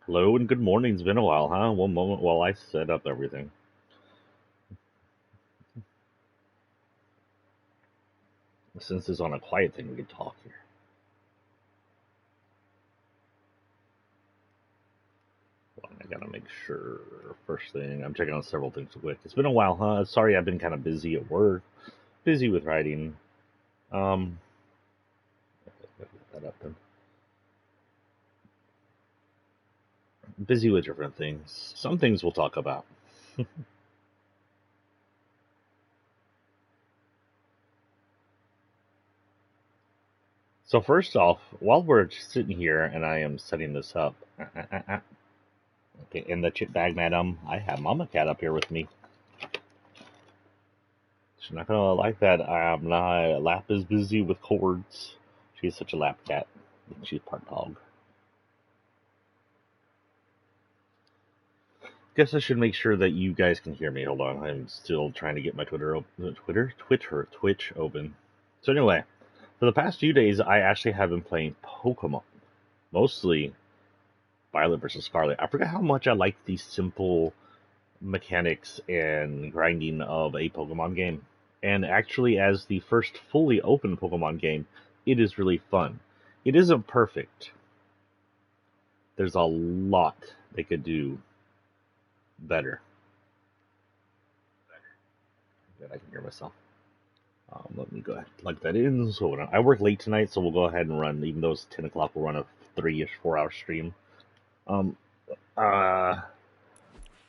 Hello and good morning. It's been a while, huh? One moment while I set up everything. Since it's on a quiet thing, we can talk here. Well, I gotta make sure. First thing, I'm checking on several things real quick. It's been a while, huh? Sorry, I've been kind of busy at work, busy with writing. Um, get that up then. Busy with different things. Some things we'll talk about. So first off, while we're sitting here and I am setting this up, okay, in the chip bag, madam, I have Mama Cat up here with me. She's not gonna like that. My lap is busy with cords. She's such a lap cat. She's part dog. Guess I should make sure that you guys can hear me. Hold on, I'm still trying to get my Twitch open. So anyway, for the past few days, I actually have been playing Pokemon, mostly Violet versus Scarlet. I forgot how much I like the simple mechanics and grinding of a Pokemon game. And actually, as the first fully open Pokemon game, it is really fun. It isn't perfect. There's a lot they could do better. That I can hear myself. Let me go ahead and plug that in. So I work late tonight, so we'll go ahead and run. Even though it's 10 o'clock, we'll run a 3-ish, 4-hour stream. Um, uh,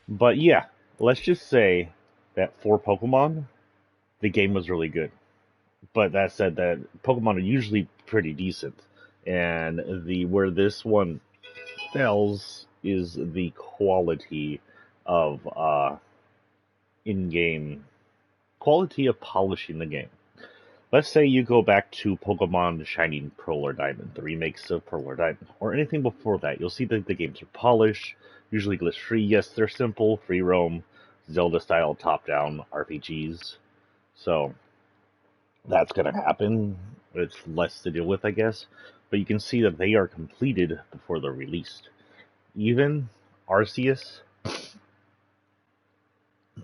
but yeah, let's just say that for Pokemon, the game was really good. But that said, that Pokemon are usually pretty decent, and the where this one fails is the quality of in-game quality of polishing the game. Let's say you go back to Pokemon Shining Pearl or Diamond, the remakes of Pearl or Diamond, or anything before that. You'll see that the games are polished, usually glitch-free. Yes, they're simple, free roam, Zelda-style top-down RPGs. So that's going to happen. It's less to deal with, I guess. But you can see that they are completed before they're released. Even Arceus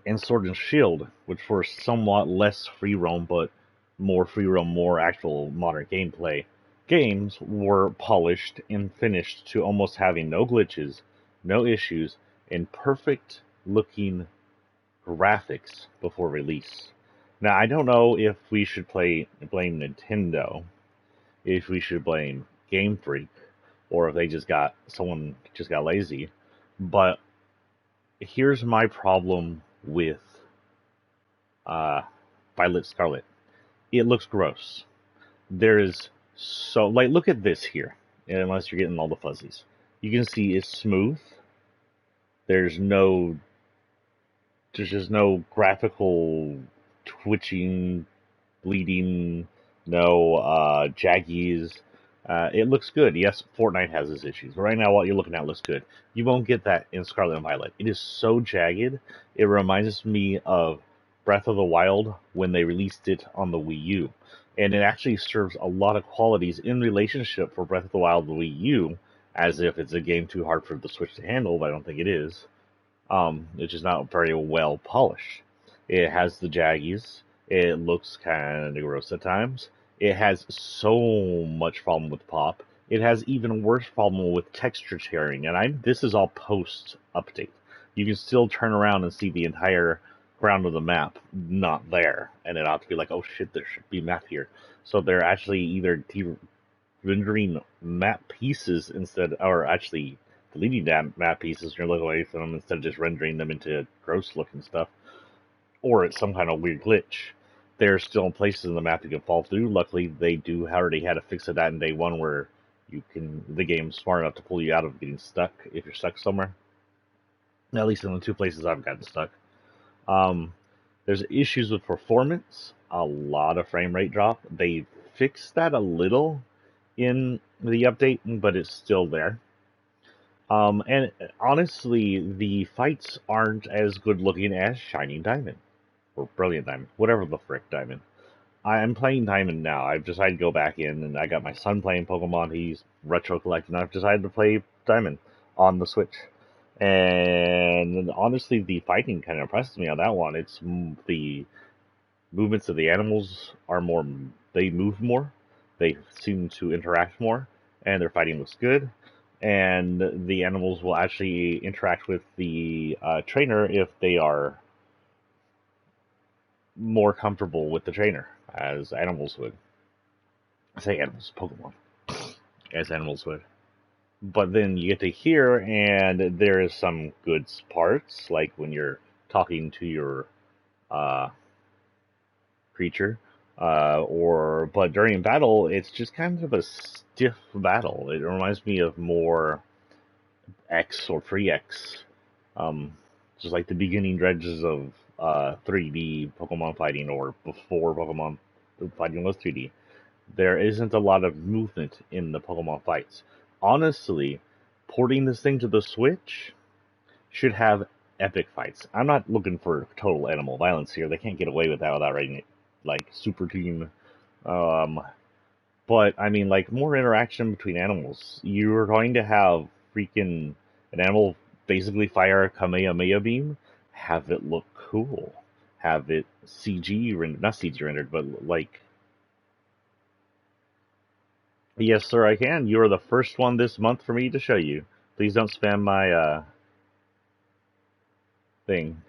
and Sword and Shield, which were somewhat less free roam, but more free roam, more actual modern gameplay, games were polished and finished to almost having no glitches, no issues, and perfect looking graphics before release. Now, I don't know if we should blame Nintendo, if we should blame Game Freak, or if someone just got lazy. But here's my problem with uh, Violet Scarlet. It looks gross. There is look at this here. Unless you're getting all the fuzzies, you can see it's smooth. There's no, there's just no graphical twitching, bleeding, no jaggies. It looks good. Yes, Fortnite has its issues, but right now what you're looking at looks good. You won't get that in Scarlet and Violet. It is so jagged. It reminds me of Breath of the Wild when they released it on the Wii U. And it actually serves a lot of qualities in relationship for Breath of the Wild and the Wii U, as if it's a game too hard for the Switch to handle, but I don't think it is. It's just not very well polished. It has the jaggies. It looks kind of gross at times. It has so much problem with pop. It has even worse problem with texture tearing. And this is all post update. You can still turn around and see the entire ground of the map not there, and it ought to be like, oh shit, there should be map here. So they're actually either rendering map pieces instead, or actually deleting that map pieces and you're looking away from them instead of just rendering them into gross looking stuff, or it's some kind of weird glitch. There's still places in the map you can fall through. Luckily, they do already had a fix of that in day one, where the game's smart enough to pull you out of getting stuck if you're stuck somewhere. At least in the two places I've gotten stuck. Um, there's issues with performance, a lot of frame rate drop. They fixed that a little in the update, but it's still there. And honestly, the fights aren't as good looking as Shining Diamond or Brilliant Diamond, whatever the frick Diamond. I'm playing Diamond now. I've decided to go back in, and I got my son playing Pokemon. He's retro collecting. I've decided to play Diamond. on the Switch. And honestly, the fighting kind of impresses me on that one. It's the movements of the animals are more, they move more, they seem to interact more, and their fighting looks good. And the animals will actually interact with the trainer if they are more comfortable with the trainer, as animals would. I say animals, Pokemon, as animals would. But then you get to hear, and there is some good parts, like when you're talking to your uh, creature, but during battle, it's just kind of a stiff battle. It reminds me of more X or Free X, just like the beginning dredges of 3D Pokemon fighting, or before Pokemon fighting was 3D. There isn't a lot of movement in the Pokemon fights. Honestly, porting this thing to the Switch should have epic fights. I'm not looking for total animal violence here. They can't get away with that without writing it like Super Team. Um, but I mean, like more interaction between animals. You're going to have freaking an animal basically fire a Kamehameha beam. Have it look cool. Have it CG rendered, not CG rendered, but like. Yes, sir, I can. You are the first one this month for me to show you. Please don't spam my thing.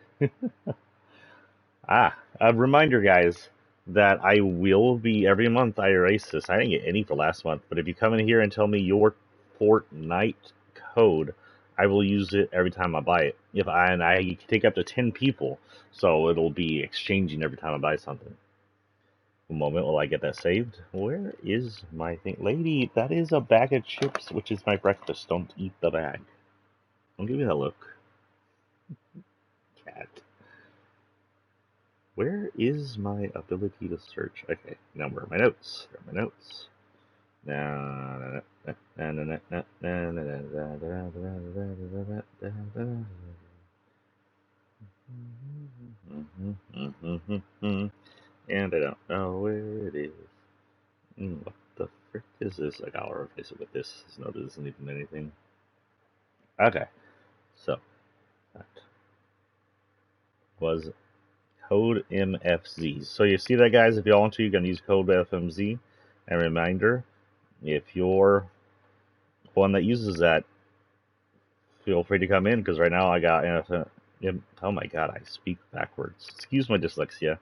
A reminder, guys, that I will be every month. I erase this. I didn't get any for last month, but if you come in here and tell me your Fortnite code, I will use it every time I buy it. And I take up to 10 people, so it'll be exchanging every time I buy something. A moment while I get that saved. Where is my thing? Lady, that is a bag of chips, which is my breakfast. Don't eat the bag. Don't give me that look. Cat. Where is my ability to search? Okay, now where are my notes? Where are my notes? And I don't know where it is. What the frick is this? Like, I'll replace it with this. This note isn't even anything. Okay, so that was code MFZ. So you see that, guys? If y'all want to, you can use code FMZ. And reminder, if you're one that uses that, feel free to come in, because right now I got, oh my god, I speak backwards. Excuse my dyslexia.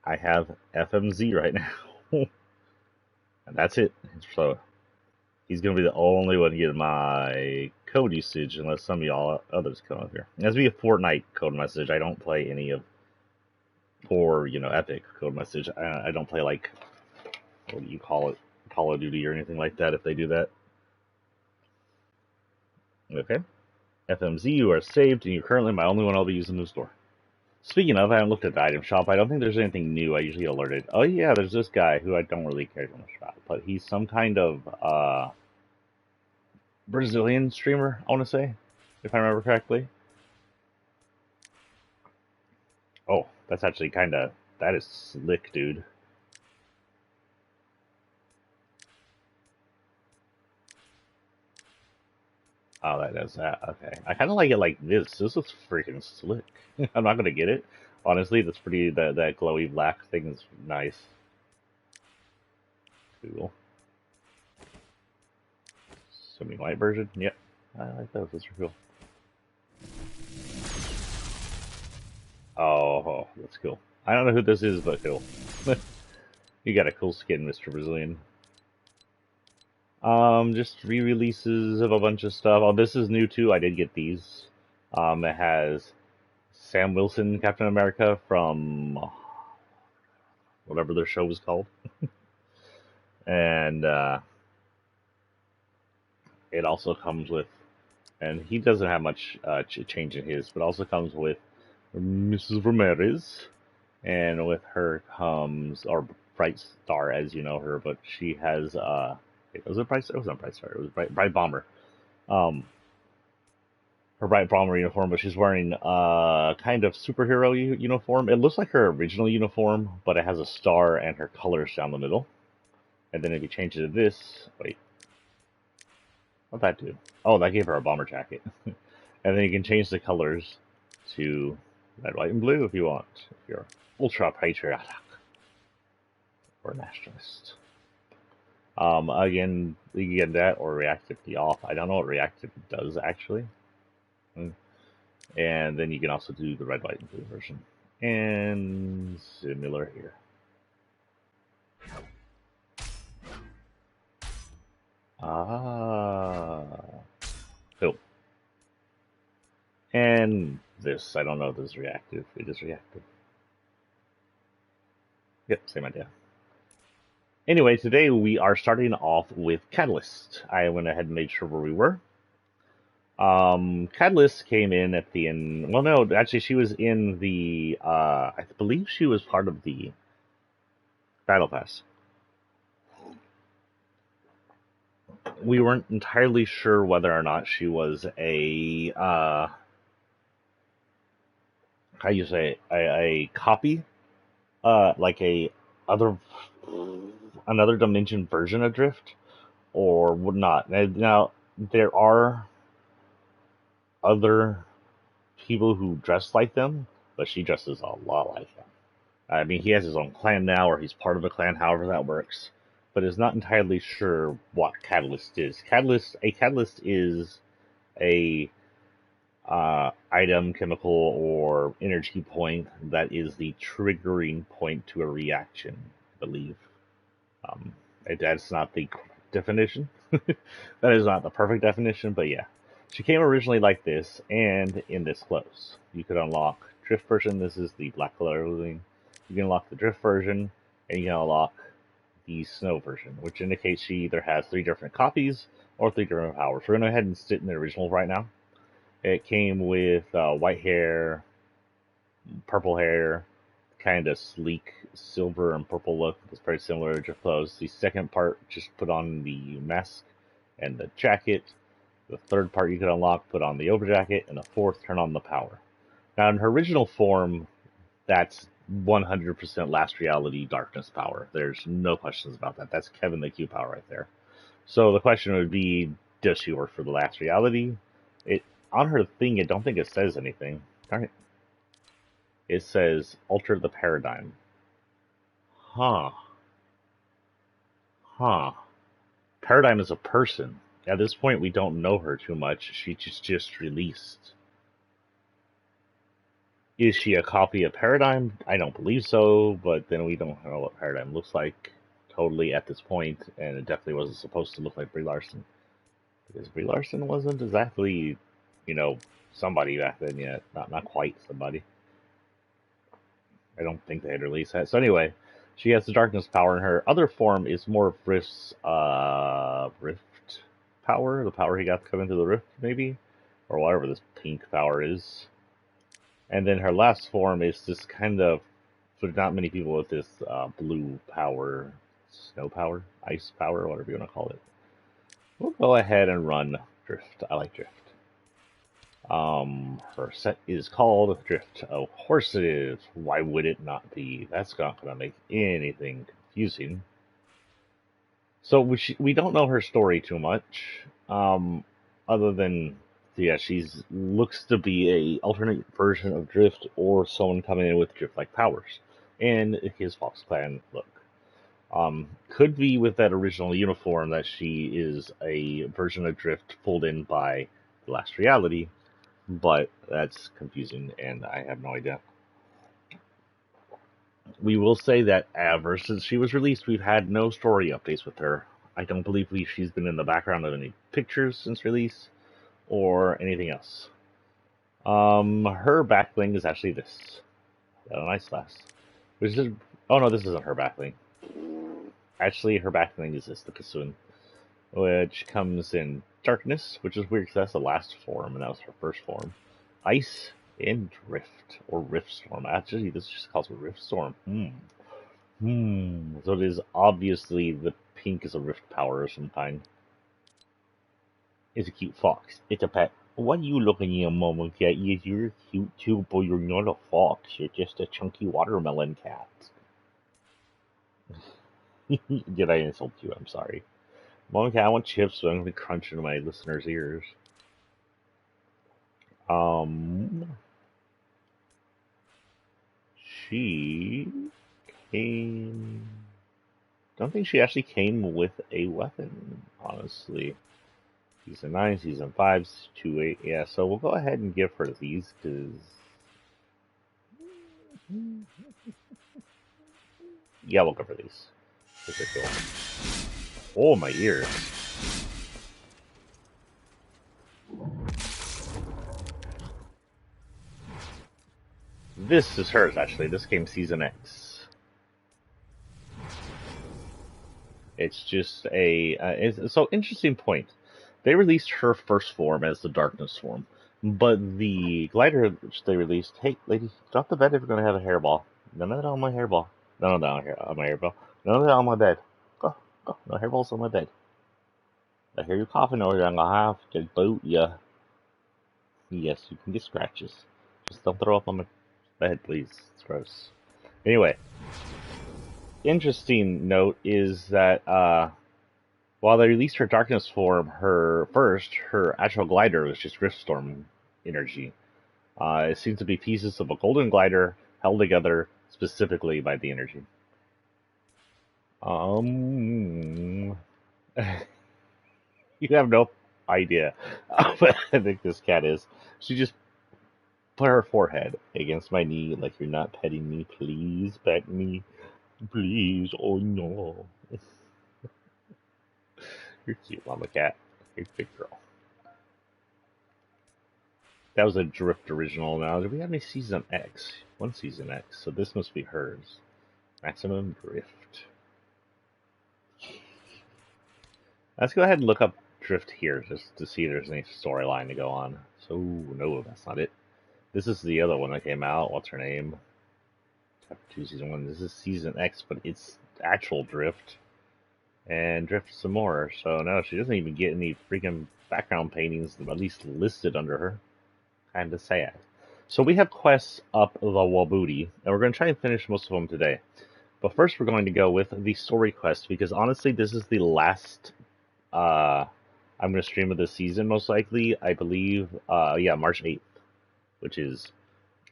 I have FMZ right now. And that's it. So he's going to be the only one getting my code usage, unless some of y'all others come up here. It has to be a Fortnite code message. I don't play any of, or, Epic code message. I don't play, like, what do you call it? Call of Duty or anything like that if they do that. Okay. FMZ, you are saved, and you're currently my only one I'll be using in the store. Speaking of, I haven't looked at the item shop. I don't think there's anything new. I usually get alerted. Oh yeah, there's this guy who I don't really care too much about, but he's some kind of Brazilian streamer, I want to say, if I remember correctly. Oh, that's actually that is slick, dude. Oh, that does that. Okay. I kind of like it like this. This is freaking slick. I'm not going to get it. Honestly, that's pretty, that glowy black thing is nice. Cool. Semi-white version? Yep. I like those. Those are cool. Oh, that's cool. I don't know who this is, but cool. You got a cool skin, Mr. Brazilian. Just re-releases of a bunch of stuff. Oh, this is new too. I did get these. It has Sam Wilson, Captain America from whatever their show was called, and it also comes with, and he doesn't have much change in his, but also comes with Mrs. Ramirez, and with her comes, or Bright Star, as you know her, but she has was it Bright Star? It was not Bright Star. It was Bright Bomber. Her Bright Bomber uniform, but she's wearing kind of superhero uniform. It looks like her original uniform, but it has a star and her colors down the middle. And then if you change it to this, wait. What'd that do? Oh, that gave her a bomber jacket. And then you can change the colors to red, white, and blue if you want. If you're ultra patriotic or nationalist. Again, you can get that or reactivity off. I don't know what reactivity does actually. And then you can also do the red, white, and blue version. And similar here. Cool. And this, I don't know if this is reactive. It is reactive. Yep, same idea. Anyway, today we are starting off with Catalyst. I went ahead and made sure where we were. Catalyst came in at the end. Well, no, actually, she was in the. I believe she was part of the Battle Pass. We weren't entirely sure whether or not she was a. How you say a copy, like another dimension version of Drift, or would not. Now there are other people who dress like them, but she dresses a lot like them. I mean, he has his own clan now, or he's part of a clan, however that works. But is not entirely sure what Catalyst is. A catalyst is a item, chemical, or energy point that is the triggering point to a reaction, I believe. That's not the definition. That is not the perfect definition, but yeah. She came originally like this, and in this clothes. You could unlock Drift version. This is the black clothing. You can unlock the Drift version, and you can unlock the Snow version, which indicates she either has 3 different copies or 3 different powers. We're going to go ahead and sit in the original right now. It came with white hair, purple hair, kind of sleek silver and purple look. It's very similar to Drift clothes. The second part, just put on the mask and the jacket. The third part you could unlock, put on the overjacket, and the fourth, turn on the power. Now, in her original form, that's 100% Last Reality Darkness power. There's no questions about that. That's Kevin the Q power right there. So the question would be, does she work for the Last Reality? On her thing, I don't think it says anything. Darn it. It says, alter the paradigm. Huh. Paradigm is a person. At this point, we don't know her too much. She's just released. Is she a copy of Paradigm? I don't believe so, but then we don't know what Paradigm looks like totally at this point, and it definitely wasn't supposed to look like Brie Larson. Because Brie Larson wasn't exactly, somebody back then yet. Not quite somebody. I don't think they had released that. So anyway, she has the darkness power, and her other form is more of Rift's Rift power, the power he got to come into the Rift, maybe, or whatever this pink power is. And then her last form is this kind of, for not many people, with this blue power, snow power, ice power, whatever you want to call it. We'll go ahead and run Drift. I like Drift. Her set is called Drift. Of course it is. Why would it not be? That's not going to make anything confusing. So we don't know her story too much, other than she looks to be a alternate version of Drift or someone coming in with Drift-like powers, and his Fox Clan look. Could be with that original uniform that she is a version of Drift pulled in by the Last Reality, but that's confusing, and I have no idea. We will say that ever since she was released, we've had no story updates with her. I don't believe she's been in the background of any pictures since release, or anything else. Her backbling is actually this. Got a nice lass. Oh no, this isn't her backbling. Actually, her backbling is this, the Kasun, which comes in darkness, which is weird because that's the last form, and that was her first form. Ice and Drift, or Rift Storm. Actually, this just calls it Rift Storm. So it is obviously the pink is a Rift power of some kind. It's a cute fox. It's a pet. What are you looking at, Mama Cat? You're cute too, but you're not a fox. You're just a chunky watermelon cat. Did I insult you? I'm sorry. Mom and Cat, I want chips, so I'm gonna be crunching in my listeners' ears. She came. Don't think she actually came with a weapon, honestly. Season 9, Season 5, 2-8. Yeah, so we'll go ahead and give her these, because... Yeah, we'll go for these. These are cool. Oh, my ears. This is hers, actually. This came Season X. It's just a... so, interesting point. They released her first form as the Darkness form. But the glider which they released... Hey, lady, drop the bed if you're going to have a hairball. None of that on my hairball. No, down here on my hairball. None of that on my bed. Go. No hairballs on my bed. I hear you coughing over there. I'm going to have to boot you. Yes, you can get scratches. Just don't throw up on my bed, please. It's gross. Anyway, interesting note is that while they released her Darkness form, her actual glider was just Riftstorm energy. It seems to be pieces of a golden glider held together specifically by the energy. You have no idea what I think this cat is. She just put her forehead against my knee like, you're not petting me. Please pet me. Please. Oh no. You're cute, Mama Cat. You're a good girl. That was a Drift original. Now, do we have any Season X? One Season X, so this must be hers. Maximum Drift. Let's go ahead and look up Drift here, just to see if there's any storyline to go on. So, no, that's not it. This is the other one that came out. What's her name? Chapter 2, Season 1. This is Season X, but it's actual Drift. And Drift some more. So, no, she doesn't even get any freaking background paintings, at least listed under her. Kinda sad. So we have quests up the Wabooty, and we're going to try and finish most of them today. But first we're going to go with the story quest, because honestly this is the last I'm going to stream of this season, most likely. I believe, March 8th, which is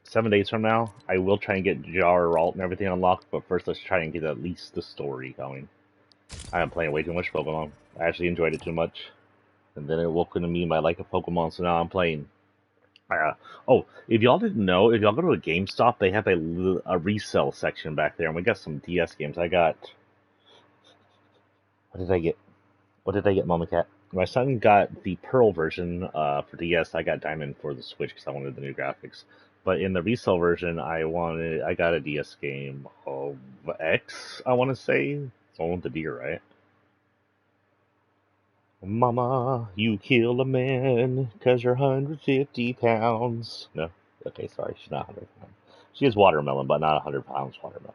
7 days from now. I will try and get Jar, Ralt, and everything unlocked, but first let's try and get at least the story going. I am playing way too much Pokemon. I actually enjoyed it too much. And then it woke into me my like of Pokemon, so now I'm playing. If y'all didn't know, if y'all go to a GameStop, they have a resale section back there, and we got some DS games. I got... What did I get, Mama Cat? My son got the Pearl version for DS. I got Diamond for the Switch because I wanted the new graphics. But in the resale version, I got a DS game of X, I want to say. It's the one with the deer, right? Mama, you kill a man because you're 150 pounds. No? Okay, sorry, she's not 100 pounds. She is watermelon, but not 100 pounds watermelon.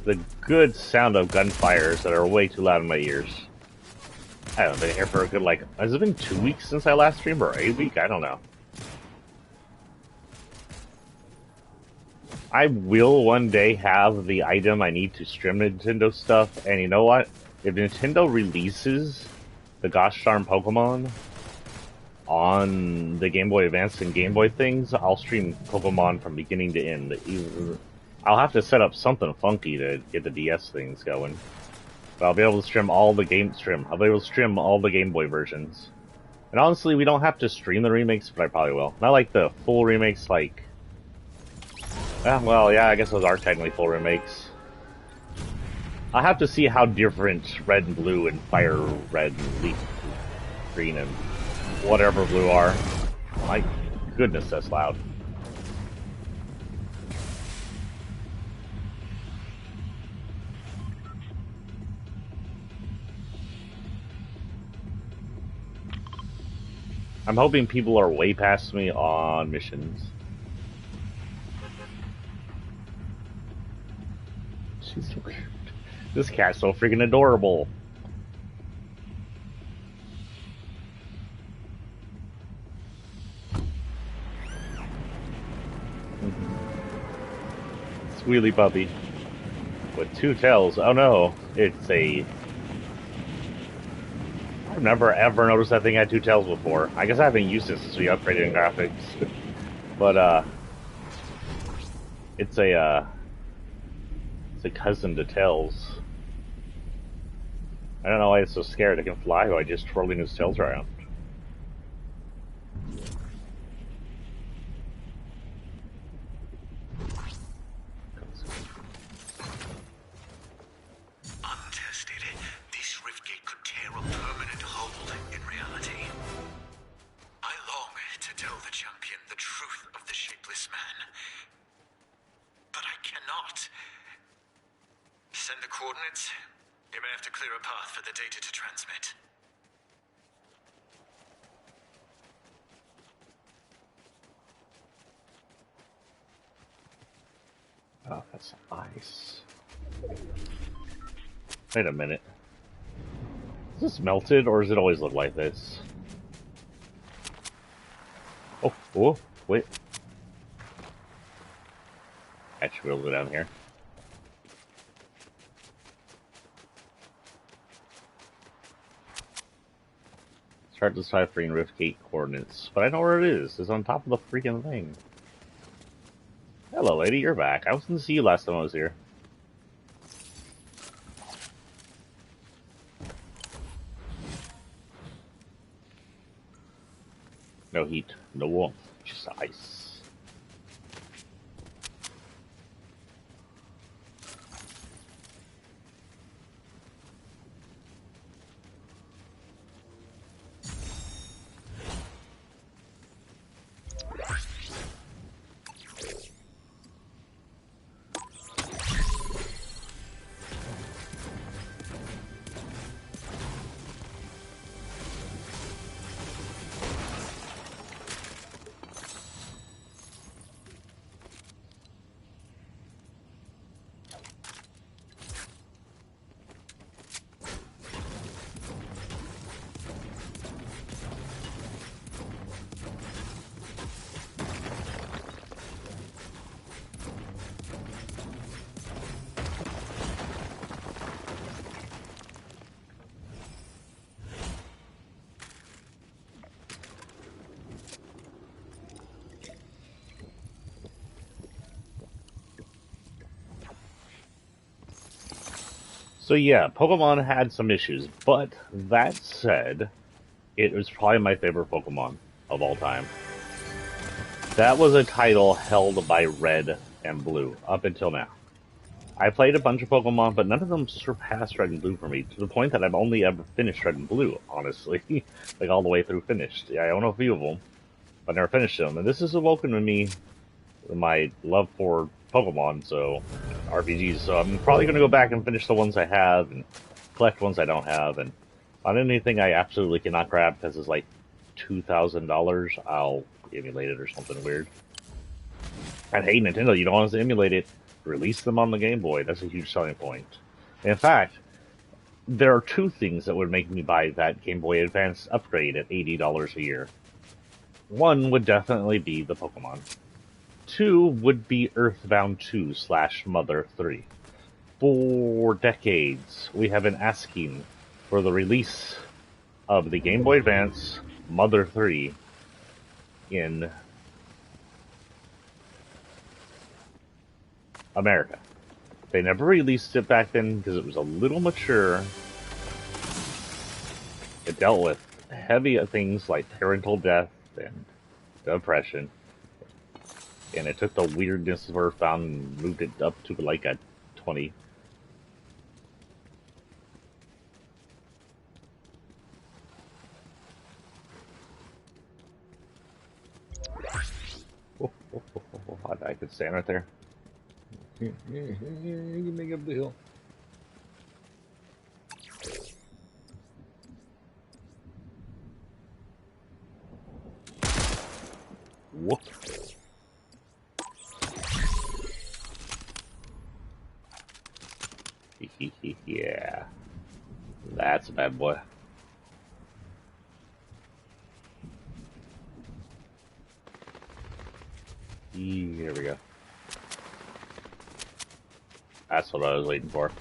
The good sound of gunfires that are way too loud in my ears. I haven't been here for a good, has it been 2 weeks since I last streamed, or a week? I don't know. I will one day have the item I need to stream Nintendo stuff, and you know what? If Nintendo releases the gosh darn Pokemon on the Game Boy Advance and Game Boy things, I'll stream Pokemon from beginning to end. I'll have to set up something funky to get the DS things going. But I'll be able to stream all the I'll be able to stream all the Game Boy versions. And honestly, we don't have to stream the remakes, but I probably will. Not like the full remakes, like... well, yeah, I guess those are technically full remakes. I'll have to see how different Red and Blue and Fire Red and Leaf Green and whatever Blue are. My goodness, that's loud. I'm hoping people are way past me on missions. She's so cute. This cat's so freaking adorable. squealy puppy with two tails. Oh no, it's a... I've never ever noticed that thing had two tails before. I guess I haven't used it since we upgraded in graphics. But it's a cousin to tails. I don't know why it's so scared. It can fly by just twirling its tails around. Untested, this riftgate could tear a permanent hole in reality. I long to tell the champion the truth of the shapeless man, but I cannot. Send the coordinates. You may have to clear a path for the data to transmit. Oh, that's ice. Wait a minute. Is this melted, or does it always look like this? Oh, wait. Actually, we'll go down here. Start deciphering Riftgate coordinates, but I know where it is. It's on top of the freaking thing. Hello, lady, you're back. I was going to see you last time I was here. No heat, no warmth, just ice. So yeah, Pokemon had some issues, but that said, it was probably my favorite Pokemon of all time. That was a title held by Red and Blue up until now. I played a bunch of Pokemon, but none of them surpassed Red and Blue for me, to the point that I've only ever finished Red and Blue, honestly. Like, all the way through finished. Yeah, I own a few of them, but never finished them. And this has awoken in me my love for Pokemon, so RPGs. So I'm probably going to go back and finish the ones I have and collect ones I don't have. And on anything I absolutely cannot grab because it's like $2,000, I'll emulate it or something weird. And hey, Nintendo, you don't want us to emulate it. Release them on the Game Boy. That's a huge selling point. In fact, there are two things that would make me buy that Game Boy Advance upgrade at $80 a year. One would definitely be the Pokemon. Two would be Earthbound 2 / Mother 3. For decades, we have been asking for the release of the Game Boy Advance Mother 3 in America. They never released it back then because it was a little mature. It dealt with heavy things like parental death and depression. And it took the weirdness of Earthbound and moved it up to like a 20. I could stand right there. You make a deal. Whoop. Yeah. That's a bad boy. Here we go. That's what I was waiting for.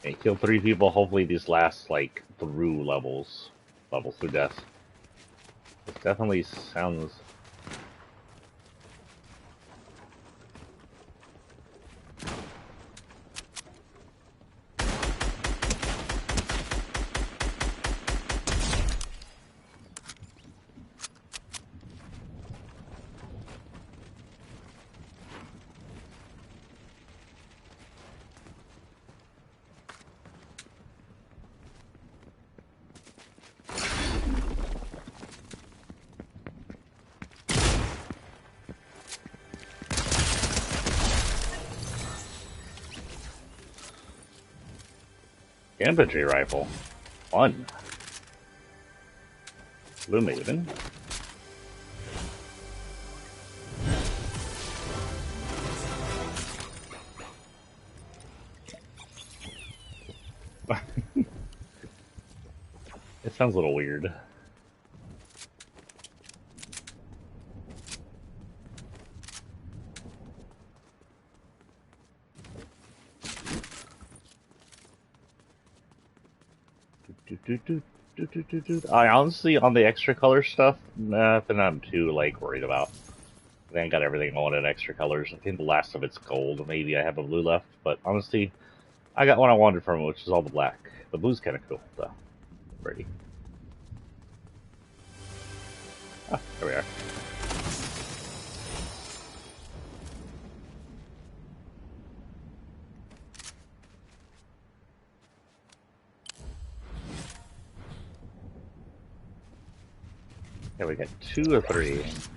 And kill 3 people. Hopefully these last like through levels through death. This definitely sounds. Infantry rifle. Fun. Blue Maven. It sounds a little weird. I honestly, on the extra color stuff, nothing I'm too like worried about. I think I got everything on in extra colors. I think the last of it's gold. Maybe I have a blue left, but honestly, I got what I wanted from it, which is all the black. The blue's kind of cool, though. Pretty. Ah, there we are. Yeah, we got 2 or 3. Is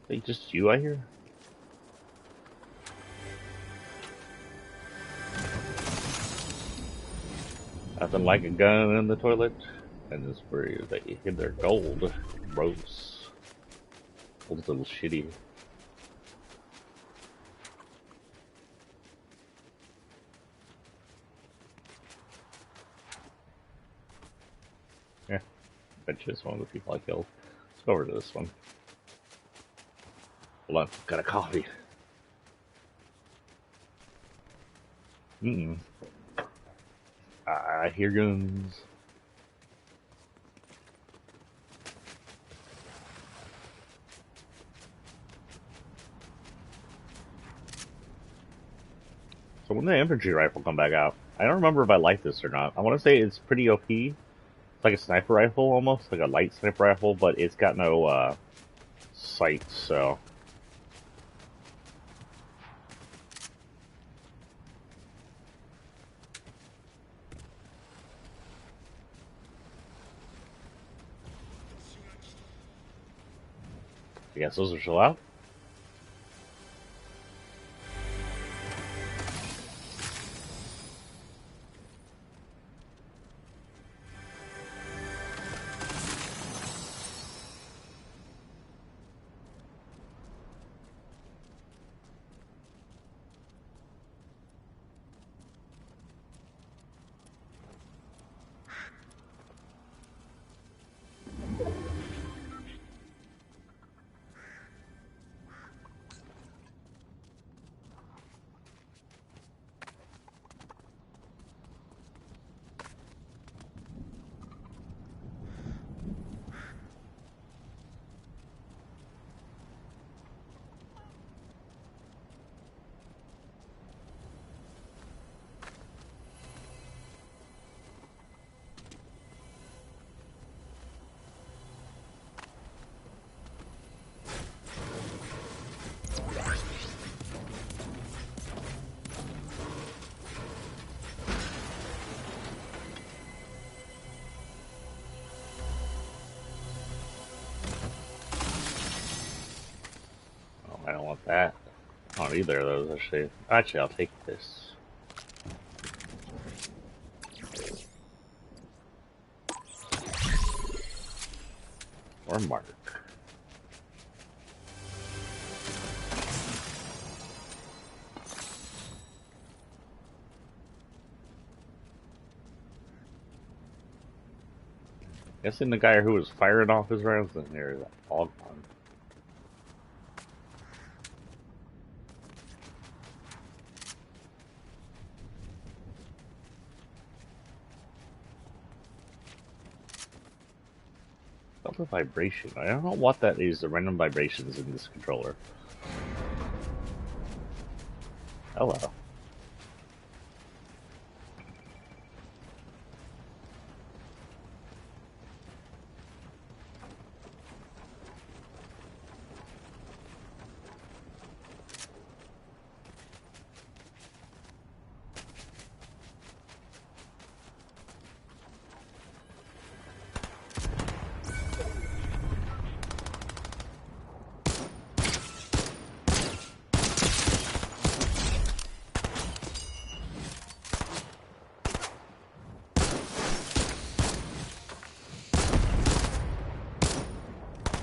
it just you, I hear? Nothing like a gun in the toilet. And this where they hid their gold. Gross. Gold's a little shitty. Yeah, bet you it's one of the people I killed. Let's go over to this one. Hold on, got a coffee. I hear guns. So when the infantry rifle come back out, I don't remember if I like this or not. I want to say it's pretty OP. It's like a sniper rifle almost, like a light sniper rifle, but it's got no sight, so. I guess those are still out. Oh, I don't want that. I don't want either of those, actually. Actually, I'll take this. Or mark. Guessing the guy who was firing off his rounds in here is all gone. Felt a vibration. I don't know what that is, the random vibrations in this controller. Hello.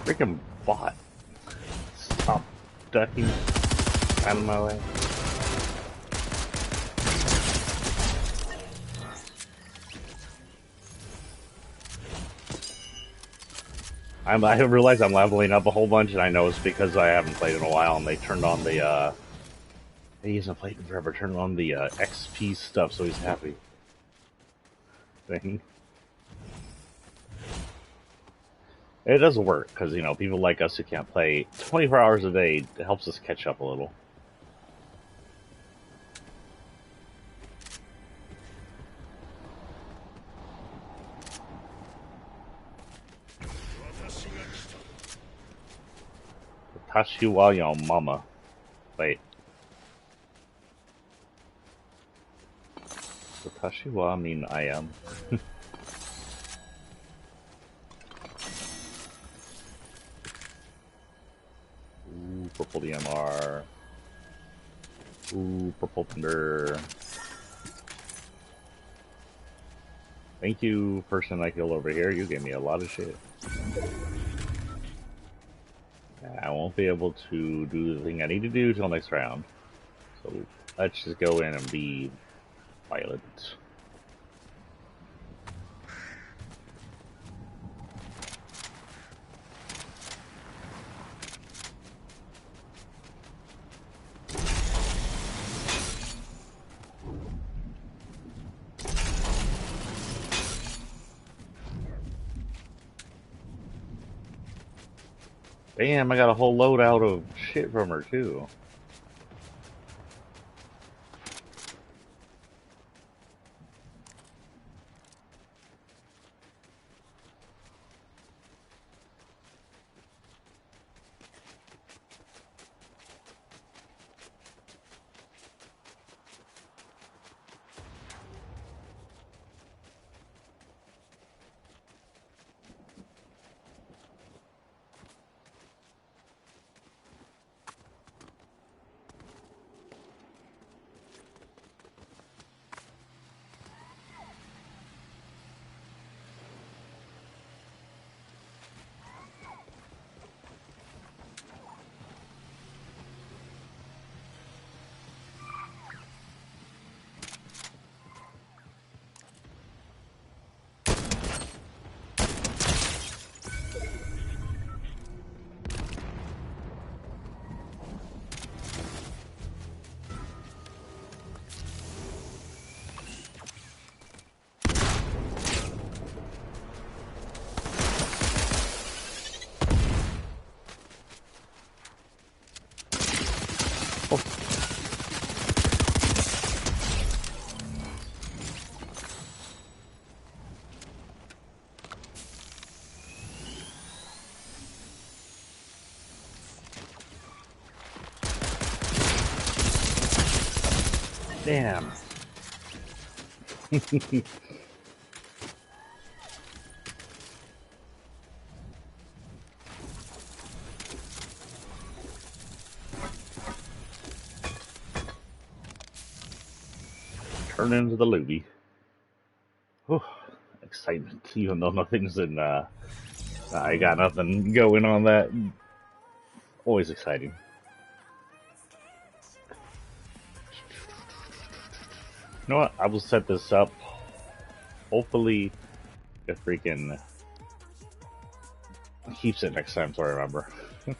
Freaking bot. Stop ducking out of my way. I realize I'm leveling up a whole bunch, and I know it's because I haven't played in a while, and they turned on the, he hasn't played in forever, turned on the, XP stuff, so he's happy. Thing. It does work, because, you know, people like us who can't play 24 hours a day, it helps us catch up a little. Tashiwa your mama. Wait. Does Tashiwa mean I am? Ooh, purple DMR. Ooh, purple thunder. Thank you, person I killed over here. You gave me a lot of shit. I won't be able to do the thing I need to do till next round. So let's just go in and be violent. Damn, I got a whole load out of shit from her too. Damn. Turn into the looby. Whew. Excitement, even though nothing's in, I got nothing going on that. Always exciting. You know what? I will set this up. Hopefully, a freaking Keeps it next time so I remember. There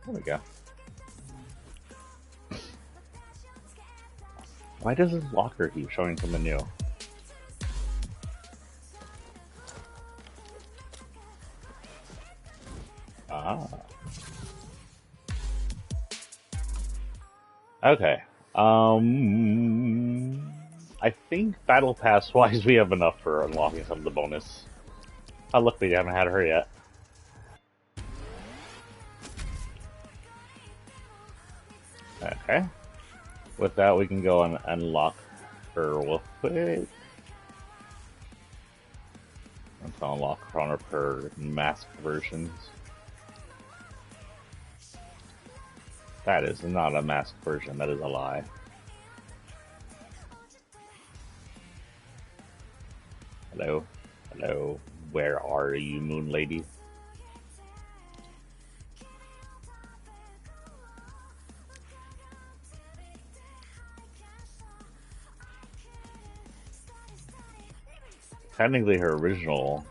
we go. Why does this locker keep showing something new? Ah. Okay. I think Battle Pass wise we have enough for unlocking some of the bonus. Oh, look, we haven't had her yet. Okay. With that, we can go and unlock her real quick. Let's unlock one of her masked versions. That is not a masked version, that is a lie. Hello? Hello? Where are you, Moon Lady? Technically her original...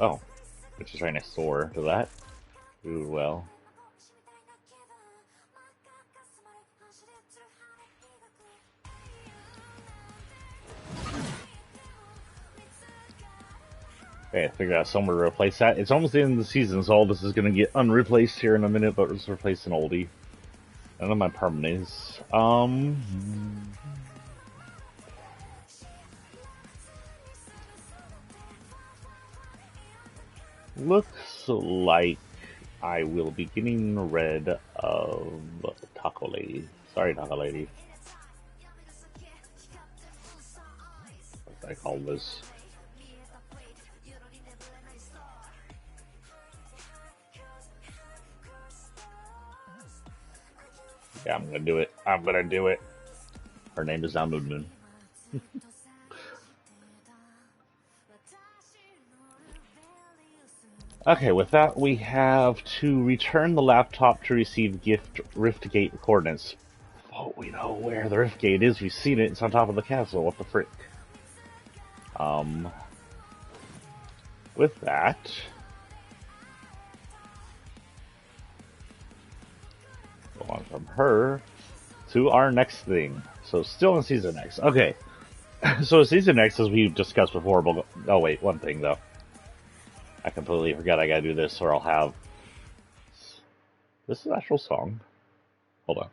Oh, which is right next door to that. Ooh, well. Okay, figure out somewhere to replace that. It's almost the end of the season, so all this is going to get unreplaced here in a minute, but let's replace an oldie. None of my permanents. Looks like I will be getting rid of Taco Lady. Sorry, Taco Lady. What did I call this? Yeah, I'm gonna do it. I'm gonna do it. Her name is now Moon Moon. Okay, with that, we have to return the laptop to receive gift Riftgate coordinates. Oh, we know where the Riftgate is. We've seen it. It's on top of the castle. What the frick? With that, go on from her to our next thing. So still in Season X. Okay. So Season X, as we've discussed before, but oh wait, one thing though. I completely forgot I gotta do this or I'll have... This is an actual song. Hold on.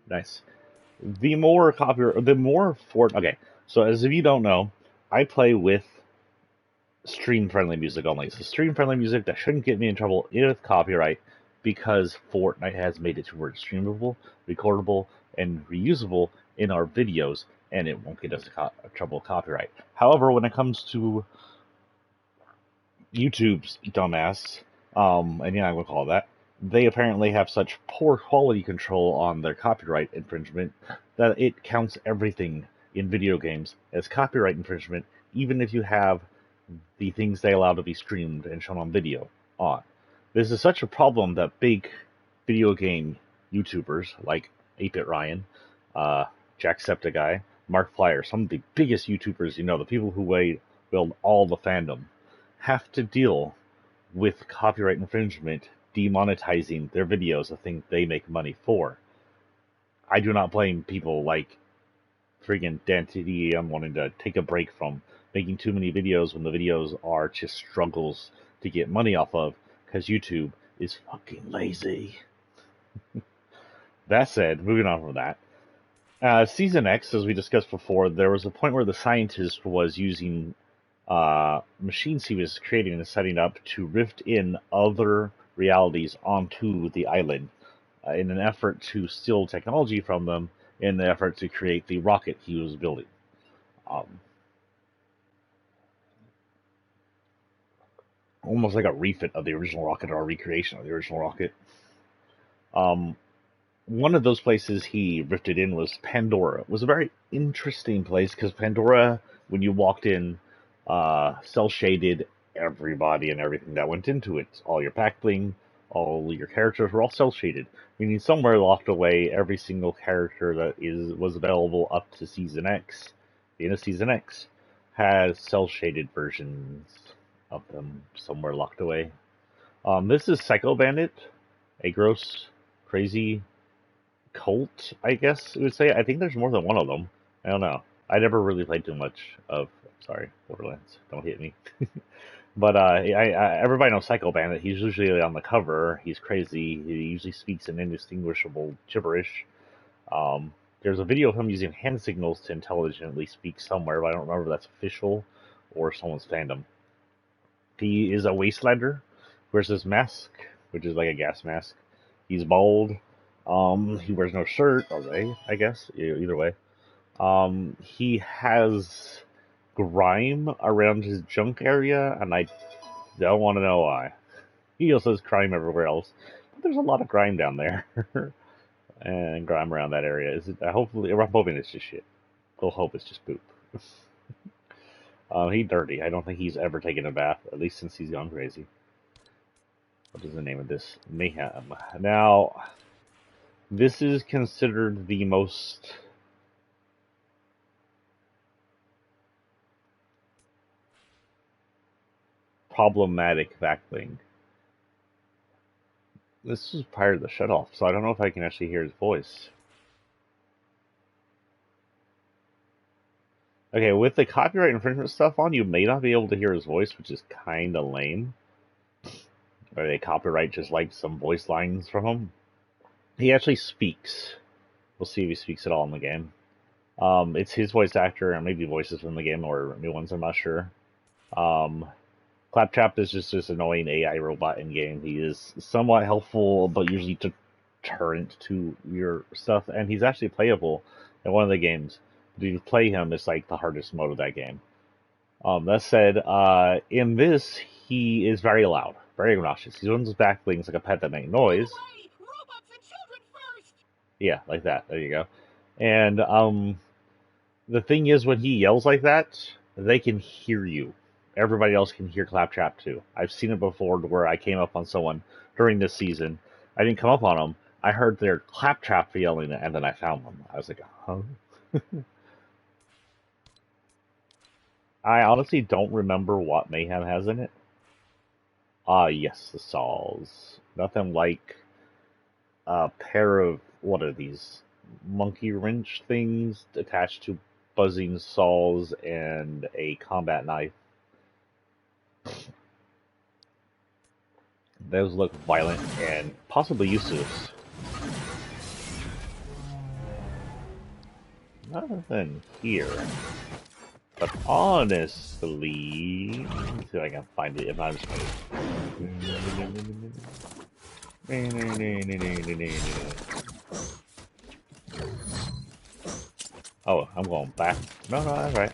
Nice. The more okay. So as if you don't know, I play with stream-friendly music only. So stream-friendly music that shouldn't get me in trouble with copyright because Fortnite has made it to where it's streamable, recordable, and reusable in our videos, and it won't get us trouble with copyright. However, when it comes to YouTube's dumbass, and yeah, I would call that, they apparently have such poor quality control on their copyright infringement that it counts everything in video games as copyright infringement, even if you have the things they allow to be streamed and shown on video on. This is such a problem that big video game YouTubers like 8-Bit Ryan, Jacksepticeye, Markiplier, some of the biggest YouTubers, you know, the people who build all the fandom, have to deal with copyright infringement demonetizing their videos, a thing they make money for. I do not blame people like friggin' DanTDM wanting to take a break from making too many videos when the videos are just struggles to get money off of because YouTube is fucking lazy. That said, moving on from that. Season X, as we discussed before, there was a point where the scientist was using machines he was creating and setting up to rift in other realities onto the island in an effort to steal technology from them in the effort to create the rocket he was building. Almost like a refit of the original rocket or a recreation of the original rocket. One of those places he rifted in was Pandora. It was a very interesting place because Pandora, when you walked in, cell shaded everybody and everything that went into it. All your pack bling, All your characters were all cell shaded, meaning somewhere locked away, every single character that was available up to Season X, the end of Season X, has cell shaded versions of them somewhere locked away. This is Psycho Bandit, a gross, crazy cult, I guess you would say. I think there's more than one of them. I don't know. I never really played too much of. Sorry, Borderlands. Don't hit me. But everybody knows Psycho Bandit. He's usually on the cover. He's crazy. He usually speaks in indistinguishable gibberish. There's a video of him using hand signals to intelligently speak somewhere, but I don't remember if that's official or someone's fandom. He is a wastelander. Wears his mask, which is like a gas mask. He's bald. He wears no shirt, or they, I guess. Either way. He has grime around his junk area, and I don't want to know why. He also has crime everywhere else, but there's a lot of grime down there, and grime around that area. Is it? Hopefully, I'm hoping it's just shit. We'll hope it's just poop. He's dirty. I don't think he's ever taken a bath, at least since he's gone crazy. What is the name of this? Mayhem. Now, this is considered the most problematic backbling. This is prior to the shutoff, so I don't know if I can actually hear his voice. Okay, with the copyright infringement stuff on, you may not be able to hear his voice, which is kinda lame. Or they copyright just like some voice lines from him. He actually speaks. We'll see if he speaks at all in the game. It's his voice actor, and maybe voices from the game or new ones, I'm not sure. Claptrap is just this annoying AI robot in game. He is somewhat helpful, but usually deterrent to your stuff, and he's actually playable in one of the games. But if you play him, it's like the hardest mode of that game. That said, in this, he is very loud, very obnoxious. He runs his back wings like a pet that makes noise. Yeah, like that. There you go. And the thing is, when he yells like that, they can hear you. Everybody else can hear Claptrap too. I've seen it before where I came up on someone during this season. I didn't come up on them. I heard their Claptrap yelling, and then I found them. I was like, huh? I honestly don't remember what Mayhem has in it. Yes, the saws. Nothing like a pair of, what are these? Monkey wrench things attached to buzzing saws and a combat knife. Those look violent and possibly useless. Nothing here. But honestly, let's see if I can find it. If I'm just oh, I'm going back. No, that's right.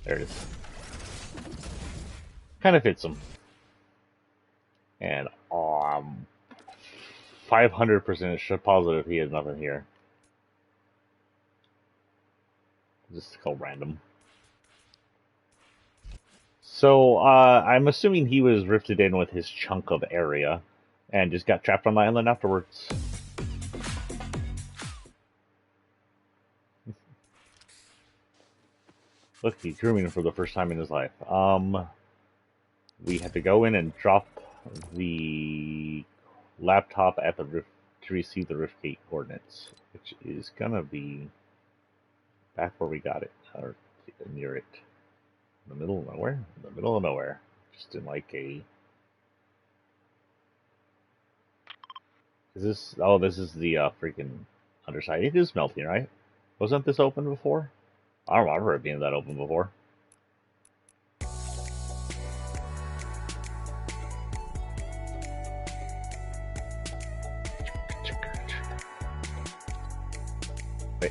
There it is. Kind of fits him. And 500% positive he has nothing here. Just called random. So I'm assuming he was rifted in with his chunk of area and just got trapped on the island afterwards. Look, he's grooming for the first time in his life. We had to go in and drop the laptop at the rift to receive the rift gate coordinates, which is gonna be back where we got it, or near it. In the middle of nowhere? In the middle of nowhere. Just in like a... Is this... Oh, this is the freaking underside. It is melting, right? Wasn't this open before? I don't remember it being that open before. Wait.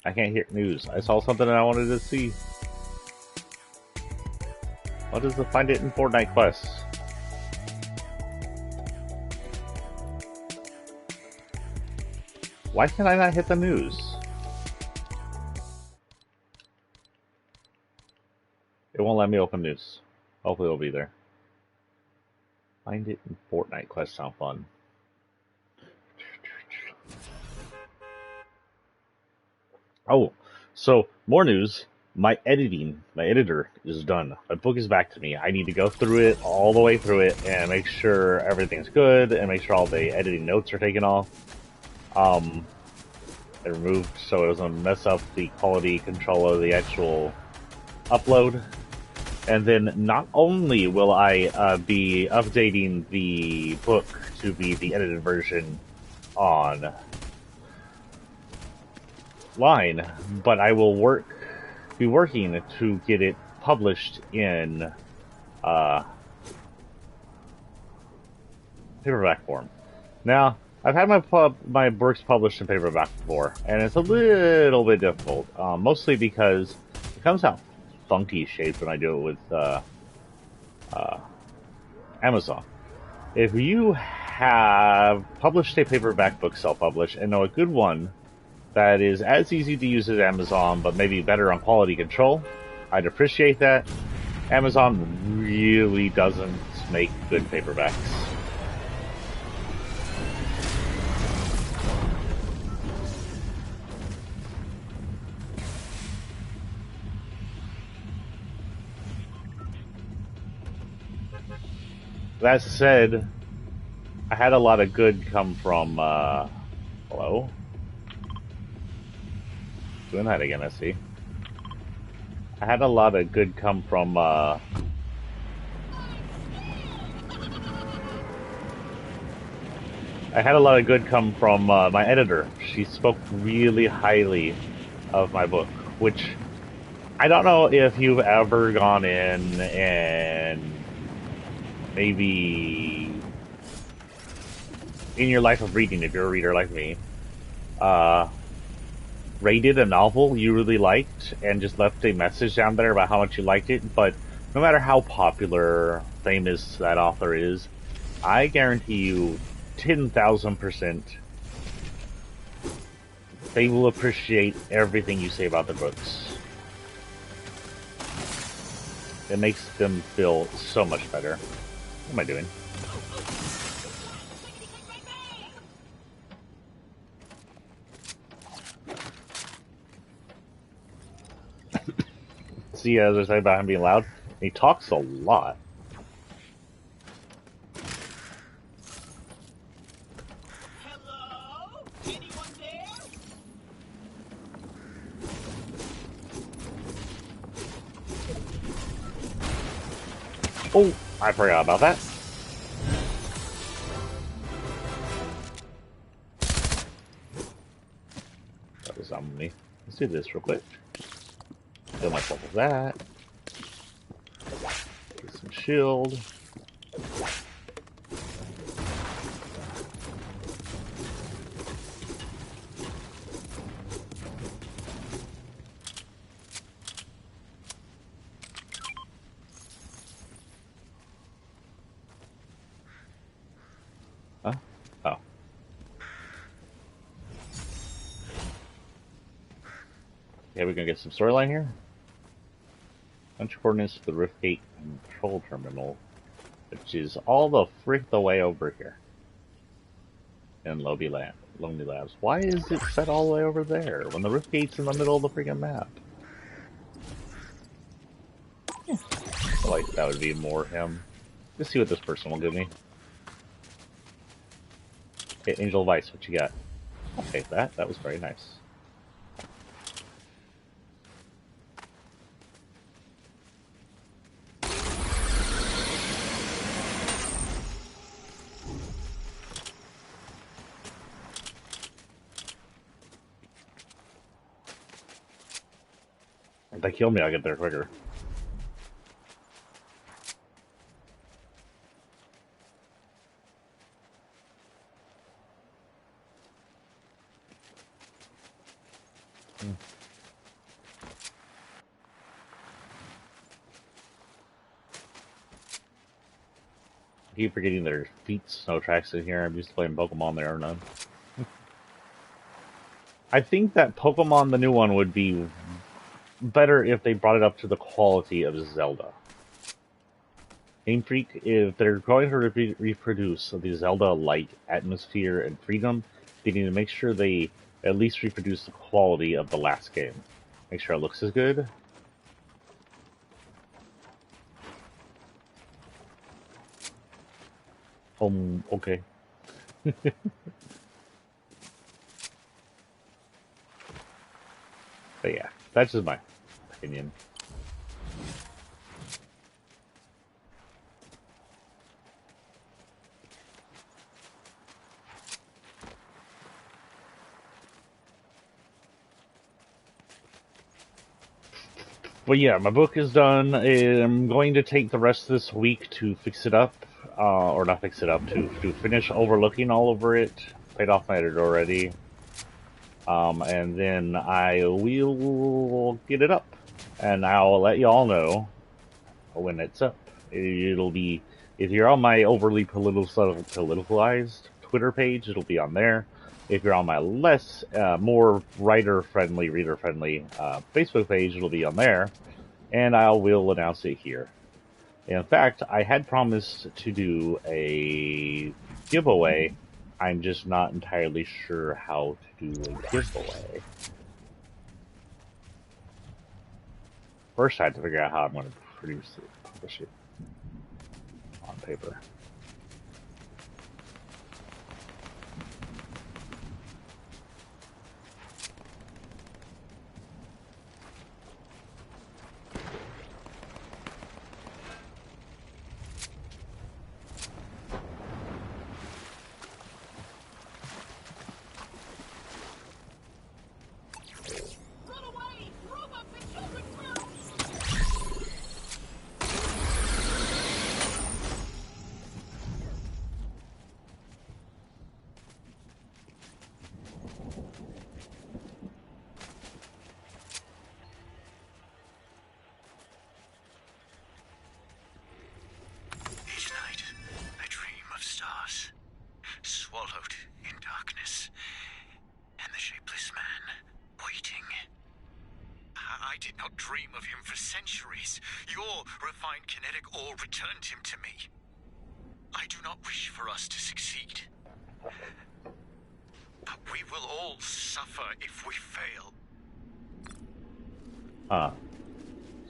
I can't hear news. I saw something that I wanted to see. What is the find it in Fortnite quest? Why can I not hit the news? It won't let me open news. Hopefully it'll be there. Find it in Fortnite quest sound fun. Oh, so more news. My editor is done. My book is back to me. I need to go through it, all the way through it, and make sure everything's good, and make sure all the editing notes are taken off. I removed so it doesn't mess up the quality control of the actual upload. And then not only will I be updating the book to be the edited version online, but I will be working to get it published in paperback form. Now, I've had my works published in paperback before, and it's a little bit difficult, mostly because it comes out funky shaped when I do it with Amazon. If you have published a paperback book self-published and know a good one that is as easy to use as Amazon, but maybe better on quality control, I'd appreciate that. Amazon really doesn't make good paperbacks. That said, I had a lot of good come from, hello? Doing that again, I see. I had a lot of good come from, I had a lot of good come from, my editor. She spoke really highly of my book, which I don't know if you've ever gone in and maybe in your life of reading, if you're a reader like me, rated a novel you really liked and just left a message down there about how much you liked it, but no matter how popular, famous that author is, I guarantee you 10,000% they will appreciate everything you say about the books. It makes them feel so much better. What am I doing? See, as I said about him being loud, he talks a lot. Hello? Anyone there? Oh, I forgot about that. That was on me. Let's do this real quick. Fill myself with that. Get some shield. Huh? Oh. Yeah, we're gonna get some storyline here. Bunch of coordinates to the Riftgate control terminal, which is all the frick the way over here. In Lonely Labs. Why is it set all the way over there when the Riftgate's in the middle of the freaking map? I feel like that would be more him. Let's see what this person will give me. Okay, Angel Vice, what you got? I'll take that. That was very nice. If they kill me, I'll get there quicker. I keep forgetting there's feet snow tracks in here. I'm used to playing Pokemon, there are none. I think that Pokemon, the new one, would be better if they brought it up to the quality of Zelda. Game Freak, if they're going to reproduce the Zelda-like atmosphere and freedom, they need to make sure they at least reproduce the quality of the last game. Make sure it looks as good. Okay. But yeah, that's just my opinion. But yeah, my book is done. I'm going to take the rest of this week to fix it up, or not fix it up, to finish overlooking all over it. Paid off my editor already. And then I will get it up. And I'll let y'all know when it's up. It'll be, if you're on my overly politicalized Twitter page, it'll be on there. If you're on my less, more writer-friendly, reader-friendly Facebook page, it'll be on there. And I will announce it here. In fact, I had promised to do a giveaway. I'm just not entirely sure how to do a giveaway. First, I had to figure out how I'm going to publish it on paper. Swallowed in darkness, and the shapeless man waiting. I did not dream of him for centuries. Your refined kinetic ore returned him to me. I do not wish for us to succeed, but we will all suffer if we fail.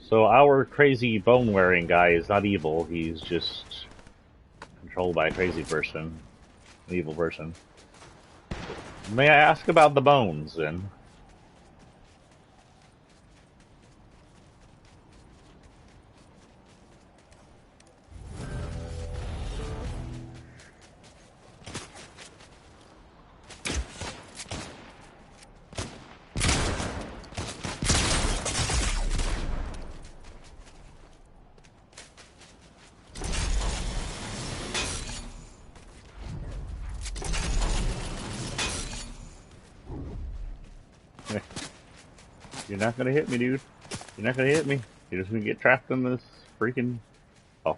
So our crazy bone-wearing guy is not evil. He's just controlled by a crazy person. An evil person. May I ask about the bones, then? You're not gonna hit me, dude. You're not gonna hit me. You're just gonna get trapped in this freaking... Oh.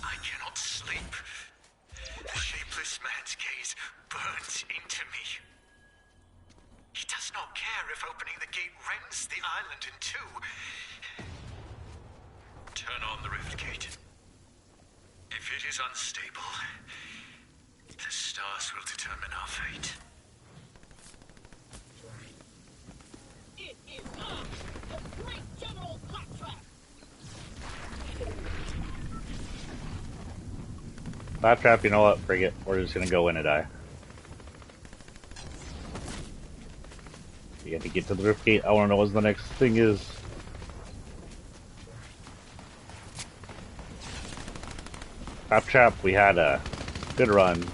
I cannot sleep. The shapeless man's gaze burns into me. He does not care if opening the gate rends the island in two. Turn on the rift gate. If it is unstable, the stars will determine our fate. It is I, the great General Claptrap. Claptrap, you know what? Forget. We're just gonna go in and die. You got to get to the rift gate. I wanna know what the next thing is. Claptrap, we had a good run.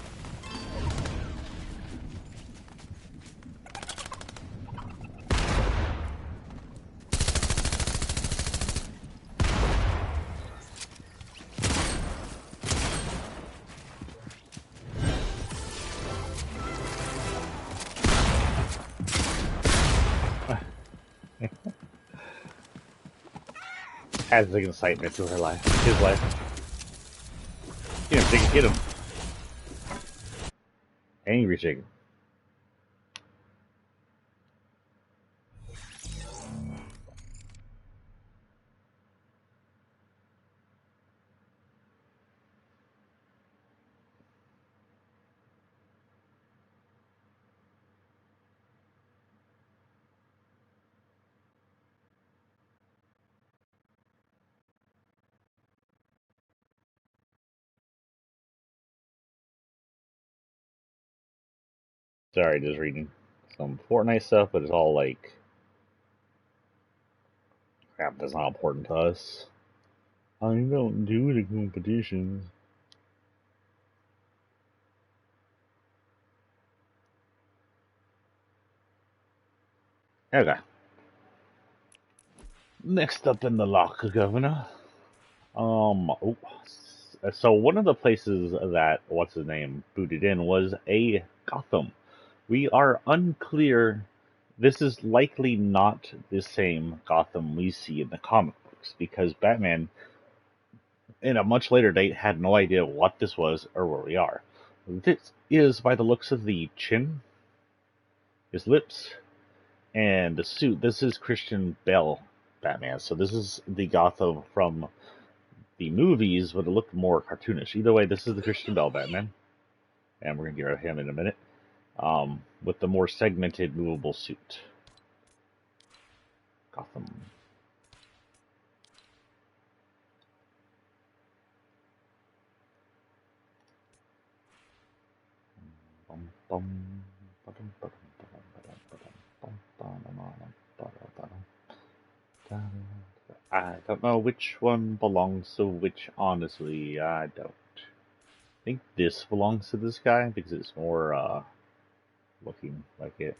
adds the excitement to her life, his life. Get him. Angry chicken. Sorry, just reading some Fortnite stuff, but it's all like crap that's not important to us. I don't do the competitions. Okay. Next up in the locker, Governor. Oh, so one of the places that what's his name booted in was a Gotham. We are unclear. This is likely not the same Gotham we see in the comic books because Batman, in a much later date, had no idea what this was or where we are. This is, by the looks of the chin, his lips, and the suit. This is Christian Bale Batman. So this is the Gotham from the movies, but it looked more cartoonish. Either way, this is the Christian Bale Batman, and we're gonna get rid of him in a minute. With the more segmented, movable suit. Gotham. I don't know which one belongs to which, honestly. I don't think this belongs to this guy because it's more looking like it.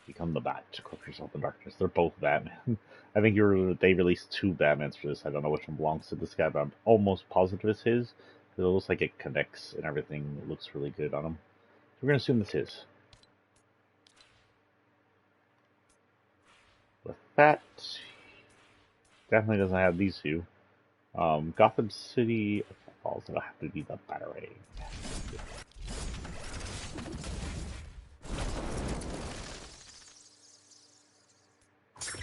Become the Bat to cook yourself in darkness. They're both Batman. I think they released two Batmans for this. I don't know which one belongs to this guy, but I'm almost positive it's his because it looks like it connects and everything. It looks really good on him. So we're gonna assume it's his. With that, definitely doesn't have these two. Gotham City Falls. It'll have to be the Batarang.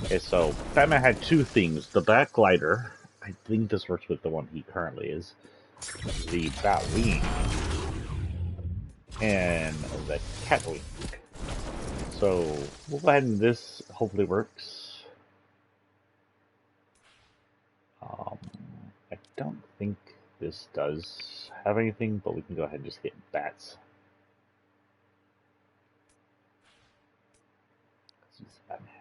Okay, so Batman had two things. The Bat Glider. I think this works with the one he currently is. The Batwing. And the Catwing. So we'll go ahead and this hopefully works. I don't think this does have anything, but we can go ahead and just get bats. Let's use Batman.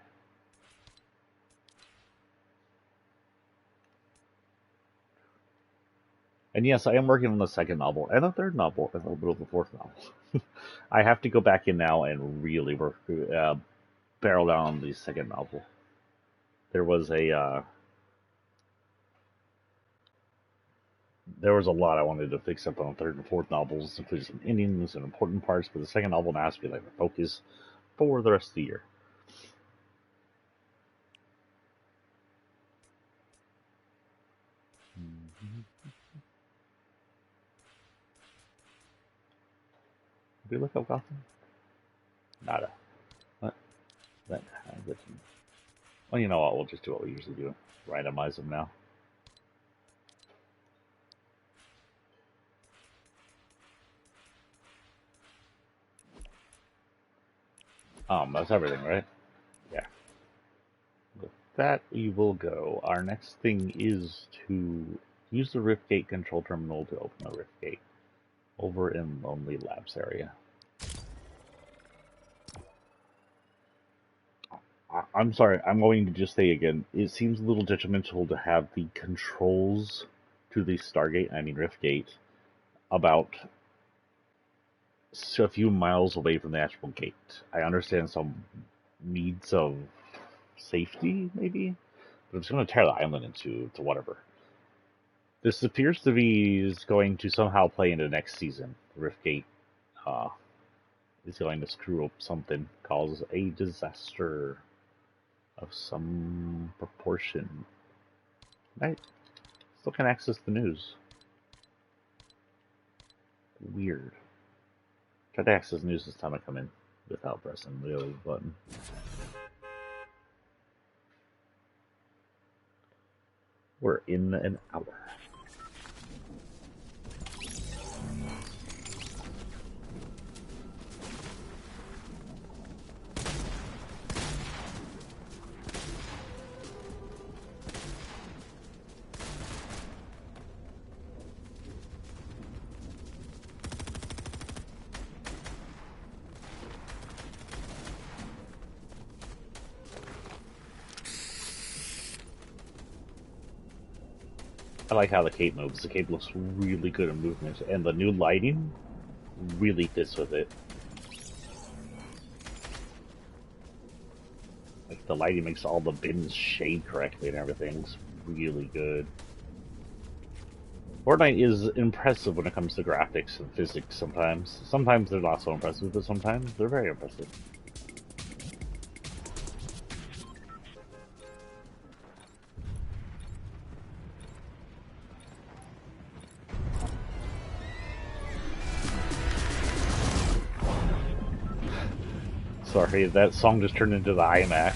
And yes, I am working on the second novel and a third novel and a little bit of the fourth novel. I have to go back in now and really work barrel down on the second novel. There was a lot I wanted to fix up on the third and fourth novels, including some endings and important parts. But the second novel now has to be like a focus for the rest of the year. Did we look up Gotham? Nada. What? That. Well, you know what? We'll just do what we usually do. Randomize them now. That's everything, right? Yeah. With that, we will go. Our next thing is to use the Riftgate control terminal to open the Riftgate over in Lonely Labs area. I'm sorry, I'm going to just say again, it seems a little detrimental to have the controls to the Stargate, I mean Riftgate, about a few miles away from the actual gate. I understand some needs of safety, maybe, but it's going to tear the island into whatever. This appears to be going to somehow play into next season. Riftgate is going to screw up something, cause a disaster of some proportion. I still can't access the news. Weird. Tried to access news this time I come in without pressing the other button. We're in an hour. I like how the cape moves. The cape looks really good in movement, and the new lighting really fits with it. Like, the lighting makes all the bins shade correctly and everything. Looks really good. Fortnite is impressive when it comes to graphics and physics sometimes. Sometimes they're not so impressive, but sometimes they're very impressive. Sorry, that song just turned into the IMAX.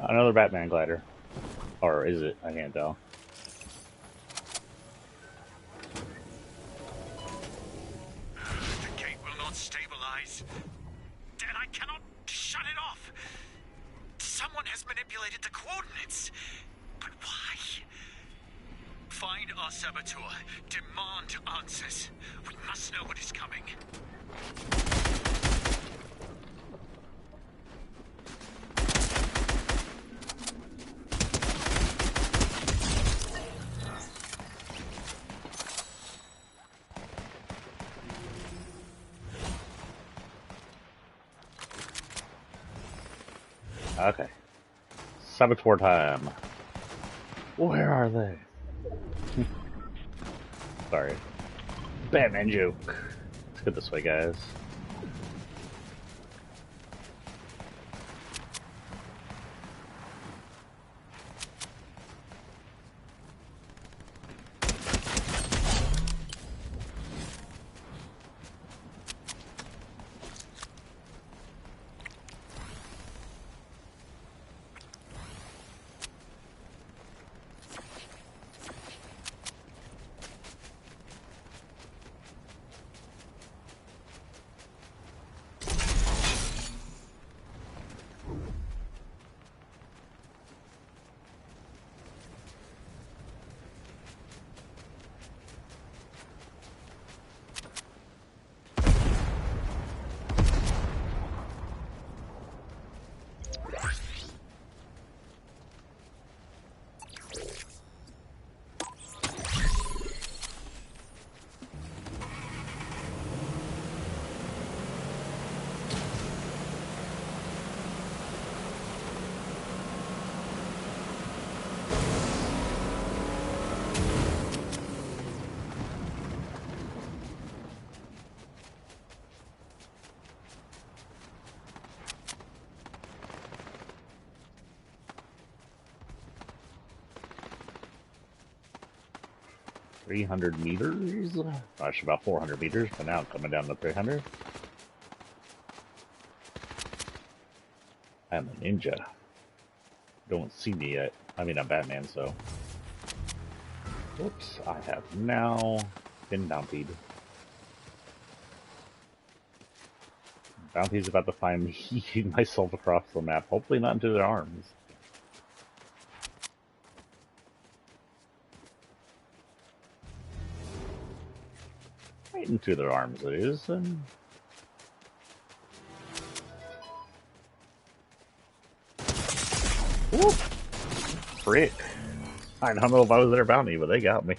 Another Batman glider. Or is it? I can't tell. The gate will not stabilize. Then I cannot shut it off. Someone has manipulated the coordinates. But why? Find our saboteur. Demand answers. We must know what is coming. Okay. Saboteur time. Where are they? Sorry. Batman joke. Let's get this way, guys. $300 meters? Actually, about 400 meters, but now I'm coming down to 300. I'm a ninja. Don't see me yet. I mean, I'm Batman, so. Whoops, I have now been bountied. Bounty's about to find me eating myself across the map. Hopefully not into their arms. into their arms, it is. And whoop, frick. I don't know if I was their bounty, but they got me.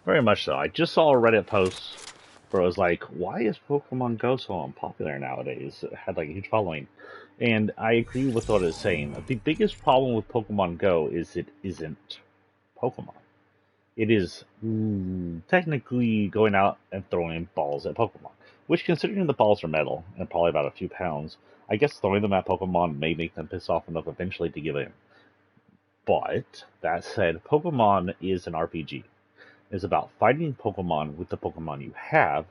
Very much so. I just saw a Reddit post where it was like, why is Pokemon Go so unpopular nowadays? It had like a huge following. And I agree with what it's saying. The biggest problem with Pokemon Go is it isn't Pokemon. It is technically going out and throwing balls at Pokemon. Which, considering the balls are metal and probably about a few pounds, I guess throwing them at Pokemon may make them piss off enough eventually to give in. But, that said, Pokemon is an RPG. It's about fighting Pokemon with the Pokemon you have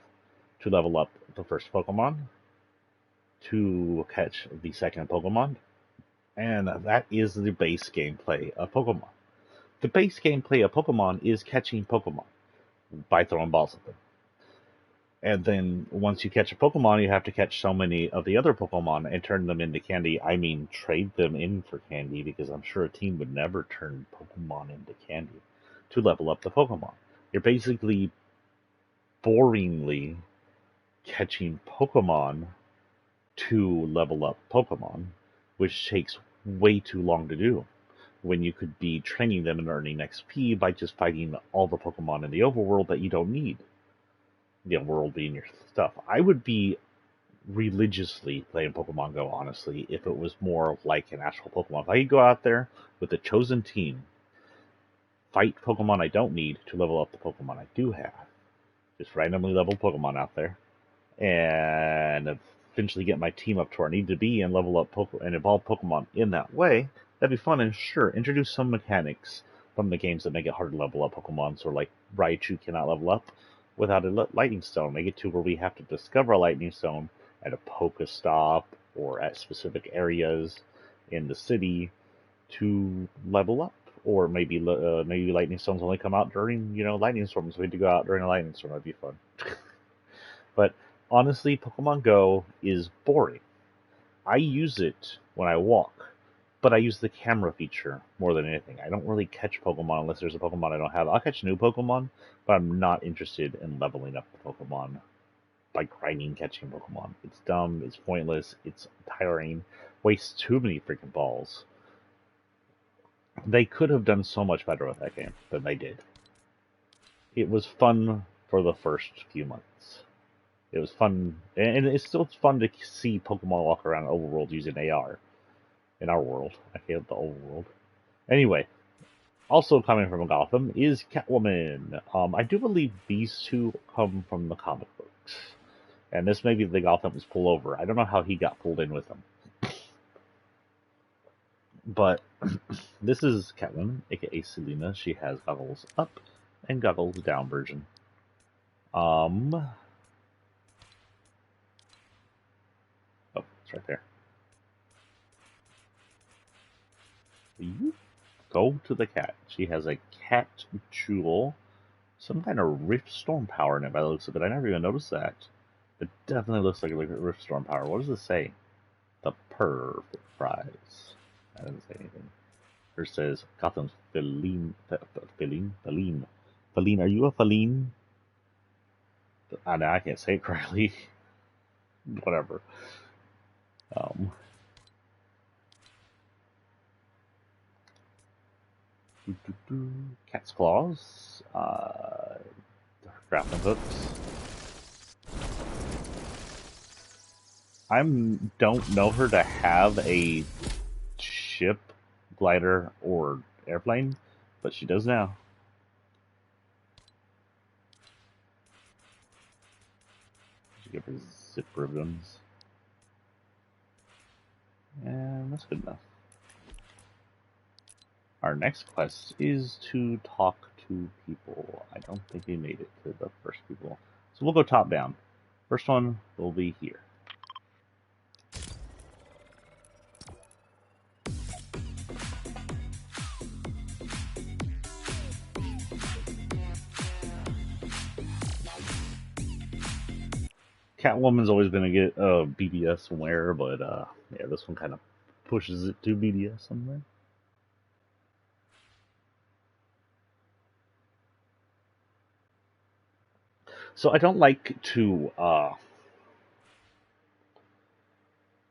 to level up the first Pokemon, to catch the second Pokemon, and that is the base gameplay of Pokemon. The base gameplay of Pokemon is catching Pokemon by throwing balls at them. And then once you catch a Pokemon, you have to catch so many of the other Pokemon and turn them into candy. I mean, trade them in for candy, because I'm sure a team would never turn Pokemon into candy to level up the Pokemon. You're basically boringly catching Pokemon to level up Pokemon, which takes way too long to do, when you could be training them and earning XP by just fighting all the Pokemon in the overworld that you don't need. The overworld being your stuff. I would be religiously playing Pokemon Go, honestly, if it was more like an actual Pokemon. If I could go out there with a chosen team, fight Pokemon I don't need to level up the Pokemon I do have, just randomly level Pokemon out there, and eventually get my team up to where I need to be and level up and evolve Pokemon in that way, that'd be fun. And sure, introduce some mechanics from the games that make it hard to level up Pokemon, so like Raichu cannot level up without a lightning stone. Make it to where we have to discover a lightning stone at a Pokestop or at specific areas in the city to level up. Or maybe lightning stones only come out during, lightning storms. So we had to go out during a lightning storm. That'd be fun. But honestly, Pokemon Go is boring. I use it when I walk, but I use the camera feature more than anything. I don't really catch Pokemon unless there's a Pokemon I don't have. I'll catch new Pokemon, but I'm not interested in leveling up the Pokemon by grinding catching Pokemon. It's dumb, it's pointless, it's tiring, wastes too many freaking balls. They could have done so much better with that game than they did. It was fun for the first few months. It was fun, and it's still fun to see Pokemon walk around overworld using AR. In our world. I hate the overworld. Anyway, also coming from Gotham is Catwoman. I do believe these two come from the comic books. And this may be the Gotham's pullover. I don't know how he got pulled in with them. But this is Catwoman, aka Selena. She has goggles up and goggles down version. Oh, it's right there. You go to the cat. She has a cat jewel, some kind of Rift Storm power in it by the looks of it. I never even noticed that. It definitely looks like a Rift Storm power. What does it say? The perfect prize. That doesn't say anything. Here says Gotham's Feline. Feline. Are you a Feline? I can't say it correctly. Whatever. Cat's claws. Grappling hooks. I don't know her to have a ship, glider, or airplane, but she does now. She give her zip ribbons. And that's good enough. Our next quest is to talk to people. I don't think we made it to the first people. So we'll go top down. First one will be here. Catwoman's always been a good BDS wear, but yeah, this one kind of pushes it to BDS somewhere. So I don't like to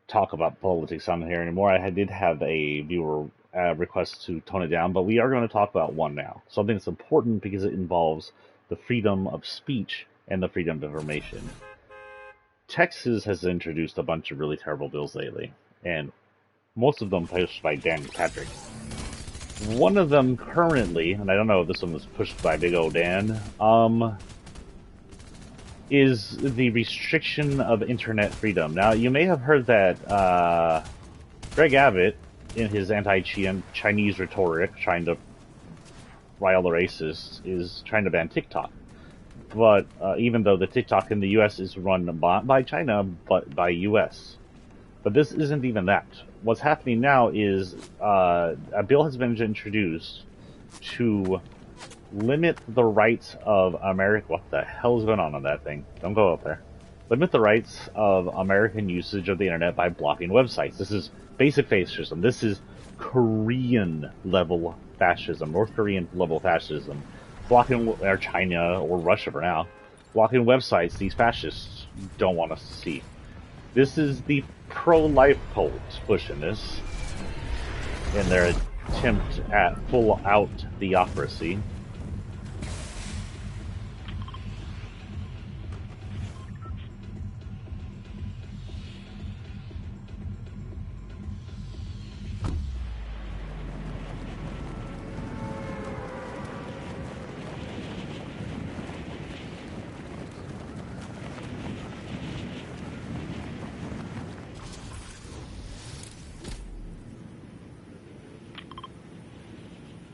talk about politics on here anymore. I did have a viewer request to tone it down, but we are going to talk about one now. Something that's important because it involves the freedom of speech and the freedom of information. Texas has introduced a bunch of really terrible bills lately, and most of them pushed by Dan Patrick. One of them currently, and I don't know if this one was pushed by Big O Dan, is the restriction of internet freedom. Now, you may have heard that Greg Abbott, in his anti-Chinese rhetoric, trying to rile the racists, is trying to ban TikTok. But even though the TikTok in the U.S. is run not by China, but by U.S. But this isn't even that. What's happening now is a bill has been introduced to limit the rights of America. What the hell is going on that thing? Don't go up there. Limit the rights of American usage of the internet by blocking websites. This is basic fascism. This is Korean level fascism, North Korean level fascism. Blocking, or China, or Russia for now, blocking websites these fascists don't want us to see. This is the pro-life cults pushing this in their attempt at full-out theocracy.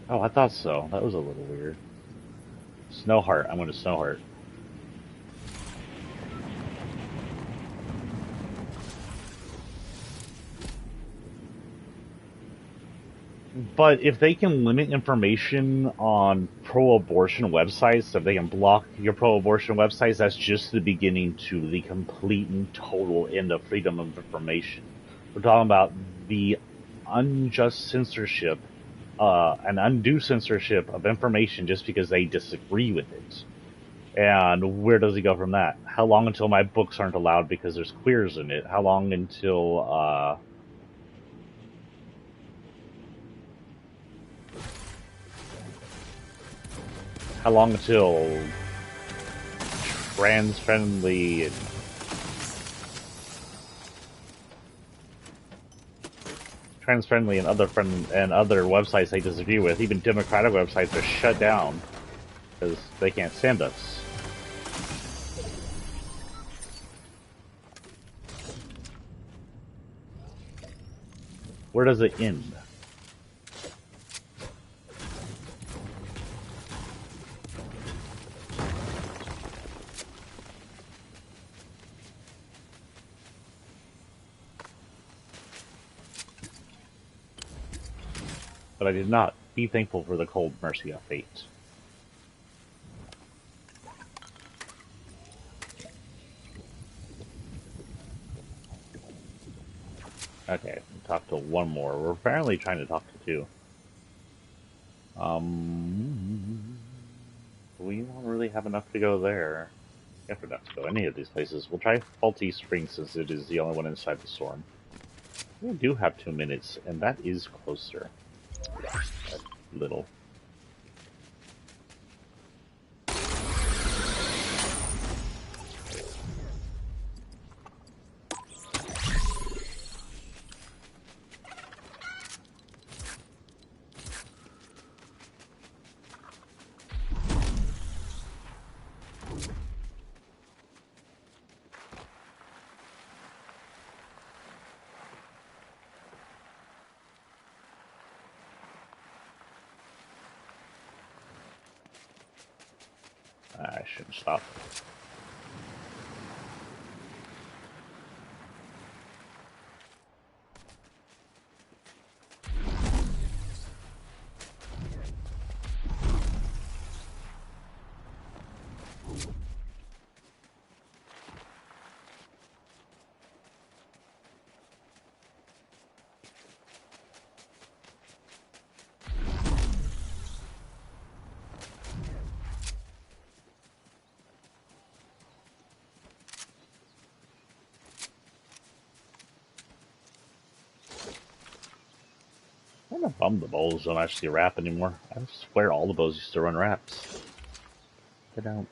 Oh, I thought so. That was a little weird. Snowheart. I'm going to Snowheart. But if they can limit information on pro-abortion websites, if they can block your pro-abortion websites, that's just the beginning to the complete and total end of freedom of information. We're talking about the unjust censorship, and undue censorship of information just because they disagree with it. And where does he go from that? How long until my books aren't allowed because there's queers in it? How long until, how long until trans-friendly and other websites they disagree with, even democratic websites, are shut down because they can't stand us. Where does it end? But I did not. Be thankful for the cold mercy of fate. Okay, talk to one more. We're apparently trying to talk to two. We don't really have enough to go there. We have enough to go any of these places. We'll try Faulty Springs since it is the only one inside the storm. We do have 2 minutes, and that is closer. A little. I shouldn't stop. some of the bows don't actually wrap anymore. I swear all the bows used to run wraps. They don't.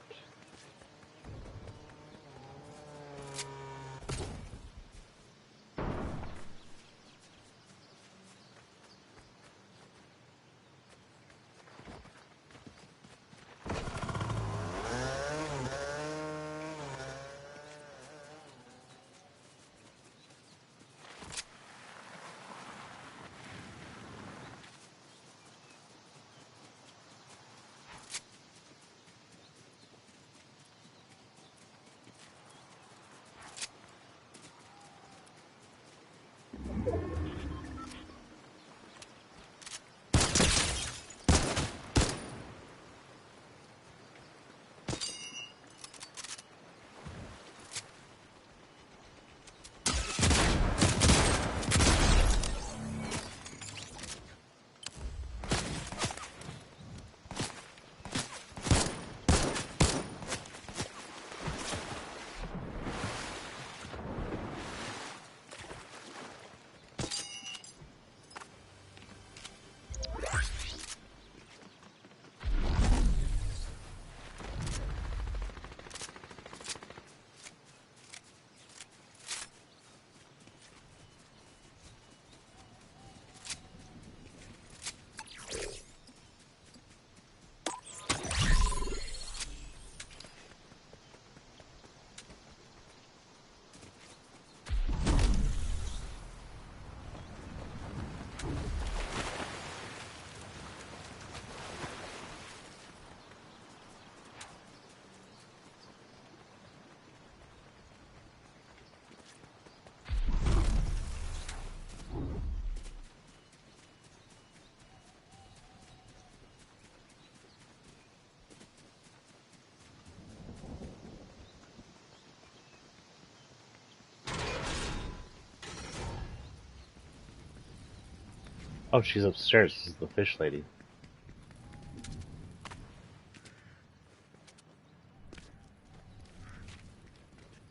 Oh, she's upstairs. This is the fish lady.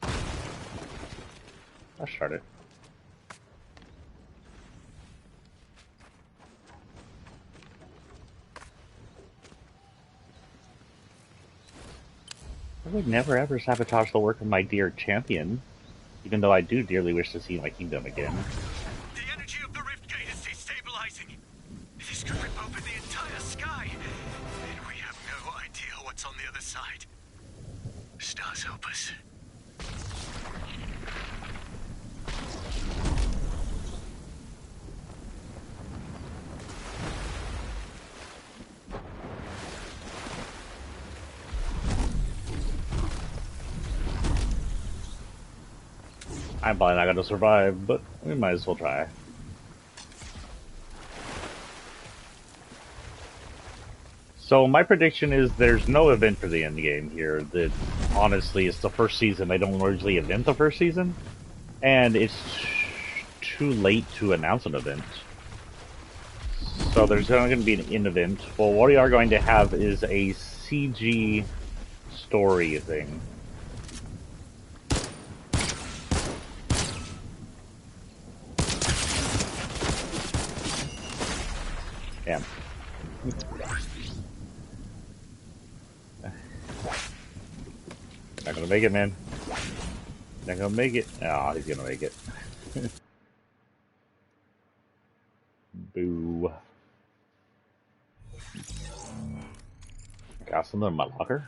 I'll start it. I would never ever sabotage the work of my dear champion, even though I do dearly wish to see my kingdom again. The energy of the rift gate is destabilizing. This could rip open the entire sky. And we have no idea what's on the other side. Stars help us. I'm probably not going to survive, but we might as well try. So my prediction is there's no event for the end game here. That honestly, it's the first season. They don't usually event the first season, and it's too late to announce an event. So there's only going to be an in-event. Well, what we are going to have is a CG story thing. Damn. Not gonna make it, man. Not gonna make it. Oh, he's gonna make it. Boo. Got something in my locker?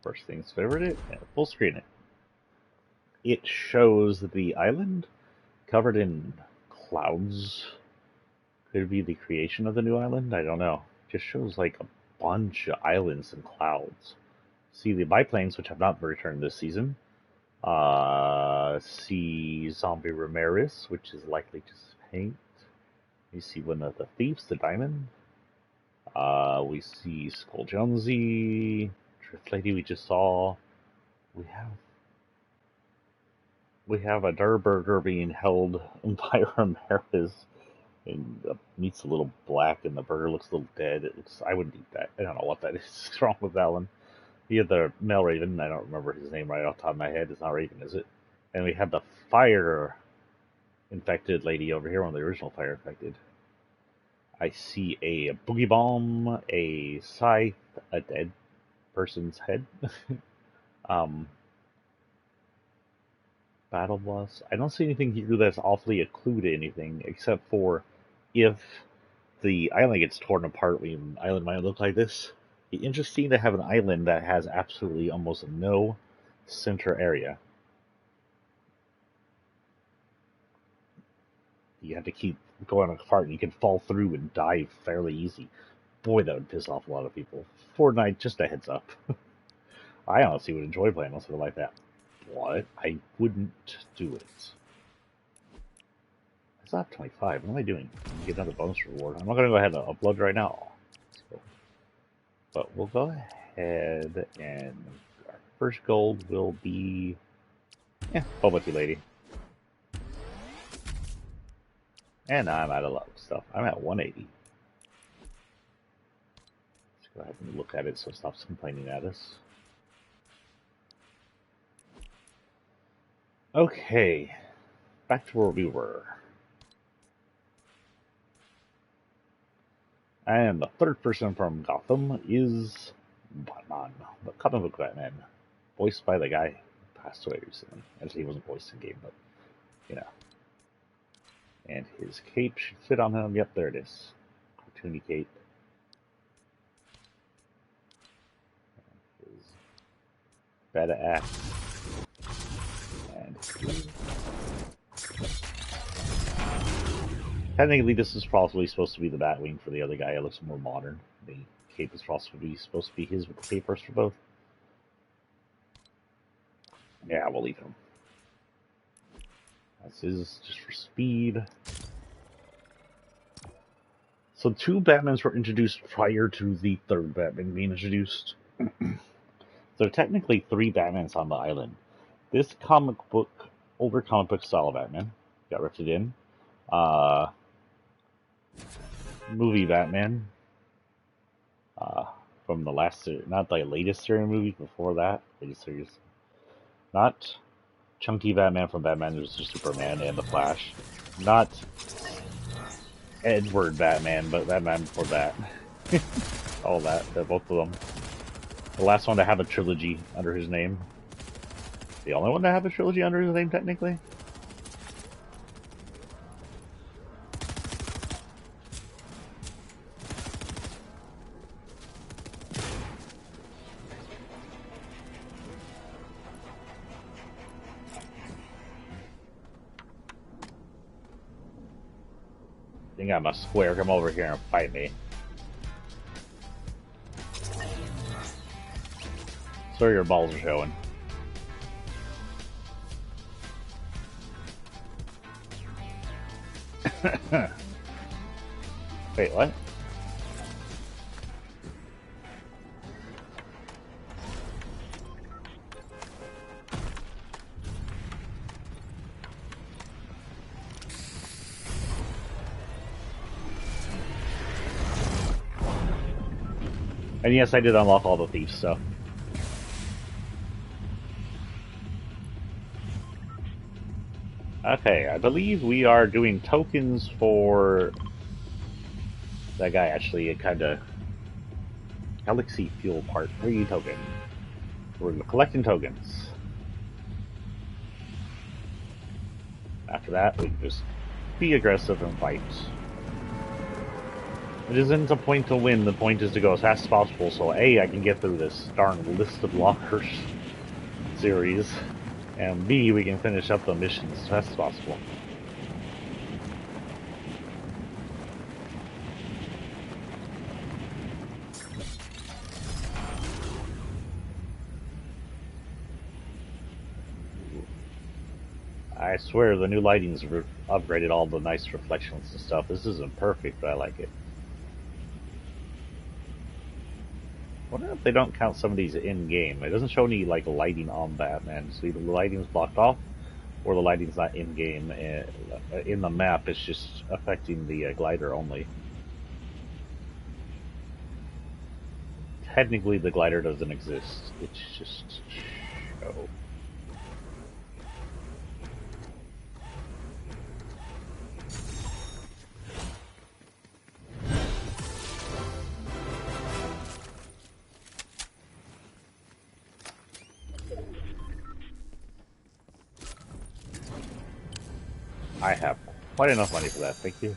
First things favorite it, and full screen it. It shows the island covered in clouds. Could it be the creation of the new island? I don't know. It just shows like a bunch of islands and clouds. See the biplanes, which have not returned this season. See Zombie Ramirez, which is likely just paint. You see one of the thieves, the diamond. We see Skull Jonesy, Drift Lady we just saw. We have a Durburger being held by Ramirez, and the meat's a little black, and the burger looks a little dead. I wouldn't eat that. I don't know what that is wrong with that one. We had the male Raven. I don't remember his name right off the top of my head. It's not Raven, is it? And we had the fire infected lady over here, one of the original fire infected. I see a boogie bomb, a scythe, a dead person's head. um, Battle bus. I don't see anything here that's awfully a clue to anything, except for if the island gets torn apart, the island might look like this. It'd be interesting to have an island that has absolutely almost no center area. You have to keep going apart, and you can fall through and die fairly easy. Boy, that would piss off a lot of people. Fortnite, just a heads up. I honestly would enjoy playing something like that. What? I wouldn't do it. It's not 25. What am I doing? Get another bonus reward. I'm not going to go ahead and upload right now. But we'll go ahead and our first gold will be... Bubble tea lady. And I'm out of luck stuff. I'm at 180. Let's go ahead and look at it so it stops complaining at us. Okay. Back to where we were. And the third person from Gotham is Batman, the comic book Batman, voiced by the guy who passed away recently. Actually, he wasn't voiced in game, but you know. And his cape should fit on him. Yep, there it is. Cartoony cape. His beta axe. And his... Technically, this is probably supposed to be the Batwing for the other guy. It looks more modern. The cape is possibly supposed to be his with the cape first for both. Yeah, we'll leave him. This is just for speed. So 2 Batmans were introduced prior to the 3rd Batman being introduced. So technically 3 Batmans on the island. This older comic book style Batman, got rifted in. Movie Batman, from the last, not the latest series movie, before that, latest series. Not Chunky Batman from Batman vs Superman and The Flash. Not Edward Batman, but Batman before that. All that, both of them. The last one to have a trilogy under his name. The only one to have a trilogy under his name, technically. I think I'm a square. Come over here and fight me. So your balls are showing. Wait, what? And yes, I did unlock all the thieves, so. Okay, I believe we are doing tokens for that guy, actually, a kind of Galaxy Fuel Part 3 token. We're collecting tokens. After that, we can just be aggressive and fight. It isn't a point to win, the point is to go as fast as possible, so A, I can get through this darn list of lockers series, and B, we can finish up the missions as fast as possible. I swear the new lighting's upgraded all the nice reflections and stuff. This isn't perfect, but I like it. I wonder if they don't count some of these in-game. It doesn't show any like lighting on Batman, so either the lighting's blocked off, or the lighting's not in-game. In the map, it's just affecting the glider only. technically the glider doesn't exist. It's just show. I have quite enough money for that, thank you.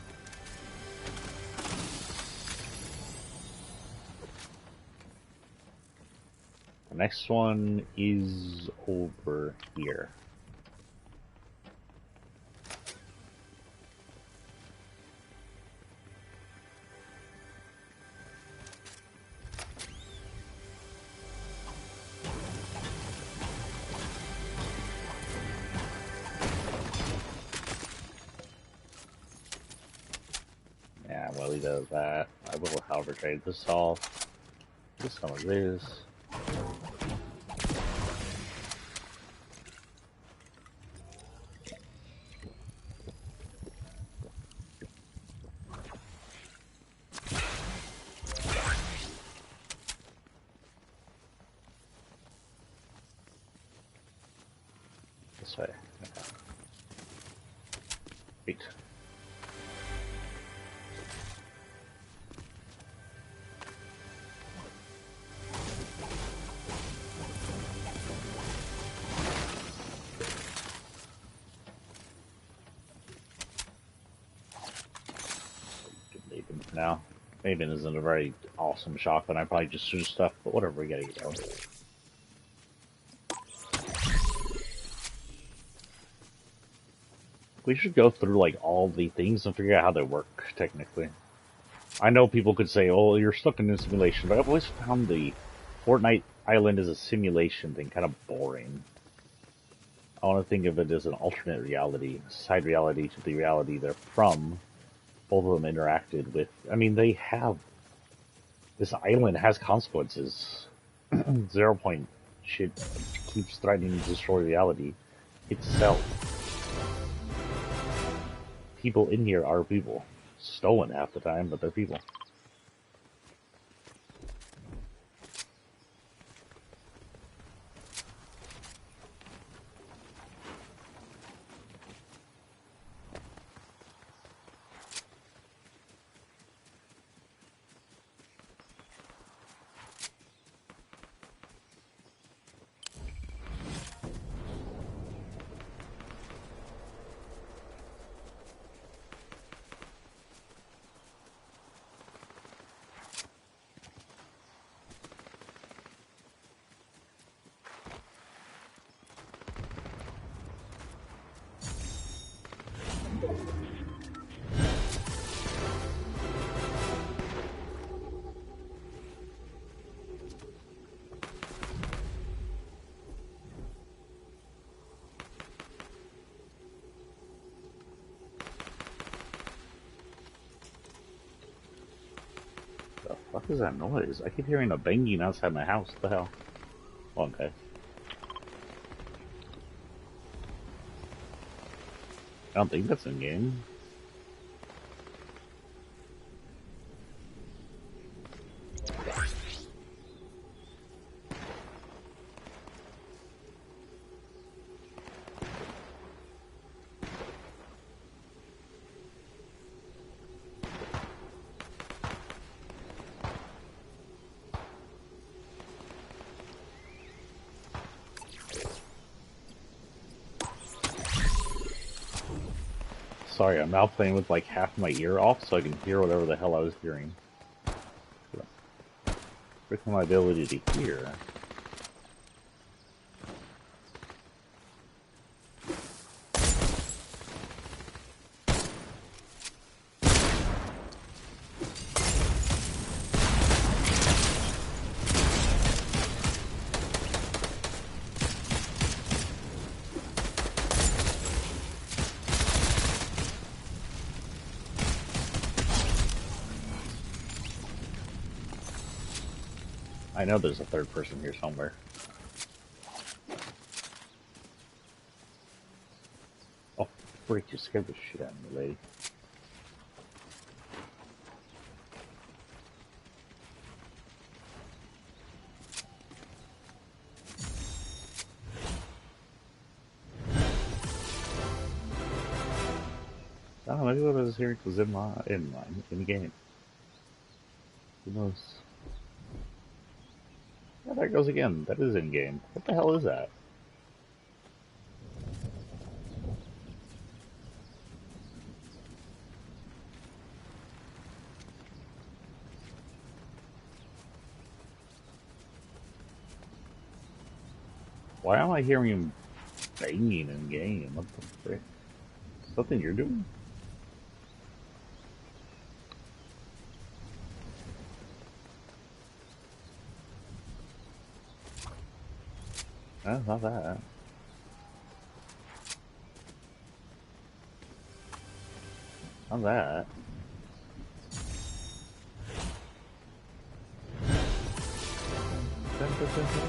The next one is over here. Yeah, well, he does that. I will, however, trade this off. This one of this. This way. Okay. Wait. For now. Maven isn't a very awesome shotgun. I probably just shoot stuff, but whatever, we gotta get going. We should go through like all the things and figure out how they work technically. I know people could say, "Oh, you're stuck in a simulation," but I've always found the Fortnite island as a simulation thing kind of boring. I want to think of it as an alternate reality, side reality to the reality they're from. Both of them interacted with. I mean, they have this island has consequences. 0 point shit keeps threatening to destroy reality itself. People in here are people. Stolen half the time, but they're people. The fuck is that noise? I keep hearing a banging outside my house. What the hell? Okay. I don't think that's in game. Sorry, I'm now playing with like half my ear off so I can hear whatever the hell I was hearing. Freaking my ability to hear. I know there's a third person here somewhere. Oh, freak, you scared the shit out of me, lady. Oh, maybe what I was hearing was in game. Who knows? Yeah, there it goes again. That is in game. What the hell is that? Why am I hearing him banging in game? What the frick? Something you're doing? Not that. Not that. Dun, dun, dun, dun.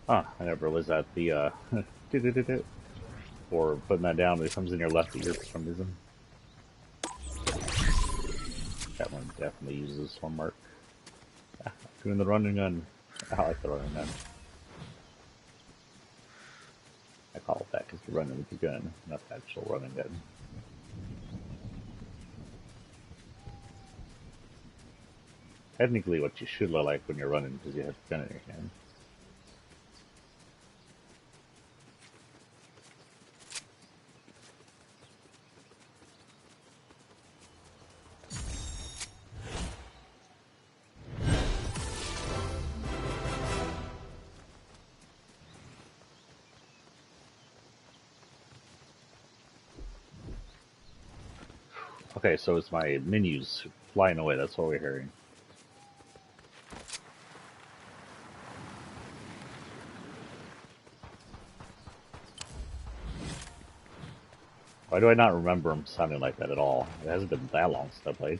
Huh, I never realized that the or putting that down, it comes in your left ear for some reason. That one definitely uses one mark. Doing the running gun. I like the running gun. I call it that because you're running with your gun, not the actual running gun. Technically, what you should look like when you're running because you have a gun in your hand. Okay, so it's my menus flying away. That's what we're hearing. Why do I not remember them sounding like that at all? It hasn't been that long since I played.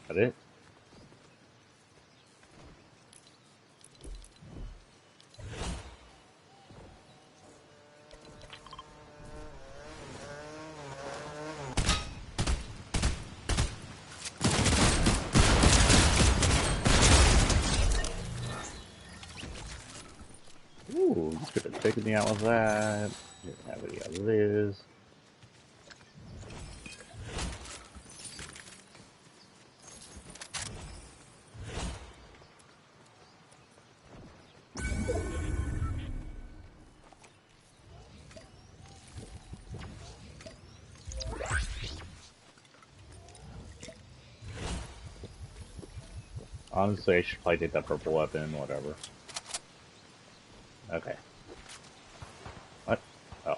That it? Ooh, you could have taken me out with that. Didn't have any of this. Honestly, I should probably take that purple weapon, whatever. Okay. What? Oh.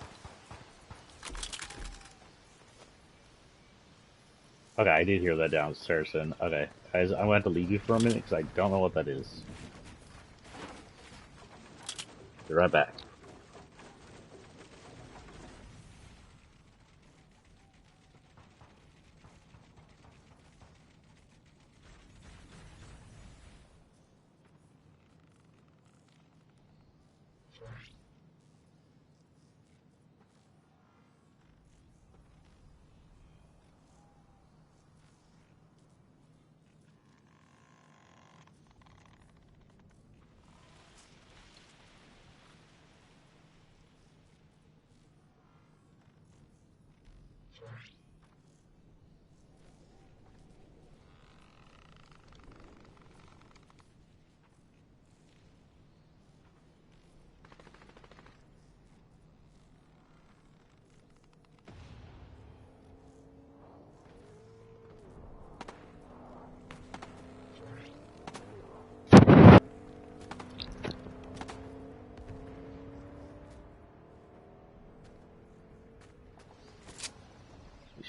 Okay, I did hear that downstairs then. Okay. Guys, I'm going to have to leave you for a minute because I don't know what that is. Be right back.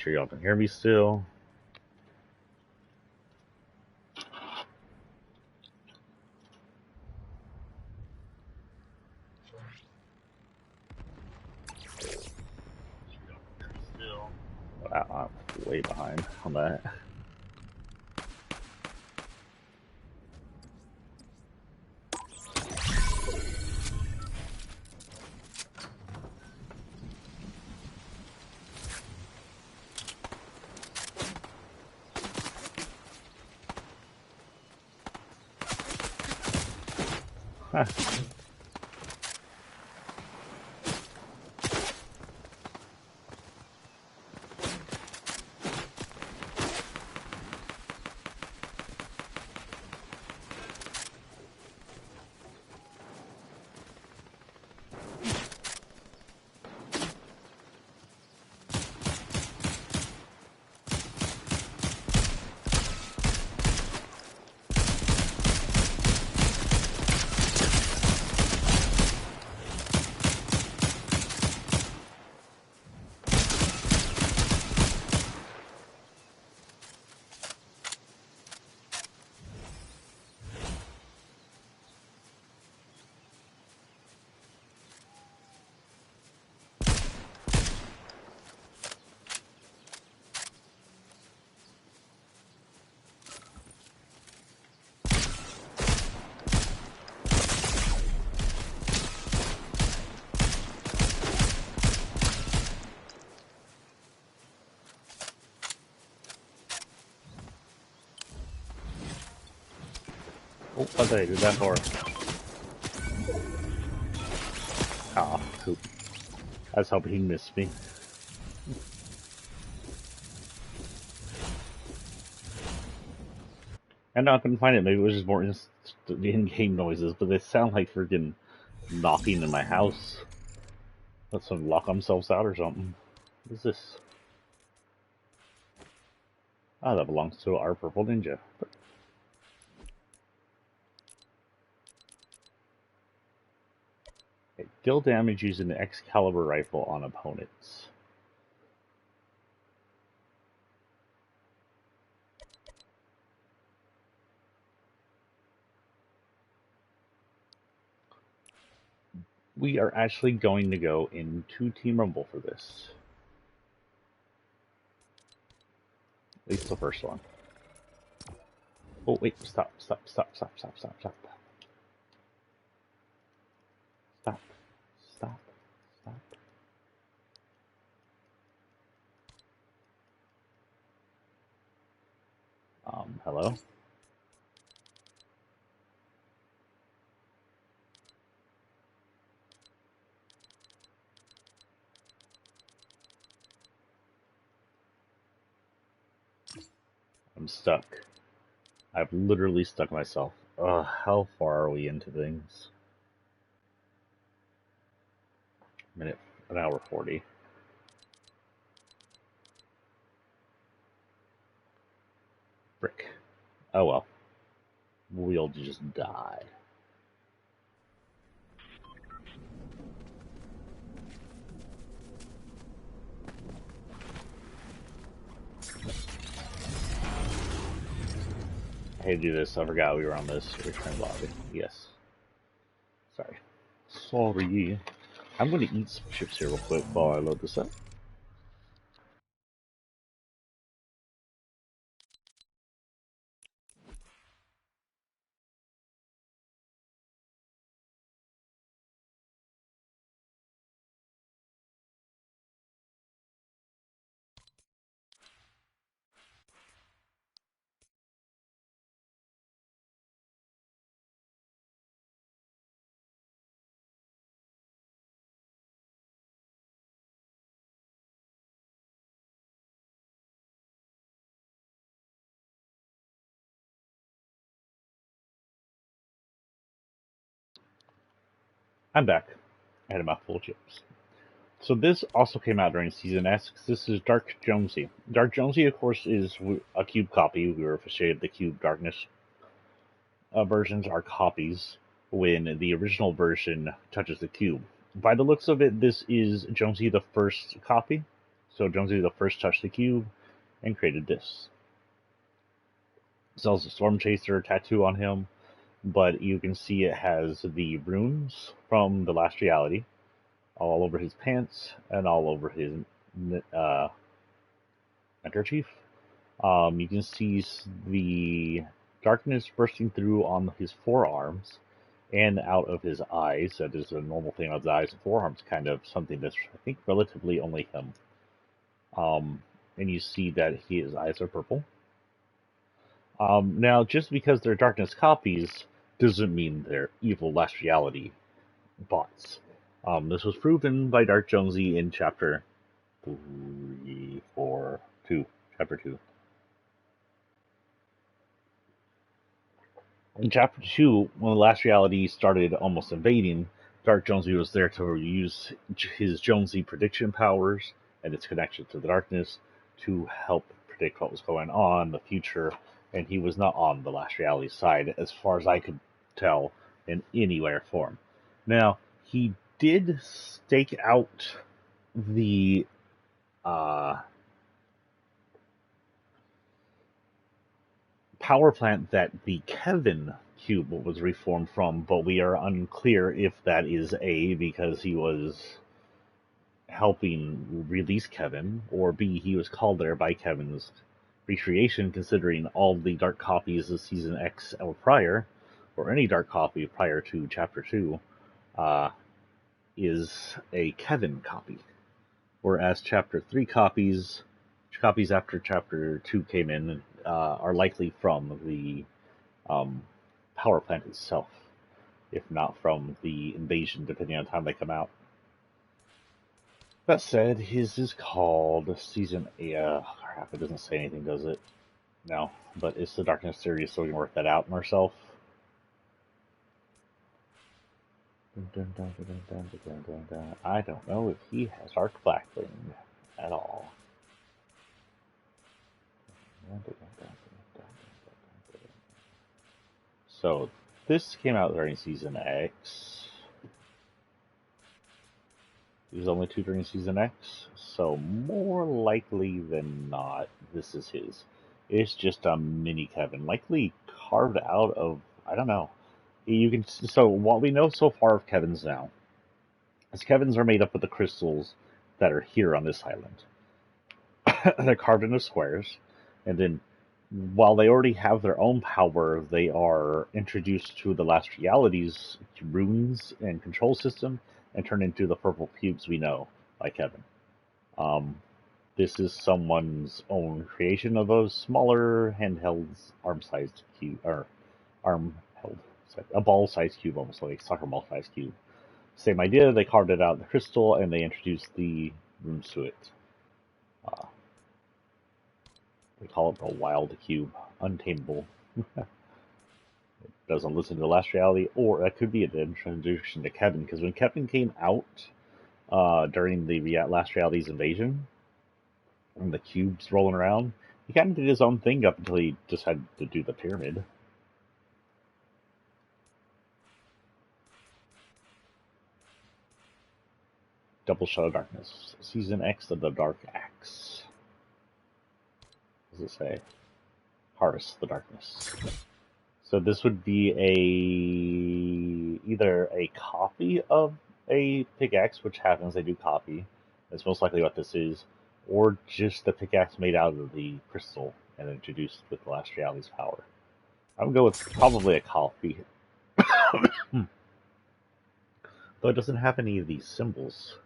sure y'all can hear me still. Wow, I'm way behind on that. Huh. Oh, I thought I did that for. Ah, poop. I was hoping he missed me. And I couldn't find it. Maybe it was just more in-game noises, but they sound like freaking knocking in my house. Let someone lock themselves out or something. What is this? Ah, that belongs to our purple ninja. Okay, deal damage using the Excalibur rifle on opponents. We are actually going to go into Team Rumble for this. At least the first one. Oh, wait, stop. Stop. Stop. Hello? I'm stuck. I've literally stuck myself. Ugh, how far are we into things? An hour 40. Frick. Oh well. We'll just die. I hate to do this. I forgot we were on this return lobby. Yes. Sorry. Sorry. I'm going to eat some chips here real quick while I load this up. I'm back. I had a mouthful of chips. So this also came out during Season S. This is Dark Jonesy. Dark Jonesy, of course, is a Cube copy. We were officiated the Cube Darkness versions are copies when the original version touches the Cube. By the looks of it, this is Jonesy the first copy. So Jonesy the first touched the cube and created this. Sells a Storm Chaser tattoo on him, but you can see it has the runes from the last reality all over his pants and all over his neckerchief. You can see the darkness bursting through on his forearms and out of his eyes. That is a normal thing of the eyes and forearms, kind of something that's, I think, relatively only him. And you see that his eyes are purple. Now, just because they're darkness copies doesn't mean they're evil last reality bots. This was proven by Dark Jonesy in chapter 2. Chapter 2. In chapter 2, when the last reality started almost invading, Dark Jonesy was there to use his Jonesy prediction powers and its connection to the darkness to help predict what was going on in the future, and he was not on the last reality side, as far as I could tell, in any way or form. Now, he did stake out the power plant that the Kevin cube was reformed from, but we are unclear if that is A, because he was helping release Kevin, or B, he was called there by Kevin's recreation, considering all the dark copies of Season X or prior, or any dark copy prior to Chapter 2, is a Kevin copy. Whereas Chapter 3 copies after Chapter 2 came in, are likely from the power plant itself, if not from the invasion, depending on the time they come out. That said, his is called Season 8. Crap, it doesn't say anything, does it? No, but it's the Darkness series, so we can work that out myself. I don't know if he has Arc Blackbling at all. So, this came out during Season X. There's only 2 during Season X, so more likely than not, this is his. It's just a mini Kevin, likely carved out of, I don't know. So what we know so far of Kevins now is Kevins are made up of the crystals that are here on this island. They're carved into squares, and then while they already have their own power, they are introduced to the last realities runes and control system and turn into the purple cubes we know by Kevin. This is someone's own creation of a smaller handheld arm-sized cube, or arm-held, a ball-sized cube, almost like a soccer ball-sized cube. Same idea, they carved it out of the crystal and they introduced the runes to it. They call it the wild cube, untamable. It doesn't listen to the last reality, or that could be an introduction to Kevin, because when Kevin came out during the last reality's invasion, and the cubes rolling around, he kind of did his own thing up until he decided to do the pyramid. Double Shot of Darkness. Season X of the Dark Axe. What does it say? Harvest the Darkness. So this would be either a copy of a pickaxe, which happens, they do copy. That's most likely what this is. Or just the pickaxe made out of the crystal and introduced with the last reality's power. I would go with probably a copy. Though it doesn't have any of these symbols.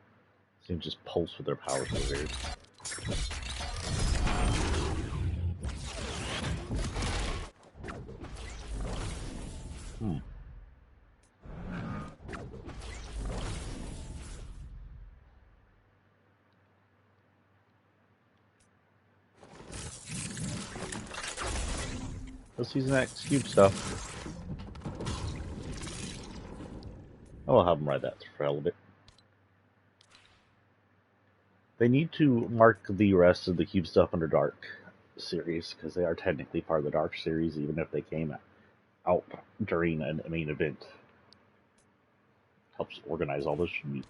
It seems just pulse with their powers so weird. The Season X cube stuff. I'll have them ride that for a little bit. They need to mark the rest of the cube stuff under Dark series, because they are technically part of the Dark series, even if they came out during a main event. Helps organize all this shit.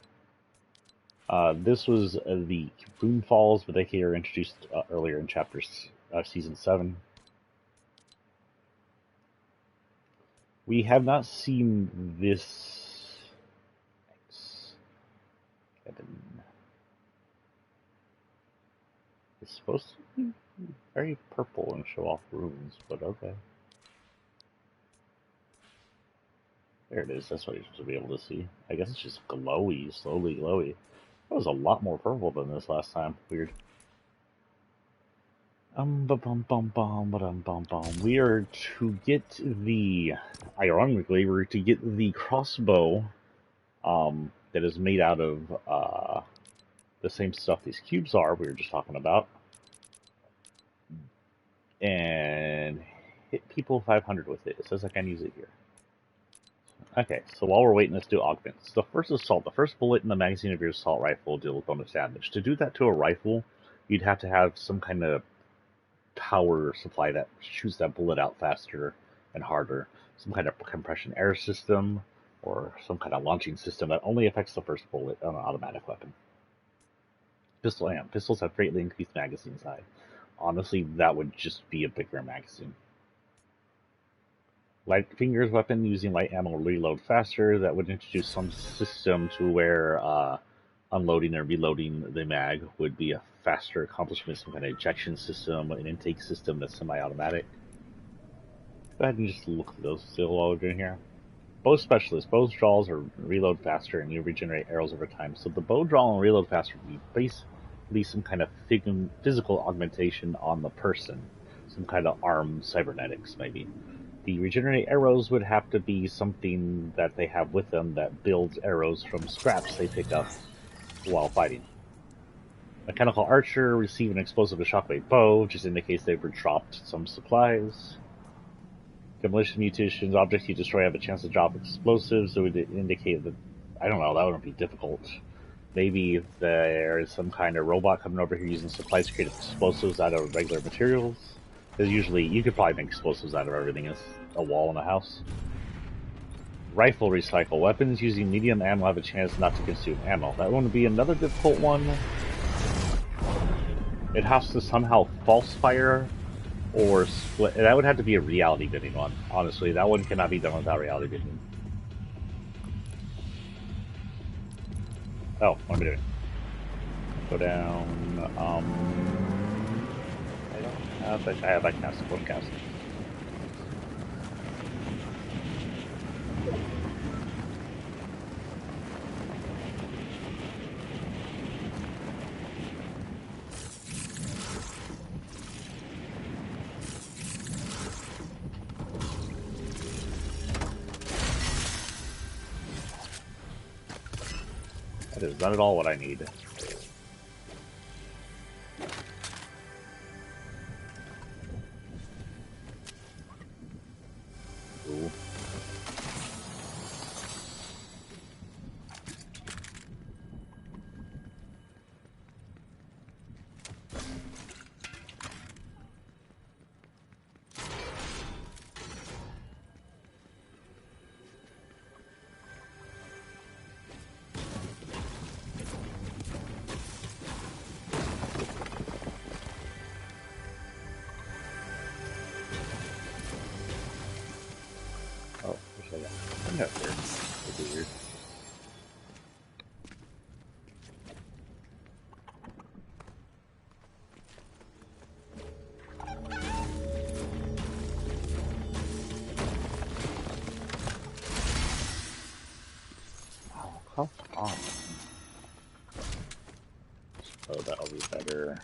This was the Boon Falls, but they were introduced earlier in season 7. We have not seen this. It's supposed to be very purple and show off runes, but okay. There it is. That's what you're supposed to be able to see. I guess it's just glowy, slowly glowy. That was a lot more purple than this last time. Weird. We are to get the, ironically, we're to get the crossbow, that is made out of, the same stuff these cubes are, we were just talking about. And hit people 500 with it. It says I can use it here. Okay, so while we're waiting, let's do augments. The first assault, the first bullet in the magazine of your assault rifle deals bonus damage. To do that to a rifle, you'd have to have some kind of power supply that shoots that bullet out faster and harder. Some kind of compression air system, or some kind of launching system that only affects the first bullet on an automatic weapon. Pistol ammo. Pistols have greatly increased magazine size. Honestly, that would just be a bigger magazine. Light fingers weapon using light ammo reload faster. That would introduce some system to where unloading and reloading the mag would be a faster accomplishment, some kind of ejection system, an intake system that's semi-automatic. Go ahead and just look at those still while we're doing here. Bow specialist. Bow draws or reload faster, and you regenerate arrows over time. So the bow draw and reload faster would be basically some kind of physical augmentation on the person. Some kind of arm cybernetics, maybe. The regenerate arrows would have to be something that they have with them that builds arrows from scraps they pick up while fighting. Mechanical archer receive an explosive to shockwave bow, just indicates they were dropped some supplies. Demolition mutations, objects you destroy have a chance to drop explosives, so it would indicate that, I don't know, that wouldn't be difficult. Maybe there is some kind of robot coming over here using supplies to create explosives out of regular materials. Because usually, you could probably make explosives out of everything. It's a wall in a house. Rifle recycle. Weapons using medium ammo have a chance not to consume ammo. That one would be another difficult one. It has to somehow false fire or split. That would have to be a reality bending one. Honestly, that one cannot be done without reality bending. Oh, what am I doing? Go down. I have that cast. One cast. That is not at all what I need. Ooh. Oh, where's that? I'm not there. That'd be weird. Oh, come on. Oh, that'll be better.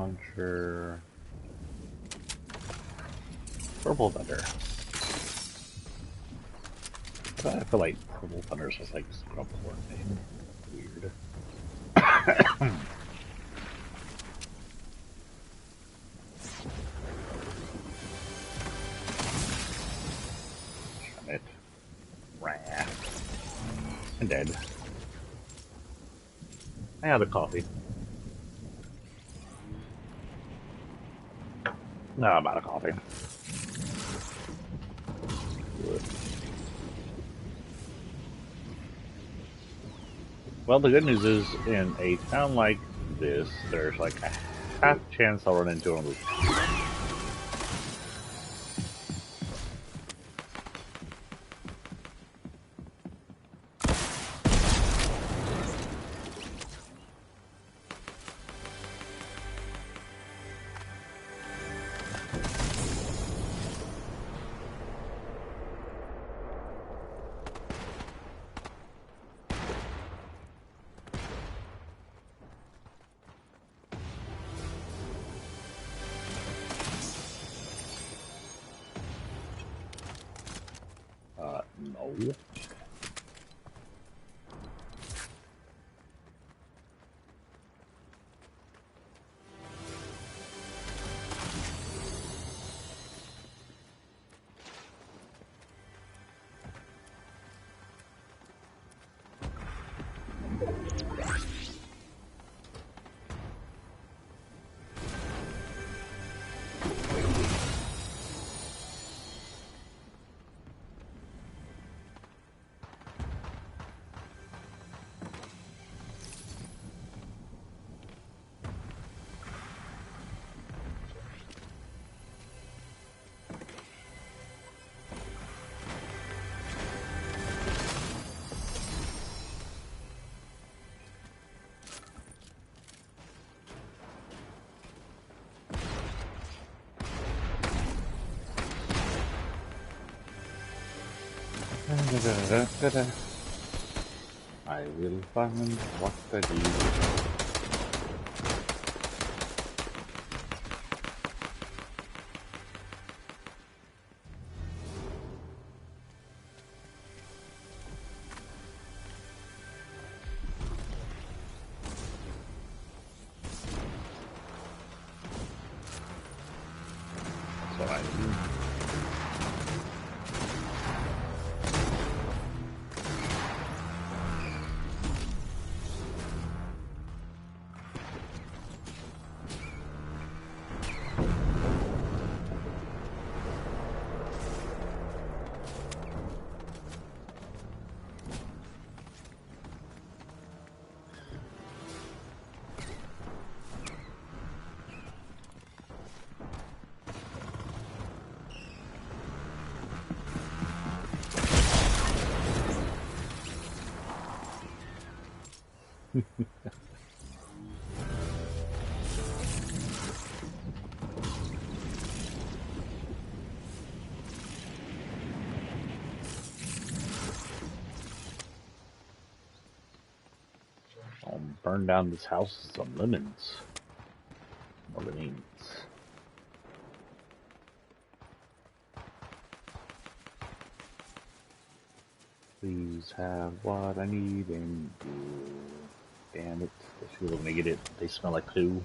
launcher. Purple thunder. I feel like purple thunder is just like a porn name. Weird. Damn it. Rah. I'm dead. I had a coffee. No, I'm out of coffee. Well, the good news is, in a town like this, there's like a half chance I'll run into him. No. I will find what I do. That's what I do. I'll burn down this house with some lemons. Or lemons. Please have what I need and damn it. Those people gonna get it. They smell like poo.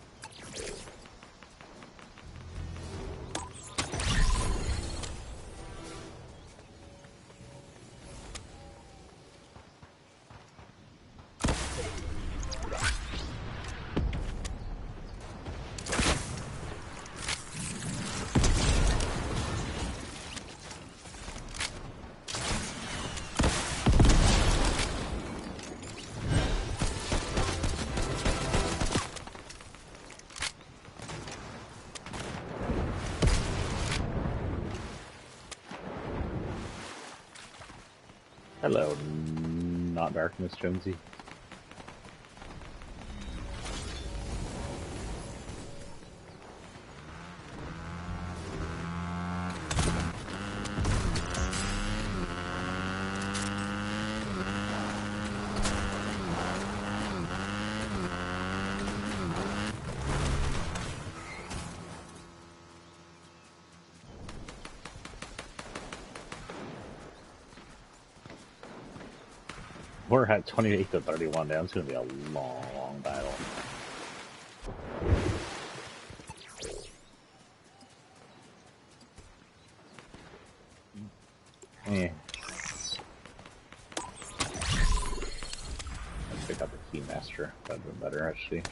Hello, not darkness, Jonesy. We're at 28 to 31 now. It's going to be a long, long battle. Let's pick up the Keymaster. That'd be better, actually.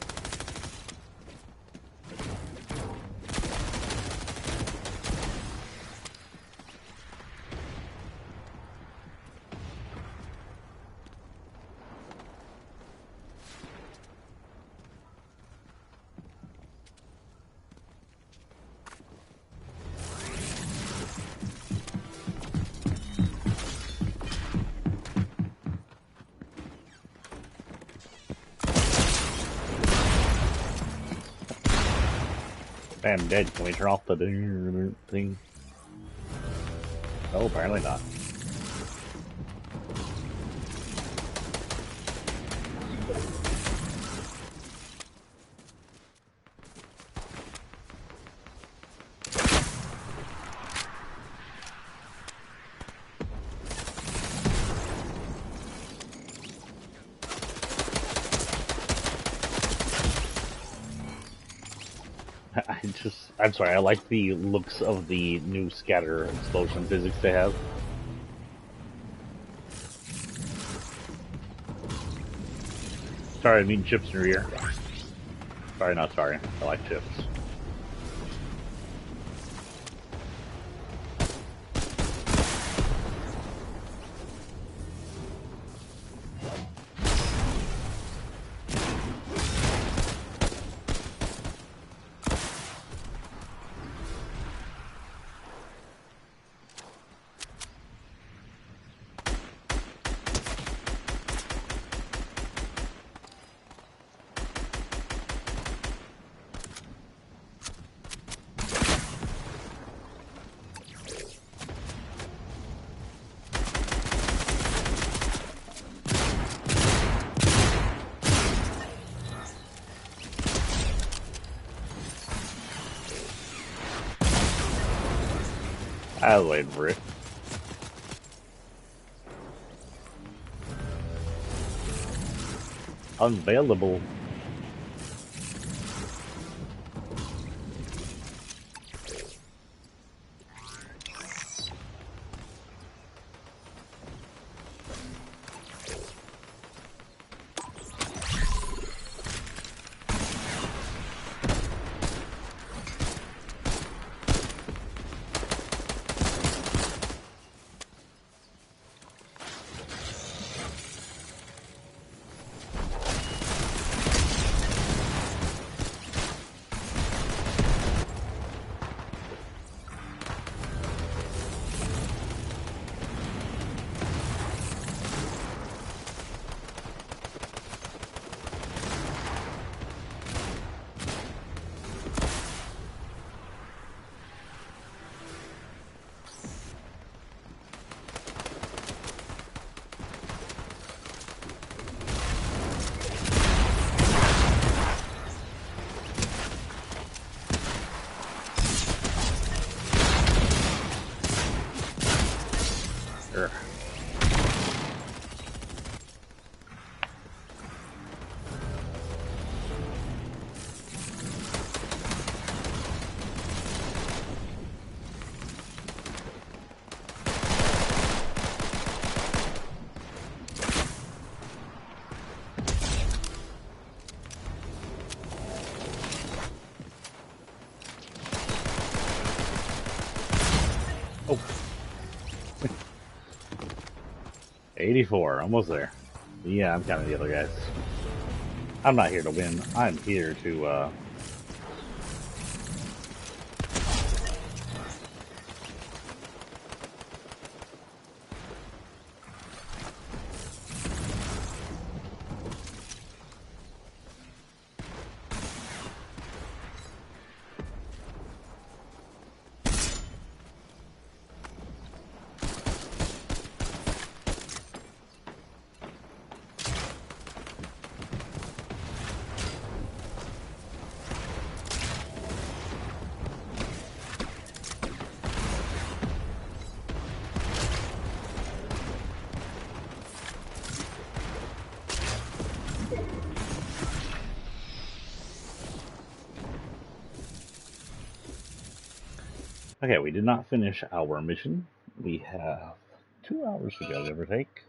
I'm dead. Can we turn off the thing? Oh, apparently not. I'm sorry, I like the looks of the new scatter explosion physics they have. Sorry, I mean chips in your ear. Sorry, not sorry. I like chips. I was waiting for it. Unavailable. Sure. Oh. 84, almost there. Yeah, I'm counting the other guys. I'm not here to win. I'm here to, Okay, we did not finish our mission. We have 2 hours to go, give or take.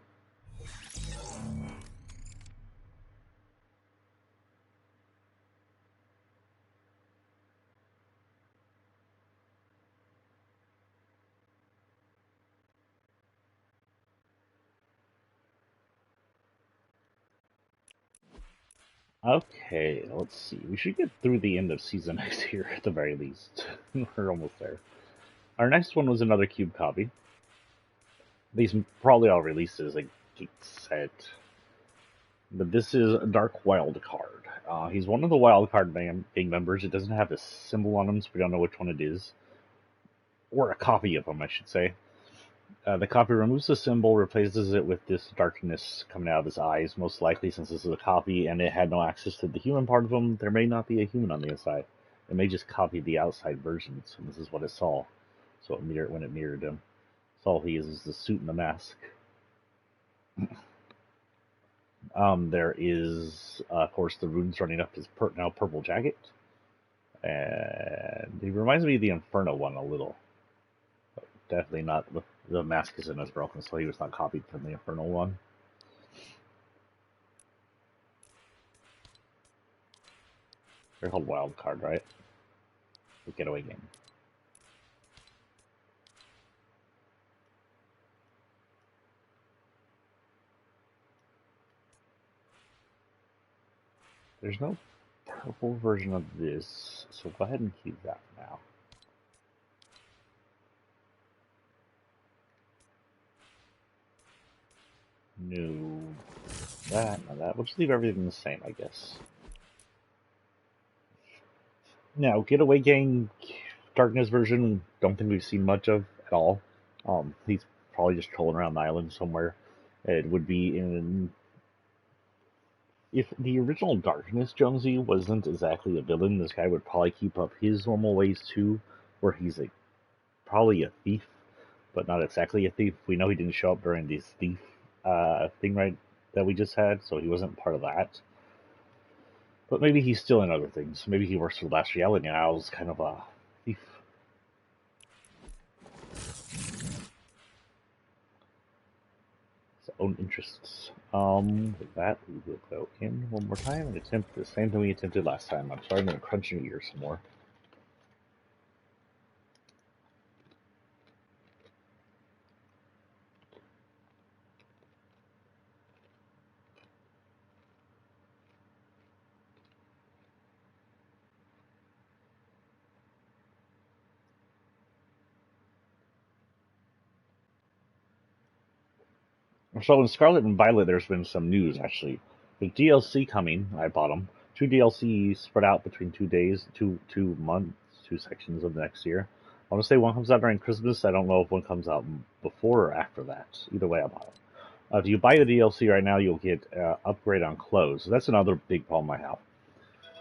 Okay, let's see. We should get through the end of Season X here at the very least. We're almost there. Our next one was another cube copy. These probably all released as a geek set. But this is a Dark Wildcard. He's one of the Wildcard gang members. It doesn't have a symbol on him, so we don't know which one it is. Or a copy of him, I should say. The copy removes the symbol, replaces it with this darkness coming out of his eyes, most likely since this is a copy and it had no access to the human part of him. There may not be a human on the inside. It may just copy the outside versions, and this is what it saw. So it mirrored when it mirrored him. So all he is the suit and the mask. There is, of course, the runes running up his now purple jacket. And he reminds me of the Inferno one a little. But definitely not, the mask isn't as broken, so he was not copied from the Inferno one. They're called Wild Card, right? The getaway game. There's no purple version of this, so go ahead and keep that for now. No, that, no, that. We'll just leave everything the same, I guess. Now, Getaway Gang Darkness version, don't think we've seen much of at all. He's probably just trolling around the island somewhere. It would be in... If the original Darkness Jonesy wasn't exactly a villain, this guy would probably keep up his normal ways too, where he's probably a thief, but not exactly a thief. We know he didn't show up during this thief thing right that we just had, so he wasn't part of that. But maybe he's still in other things. Maybe he works for Last Reality now as kind of a thief. His own interests. With that, we will go in one more time and attempt the same thing we attempted last time. I'm sorry, I'm going to crunch your ears some more. So in Scarlet and Violet, there's been some news, actually. The DLC coming, I bought them. 2 DLCs spread out between 2 days, 2 months, 2 sections of the next year. I want to say one comes out during Christmas. I don't know if one comes out before or after that. Either way, I bought it. If you buy the DLC right now, you'll get upgrade on clothes. So that's another big problem I have.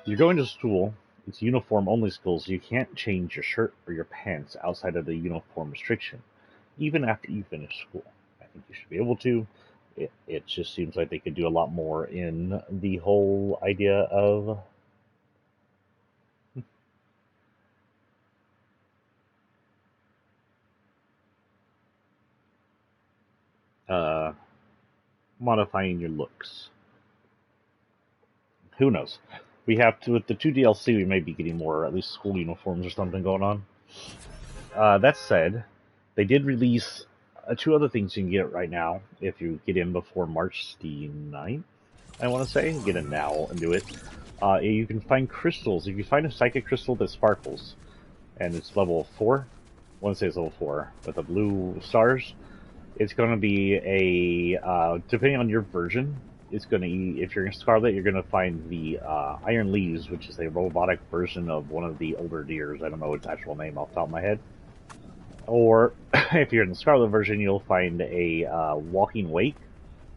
You're going to school. It's uniform-only school, so you can't change your shirt or your pants outside of the uniform restriction, even after you finish school. I think you should be able to. It just seems like they could do a lot more in the whole idea of modifying your looks. Who knows? We have to, with the 2 DLC, we may be getting more, at least school uniforms or something going on. That said, they did release 2 other things you can get right now if you get in before March the 9th, I want to say. Get in now and do it. You can find crystals. If you find a psychic crystal that sparkles, and it's level 4, I want to say it's level 4, with the blue stars, it's going to be a, depending on your version, it's going to, if you're in Scarlet, you're going to find the Iron Leaves, which is a robotic version of one of the older deers. I don't know its actual name off the top of my head. Or, if you're in the Scarlet version, you'll find a Walking Wake,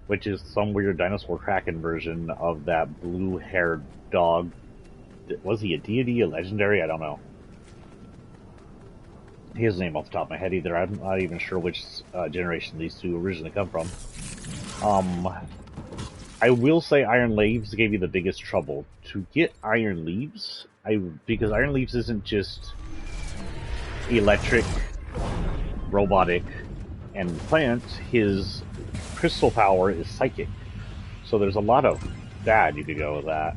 which is some weird dinosaur kraken version of that blue-haired dog. Was he a deity, a legendary? I don't know. His name off the top of my head either. I'm not even sure which generation these 2 originally come from. I will say Iron Leaves gave you the biggest trouble. To get Iron Leaves, because Iron Leaves isn't just electric, robotic, and plant, his crystal power is psychic. So there's a lot of bad you could go with that.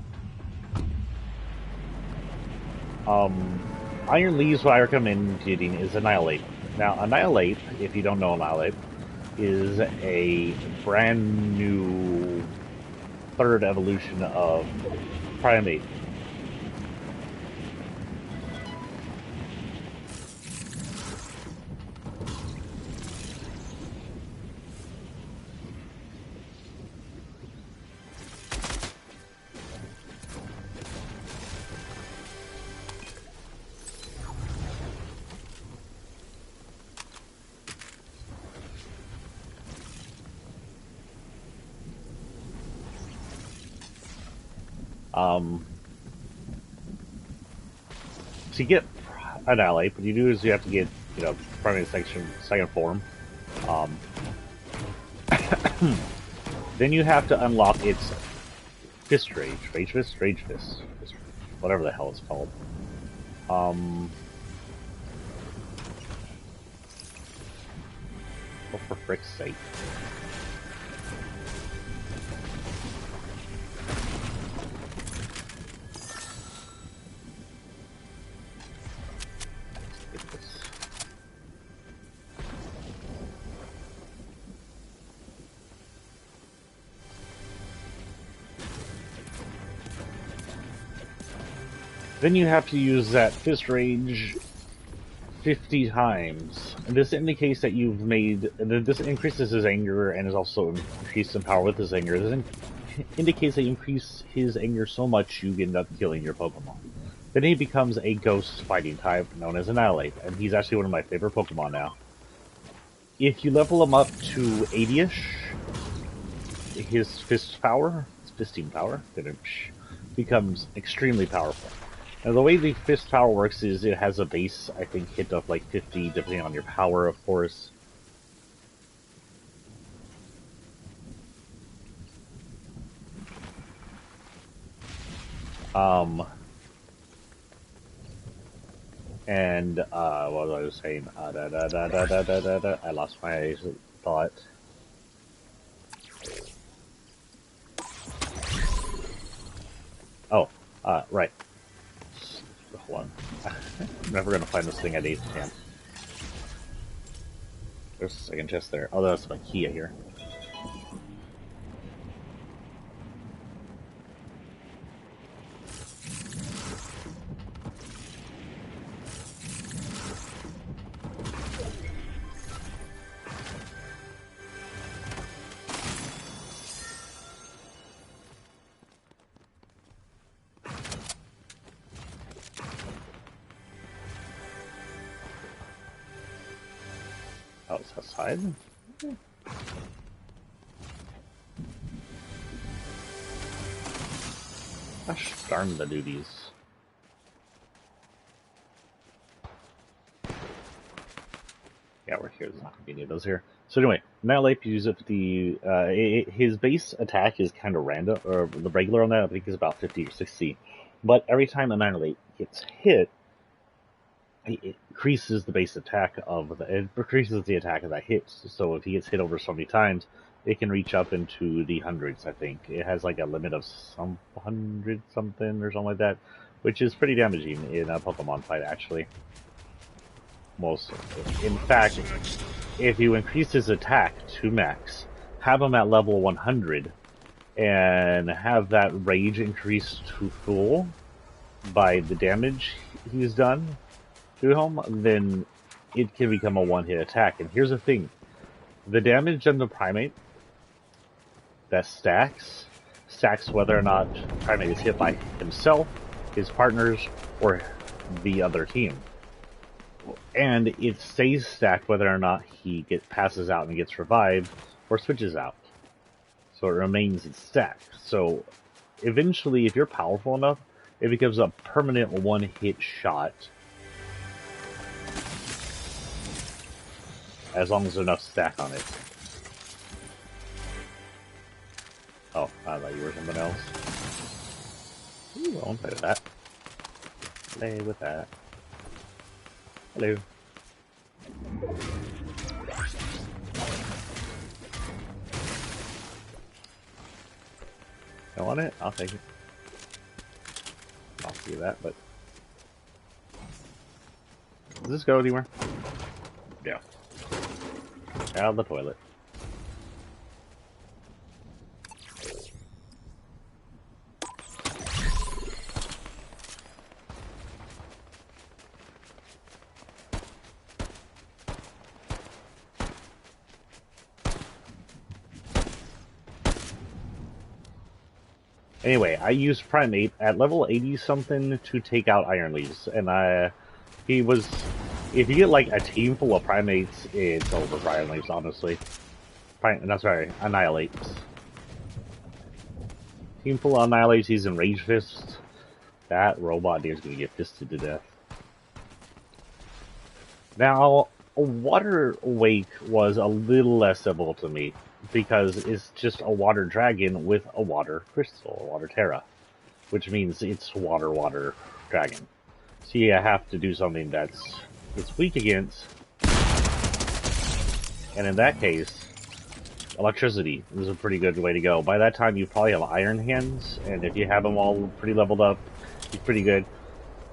Iron Leaves, what I recommend getting is Annihilate. Now, Annihilate, if you don't know Annihilate, is a brand new third evolution of Primate. To get Annihilate, what you do is you have to get, Primate second form. Then you have to unlock its Fist Rage. Rage Fist? Rage Fist. Whatever the hell it's called. Oh, for frick's sake. Let's get this. Then you have to use that Fist Rage 50 times. And this indicates that you've made... This increases his anger and is also increased in power with his anger. This indicates that you increase his anger so much you end up killing your Pokemon. Then he becomes a ghost fighting type known as Annihilate, and he's actually one of my favorite Pokemon now. If you level him up to 80-ish, his fist power, his fisting power, becomes extremely powerful. Now, the way the fist power works is it has a base, I think, hit of like 50, depending on your power, of course. And, what was I saying? I lost my thought. Oh, right. Hold on. I'm never gonna find this thing at 8th camp. There's a second chest there. Oh, that's my Kia here. Oh, it's outside? Gosh darn the duties. Yeah, we're here. There's not going to be any of those here. So anyway, Annihilate uses it the his base attack is kind of random, or the regular on that I think is about 50 or 60. But every time Annihilate gets hit, it increases the base attack it increases the attack of that hit. So if he gets hit over so many times, it can reach up into the hundreds. I think it has like a limit of some 100 something or something like that, which is pretty damaging in a Pokemon fight actually. In fact, if you increase his attack to max, have him at level 100, and have that rage increase to full by the damage he's done to him, then it can become a one-hit attack. And here's the thing. The damage on the Primate that stacks whether or not Primate is hit by himself, his partners, or the other team. And it stays stacked whether or not he passes out and gets revived, or switches out. So it remains stacked. So eventually, if you're powerful enough, it becomes a permanent one-hit shot. As long as there's enough stack on it. Oh, I thought you were something else. Ooh, I won't play with that. Play with that. Hello. I want it? I'll take it. I'll see that, but... Does this go anywhere? Yeah. Out of the toilet. Anyway, I used Primate at level 80 something to take out Iron Leaves, and he was, if you get like a team full of Primates, it's over for Iron Leaves, honestly. No, sorry, Annihilates. Team full of Annihilates, he's in Rage Fist. That robot dude's gonna get fisted to death. Now, Water Wake was a little less simple to me, because it's just a water dragon with a water crystal, a water Terra, which means it's water dragon. So you have to do something it's weak against, and in that case, electricity is a pretty good way to go. By that time, you probably have Iron Hands, and if you have them all pretty leveled up, it's pretty good.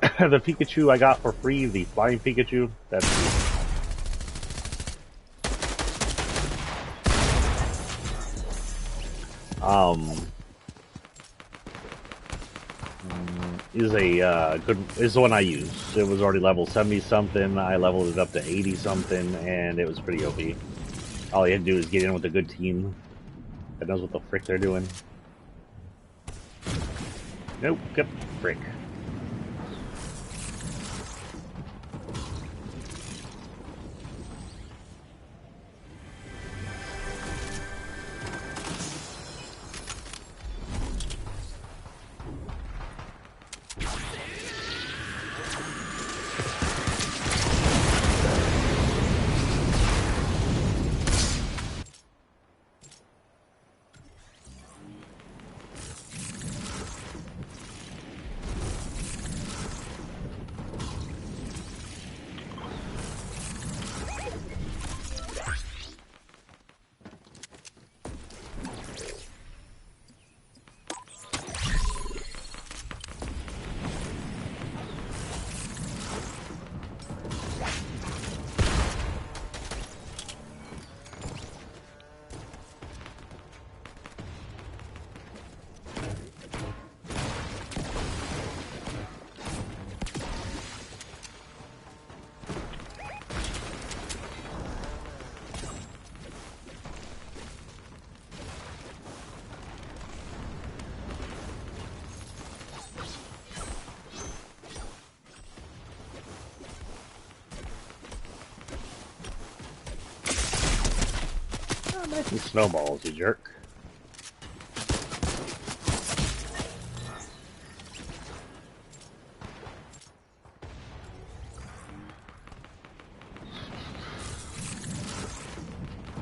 The Pikachu I got for free, the flying Pikachu, that's is the one I used. It was already level 70 something. I leveled it up to 80 something, and it was pretty OP. All you had to do is get in with a good team that knows what the frick they're doing. Nope, yep, frick. Nice and snowballs, you jerk.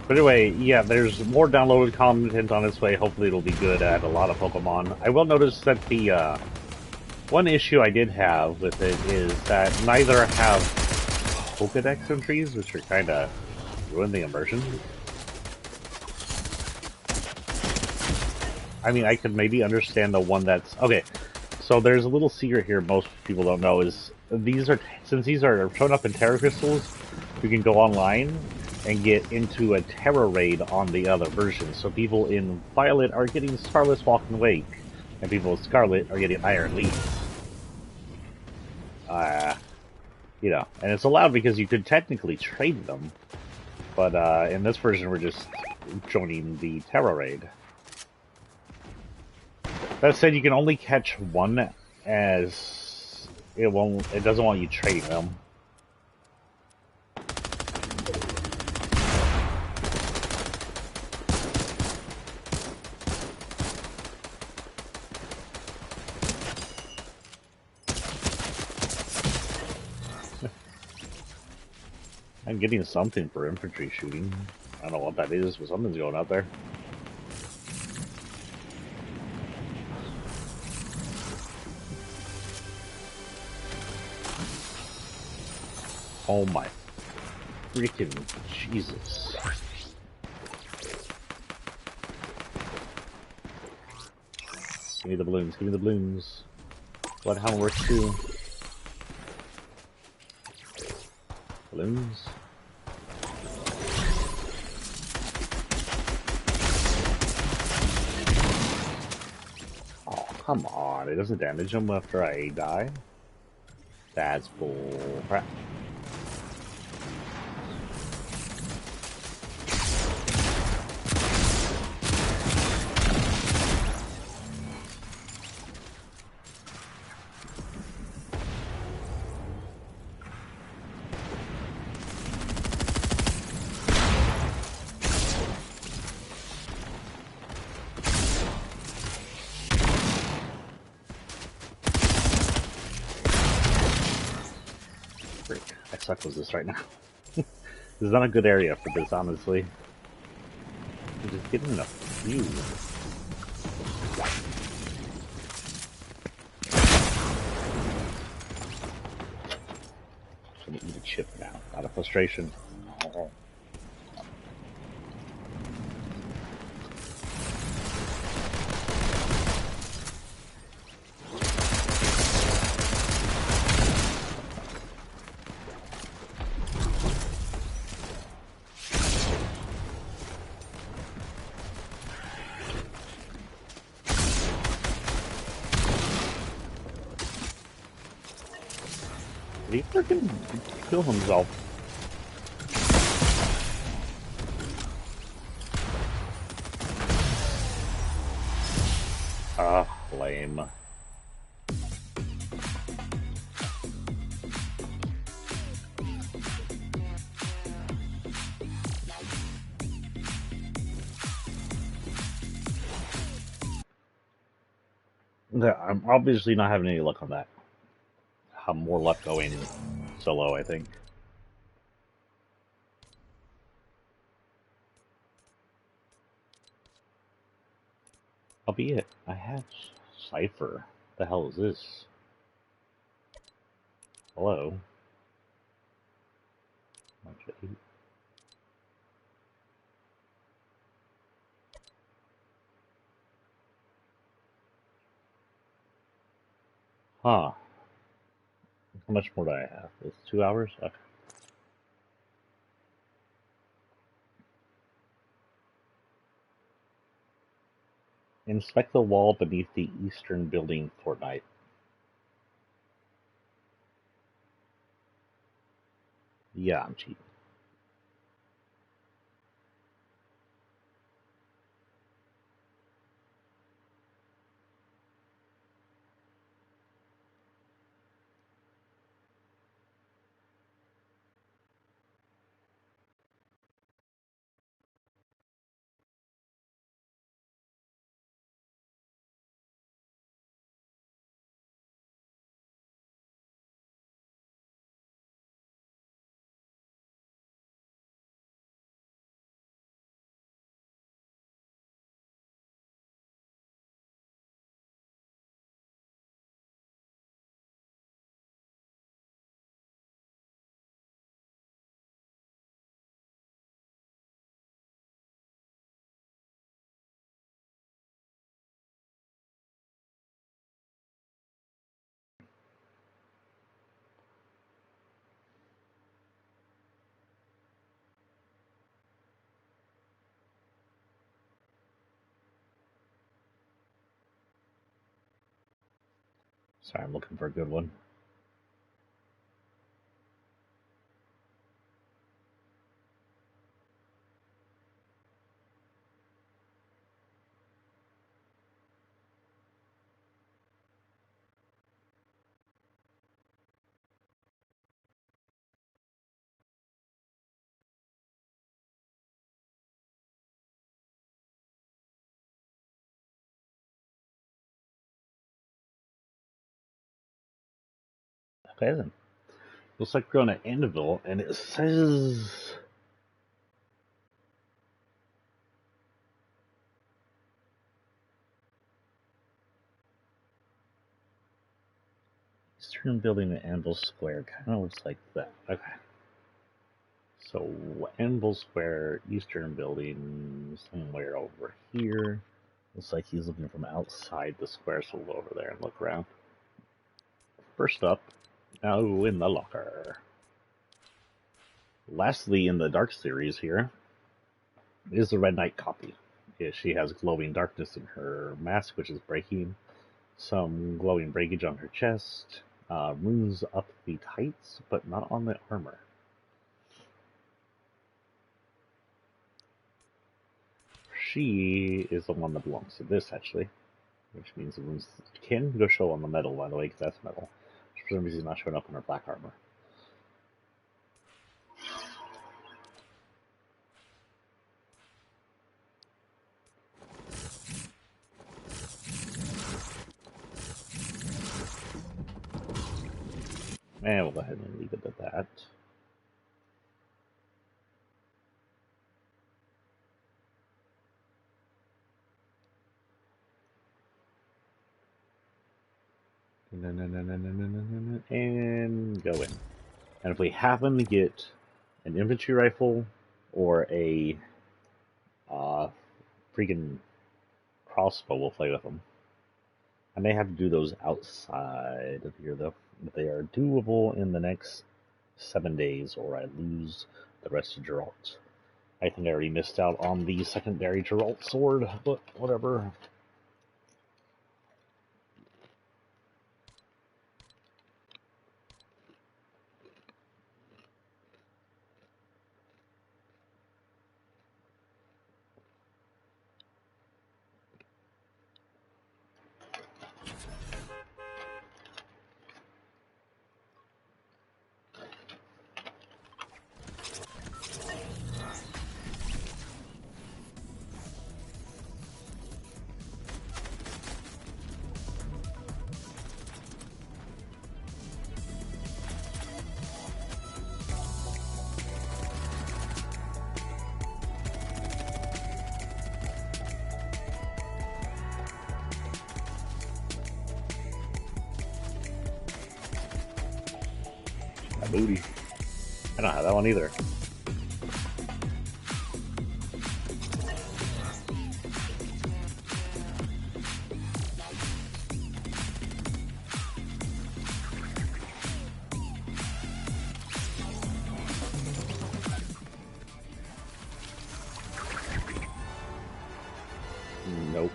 But anyway, yeah, there's more downloaded content on its way. Hopefully it'll be good at a lot of Pokemon. I will notice that the one issue I did have with it is that neither have Pokedex entries, which are kind of ruin the immersion. I mean, I could maybe understand the one that's... Okay, so there's a little secret here most people don't know is since these are shown up in Terra Crystals, you can go online and get into a Terra raid on the other version. So people in Violet are getting Scarlet's Walking Wake, and people in Scarlet are getting Iron Leaf. You know, and it's allowed because you could technically trade them, but in this version we're just joining the Terra raid. That said, you can only catch one, as it doesn't want you trading them. I'm getting something for infantry shooting. I don't know what that is, but something's going out there. Oh my Freaking Jesus. Give me the balloons, give me the balloons. Bloodhound works too. Balloons. Oh, come on. It doesn't damage them after I die? That's bull crap. Freak. I suck with this right now. This is not a good area for this, honestly. I'm just getting enough few. I'm gonna eat a chip now, out of frustration. Oh. Did he freaking kill himself? Ah, lame. Yeah, I'm obviously not having any luck on that. Have more luck going solo, I think. Albeit, I have Cypher. The hell is this? Hello? Okay. Huh. How much more do I have? It's 2 hours? Okay. Inspect the wall beneath the eastern building, Fortnite. Yeah, I'm cheating. Sorry, I'm looking for a good one. Okay then. Looks like we're on an anvil, and it says... Eastern building, the anvil square. Kind of looks like that. Okay. So, Anvil Square, Eastern Building, somewhere over here. Looks like he's looking from outside the square, so we'll go over there and look around. First up, now in the locker. Lastly, in the Dark series here, is the Red Knight copy. She has glowing darkness in her mask, which is breaking. Some glowing breakage on her chest. Runes up the tights, but not on the armor. She is the one that belongs to this, actually. Which means the runes can go show on the metal, by the way, because that's metal. For some reason, not showing up on her black armor. And we'll go ahead and leave it at that. And go in. And if we happen to get an infantry rifle or a freaking crossbow, we'll play with them. I may have to do those outside of here, though. But they are doable in the next 7 days, or I lose the rest of Geralt. I think I already missed out on the secondary Geralt sword, but whatever. Booty. I don't have that one either. Nope.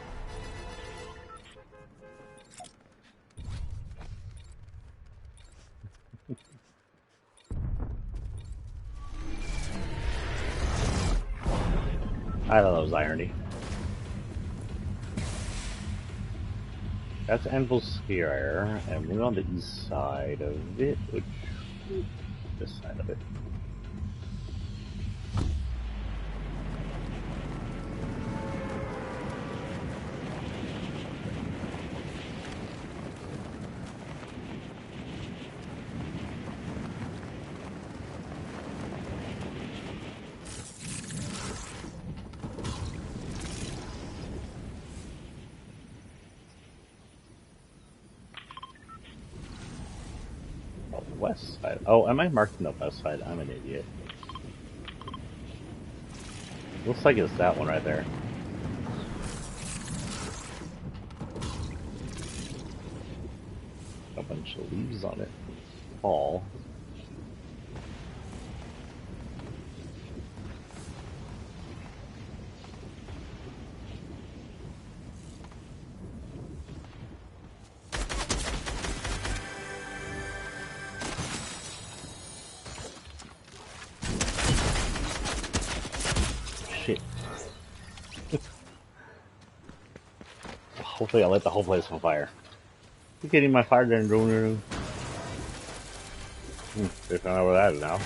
I thought that was irony. That's Anvil Square, and we're on the east side of it, which this side of it. West side. Oh, am I marking the west side? I'm an idiot. Looks like it's that one right there. A bunch of leaves on it. Fall. Shit. Hopefully I'll light the whole place on fire. You getting my fire gun going? They found out where that is now.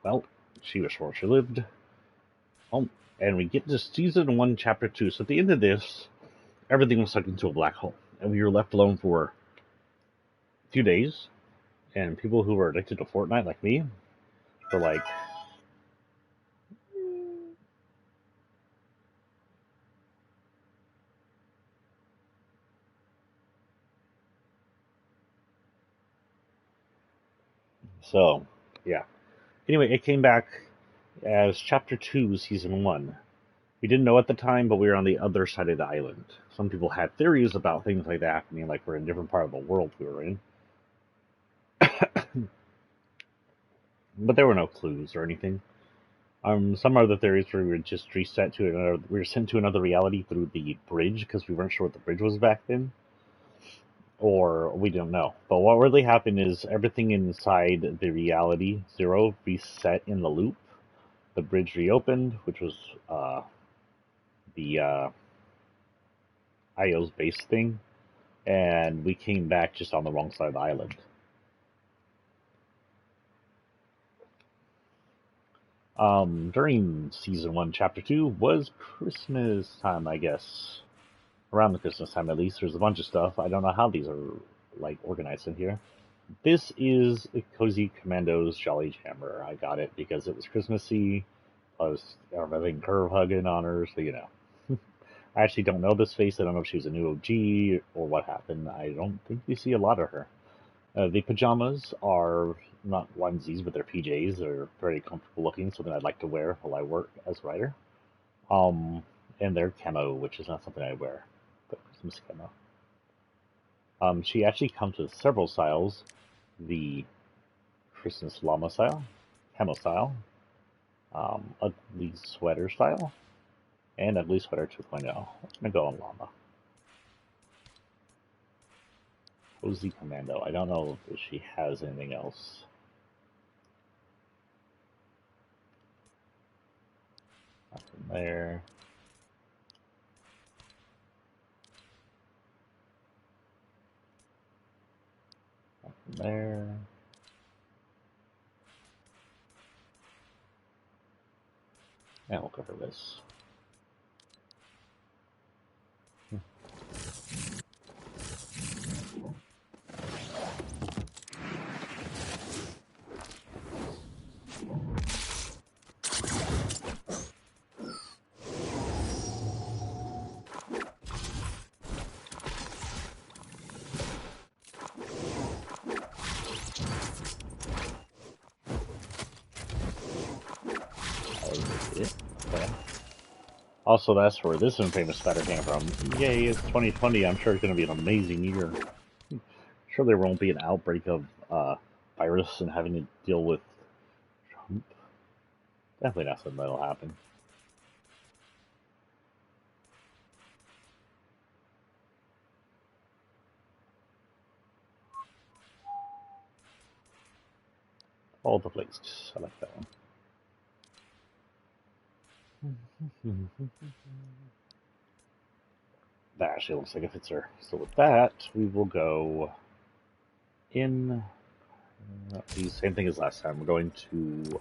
Well, she was short-lived. Oh, and we get to season 1, chapter 2. So at the end of this, everything was sucked into a black hole, and we were left alone for a few days. And people who were addicted to Fortnite, like me, for like So, yeah. Anyway, it came back as Chapter 2, Season 1. We didn't know at the time, but we were on the other side of the island. Some people had theories about things like that happening, like we're in a different part of the world we were in. But there were no clues or anything. Some other theories were we were just reset to another. We were sent to another reality through the bridge because we weren't sure what the bridge was back then, or we don't know. But what really happened is everything inside the reality zero reset in the loop. The bridge reopened, which was the IO's base thing, and we came back just on the wrong side of the island. During season 1, chapter 2 was Christmas time, I guess. Around the Christmas time, at least. There's a bunch of stuff. I don't know how these are like organized in here. This is Cozy Commando's Jolly Jammer. I got it because it was Christmassy. I was having curve hugging on her, so you know. I actually don't know this face. I don't know if she was a new OG or what happened. I don't think we see a lot of her. The pajamas are not onesies, but they're PJs. They're very comfortable looking, something I'd like to wear while I work as a writer. And they're camo, which is not something I wear, but Christmas camo. She actually comes with several styles. The Christmas llama style, camo style, ugly sweater style, and ugly sweater 2.0. I'm going to go on llama. Cozy Commando. I don't know if she has anything else. Nothing there. Nothing there. And we'll cover this. Okay. Also, that's where this infamous spider came from. Yay, it's 2020. I'm sure it's going to be an amazing year. Sure, there won't be an outbreak of virus and having to deal with Trump. Definitely not something that'll happen. All the places. I like that one. That actually looks like it fits her. So with that, we will go in the same thing as last time. We're going to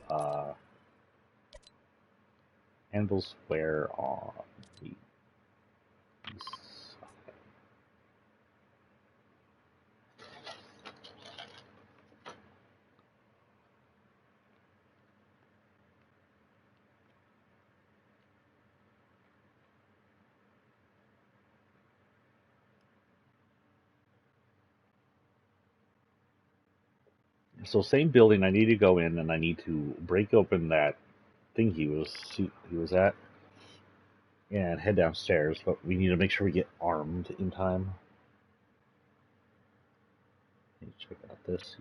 Anvil Square on the east. So same building. I need to go in and I need to break open that thing he was at and head downstairs. But we need to make sure we get armed in time. Let me check out this.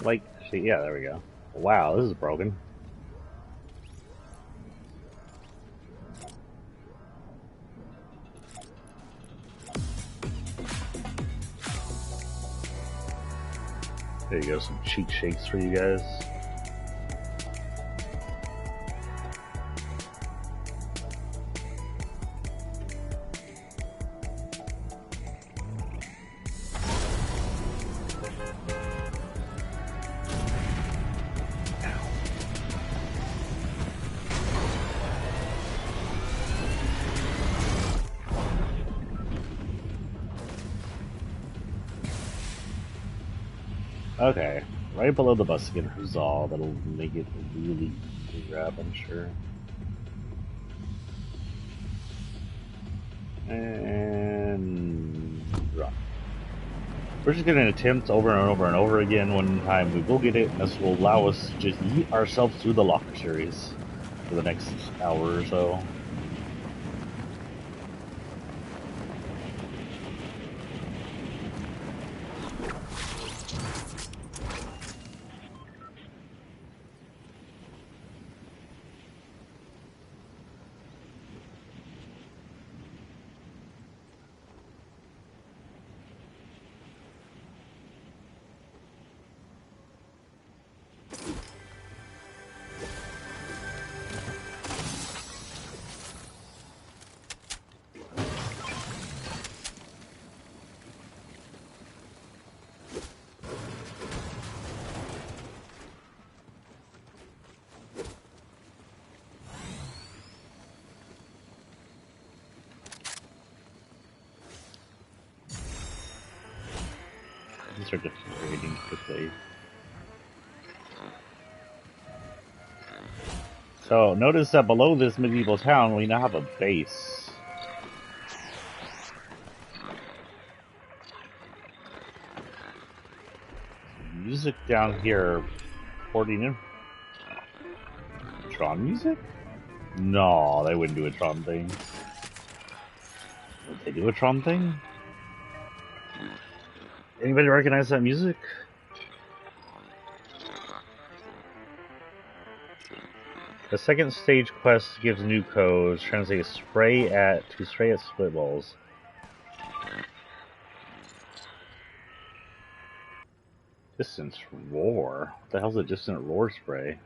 Like, yeah, there we go. Wow, this is broken. There you go, some cheek shakes for you guys. Okay, right below the bus get resolved. That'll make it really easy to grab, I'm sure. And drop. We're just gonna attempt over and over and over again. One time we will get it, and this will allow us to just yeet ourselves through the locker series for the next hour or so. These are deteriorating quickly. So notice that below this medieval town, we now have a base. Music down here, porting in. Tron music? No, they wouldn't do a Tron thing. Would they do a Tron thing? Anybody recognize that music? The second stage quest gives new codes. Translate spray at split balls. Distance roar. What the hell's a distant roar spray?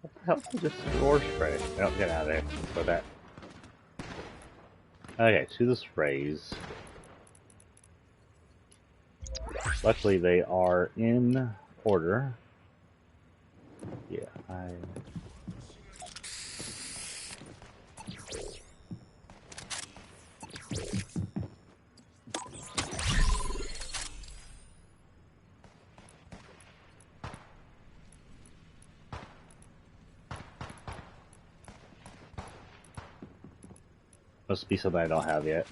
What the hell's a distant roar spray? Oh, get out of there. For that. Okay, to the sprays. Luckily, they are in order. Yeah, must be something I don't have yet.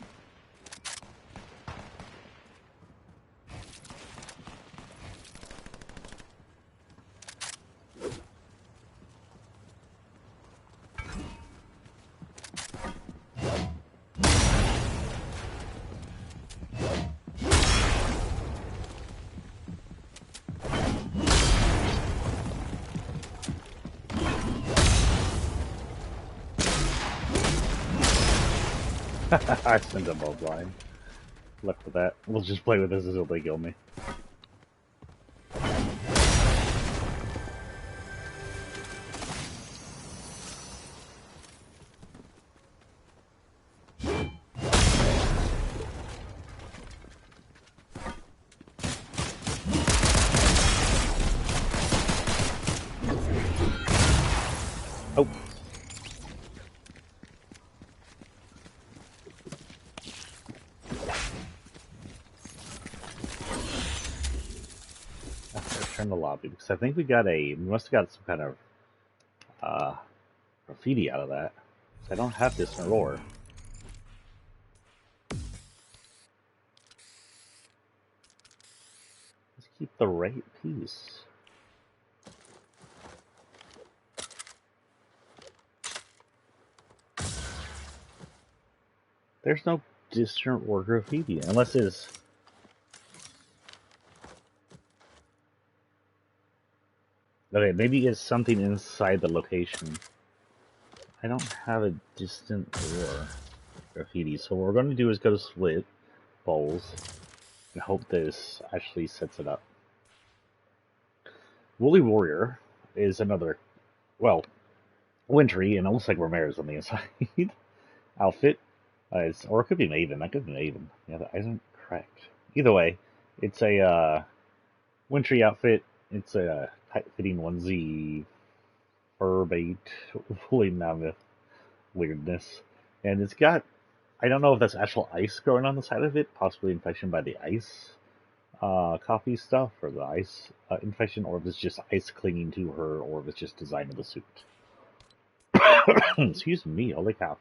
I sent them both blind. Left with that. We'll just play with this until they kill me. Oh. Return the lobby because I think we must have got some kind of graffiti out of that. I don't have this in roar. Let's keep the right piece. There's no distant or graffiti unless it's. Okay, maybe it's something inside the location. I don't have a distant or graffiti, so what we're going to do is go to split bowls and hope this actually sets it up. Woolly Warrior is another, well, wintry, and it looks like Ramirez on the inside outfit. Or it could be Maven. That could be Maven. Yeah, that isn't correct. Either way, it's a wintry outfit. It's a tight-fitting onesie, fur bait, woolly mammoth weirdness, and it's got. I don't know if that's actual ice growing on the side of it, possibly infection by the ice coffee stuff, or the ice infection, or if it's just ice clinging to her, or if it's just design of the suit. Excuse me, holy cow.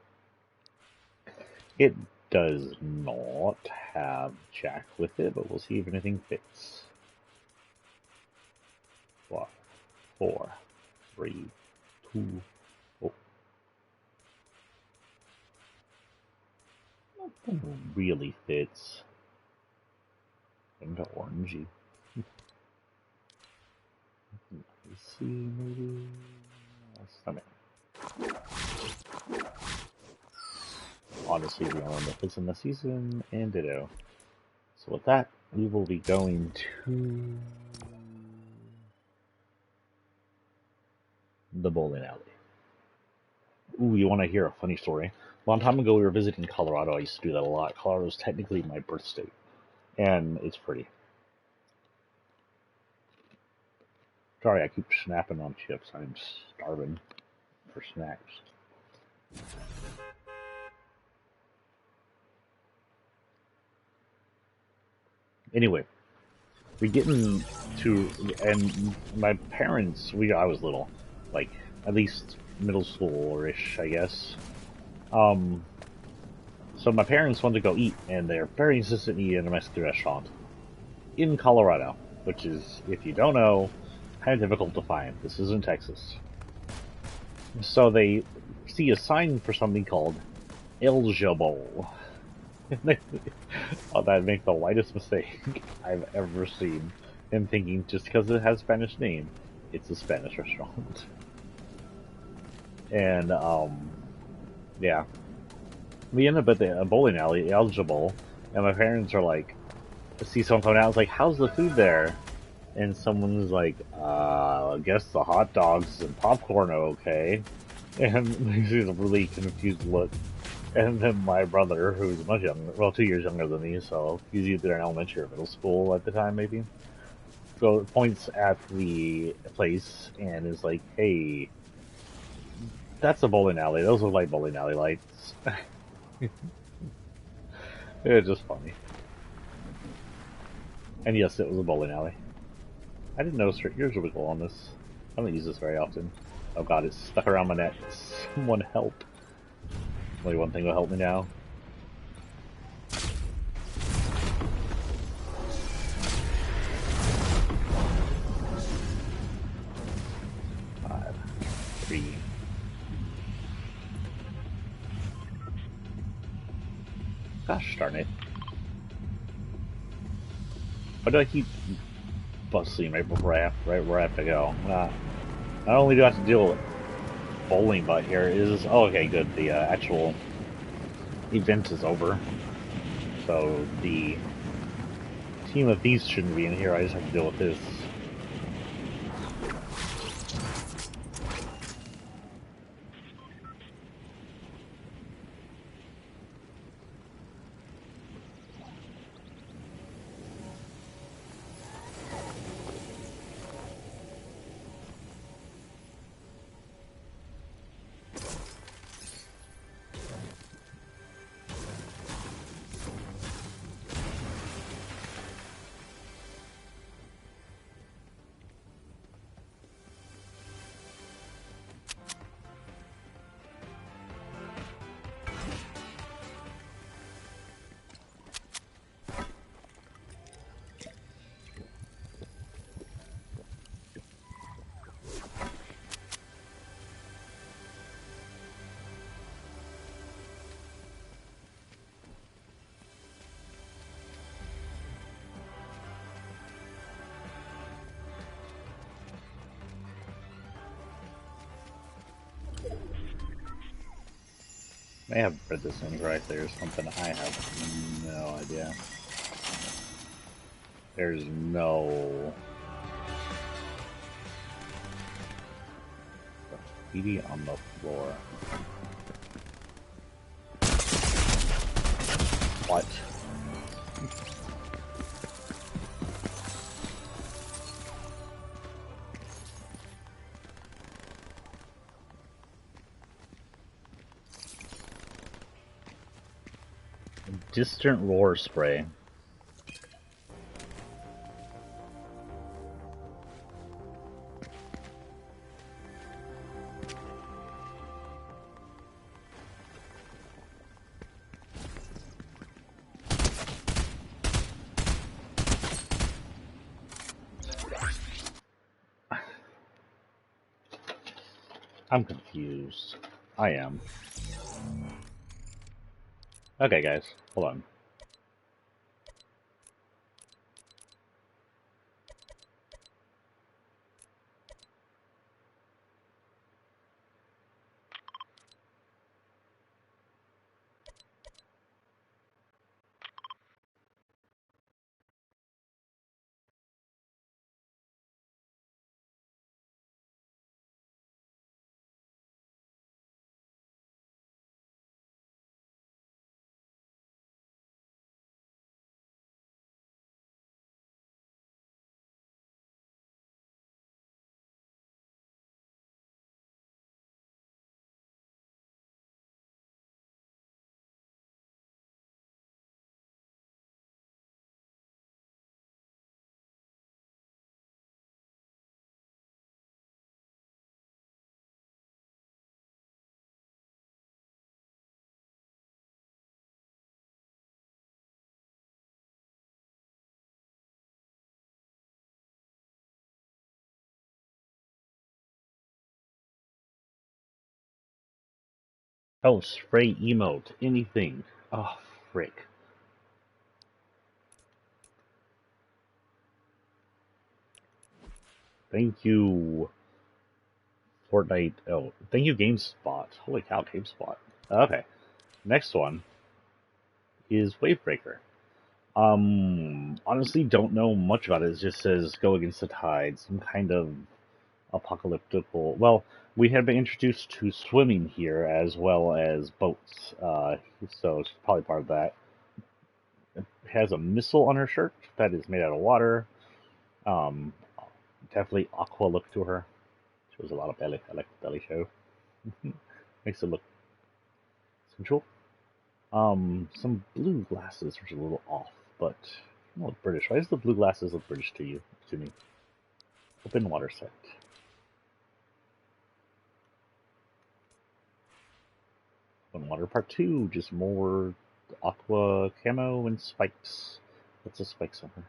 It does not have Jack with it, but we'll see if anything fits. 5, 4, 3, 2, oh. Nothing really fits. Into orangey. Let's see, maybe. Stomach. Honestly, the only one that fits in the season, and ditto. So with that, we will be going to the bowling alley. Ooh, you want to hear a funny story? A long time ago, we were visiting Colorado. I used to do that a lot. Colorado is technically my birth state, and it's pretty. Sorry, I keep snapping on chips. I'm starving for snacks. Anyway, we get into, and my parents, I was little, like at least middle school-ish, I guess. So my parents wanted to go eat, and they're very insistent to eat in a Mexican restaurant in Colorado, which is, if you don't know, kind of difficult to find. This isn't Texas. So they see a sign for something called Eligible. Oh, that'd make the widest mistake I've ever seen in thinking just because it has a Spanish name, it's a Spanish restaurant. And, yeah. We end up at the bowling alley, Eligible, and my parents are like, see someone coming out, it's like, how's the food there? And someone's like, I guess the hot dogs and popcorn are okay. And he's a really confused look. And then my brother, who's much younger, well, 2 years younger than me, so he's either in elementary or middle school at the time, maybe. So points at the place and is like, hey, that's a bowling alley. Those look like bowling alley lights. It's just funny. And yes, it was a bowling alley. I didn't know straight gears would go on this. I don't use this very often. Oh god, it's stuck around my neck. Someone help. Only one thing will help me now. 5, 3. Gosh darn it. Why do I keep bustling right where I have to go? Not only do I have to deal with bowling, but here is, oh, okay, good. The actual event is over. So the team of thieves shouldn't be in here. I just have to deal with this. May have read this incorrect. There's something I have no idea. There's no graffiti on the floor. What? Distant roar spray. I'm confused. I am. Okay, guys, hold on. Oh, spray emote. Anything. Oh, frick. Thank you, Fortnite. Oh, thank you, GameSpot. Holy cow, GameSpot. Okay, next one is Wavebreaker. Honestly, don't know much about it. It just says go against the tide. Some kind of apocalyptical. Well, we have been introduced to swimming here as well as boats. So it's probably part of that. It has a missile on her shirt that is made out of water. Um, Definitely aqua look to her. Shows a lot of belly. I like the belly show. Makes it look sensual. Some blue glasses, which is a little off, but not British. Why does the blue glasses look British to you? To me. Open water set. Open water part 2, just more aqua camo and spikes. What's the spikes on her?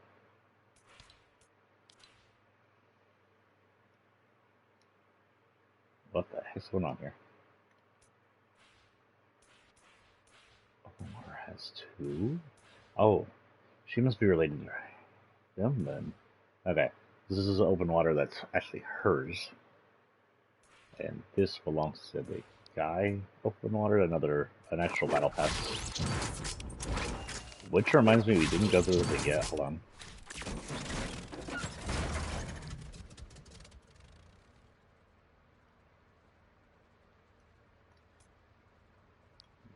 What the heck's going on here? Open water has 2. Oh, she must be related to them then. Okay, this is open water that's actually hers. And this belongs to the guy. Open water, an actual battle pass. Which reminds me, we didn't go through the thing yet. Hold on.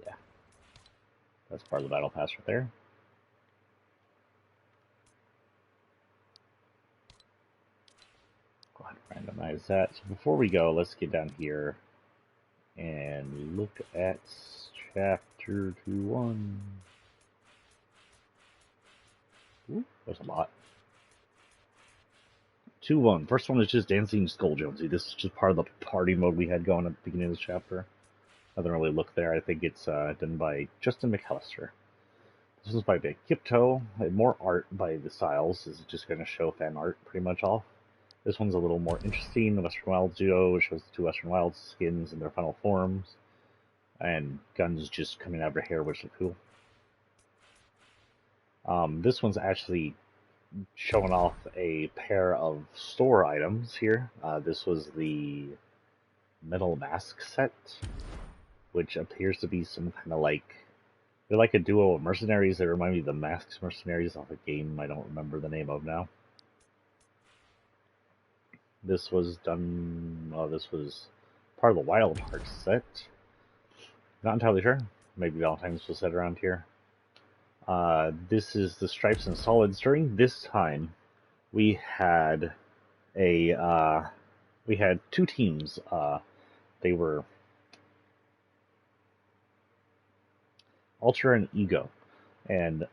Yeah, that's part of the battle pass right there. Go ahead and randomize that. So before we go, let's get down here and look at chapter 2-1. Ooh, there's a lot. 2-1. First one is just dancing Skull Jonesy. This is just part of the party mode we had going at the beginning of the chapter. I didn't really look there. I think it's done by Justin McAllister. This was by Big Kipto. More art by the Styles. This is just going to show fan art pretty much off. This one's a little more interesting. The Western Wilds duo, which shows the 2 Western Wilds skins in their final forms. And guns just coming out of her hair, which look cool. This one's actually showing off a pair of store items here. This was the metal mask set, which appears to be some kind of like they're like a duo of mercenaries that remind me of the Masked Mercenaries off a game I don't remember the name of now. This was done. Oh, this was part of the Wild Hearts set. Not entirely sure. Maybe Valentine's was set around here. This is the Stripes and Solids. During this time, we had we had two teams. They were Ultra and Ego, and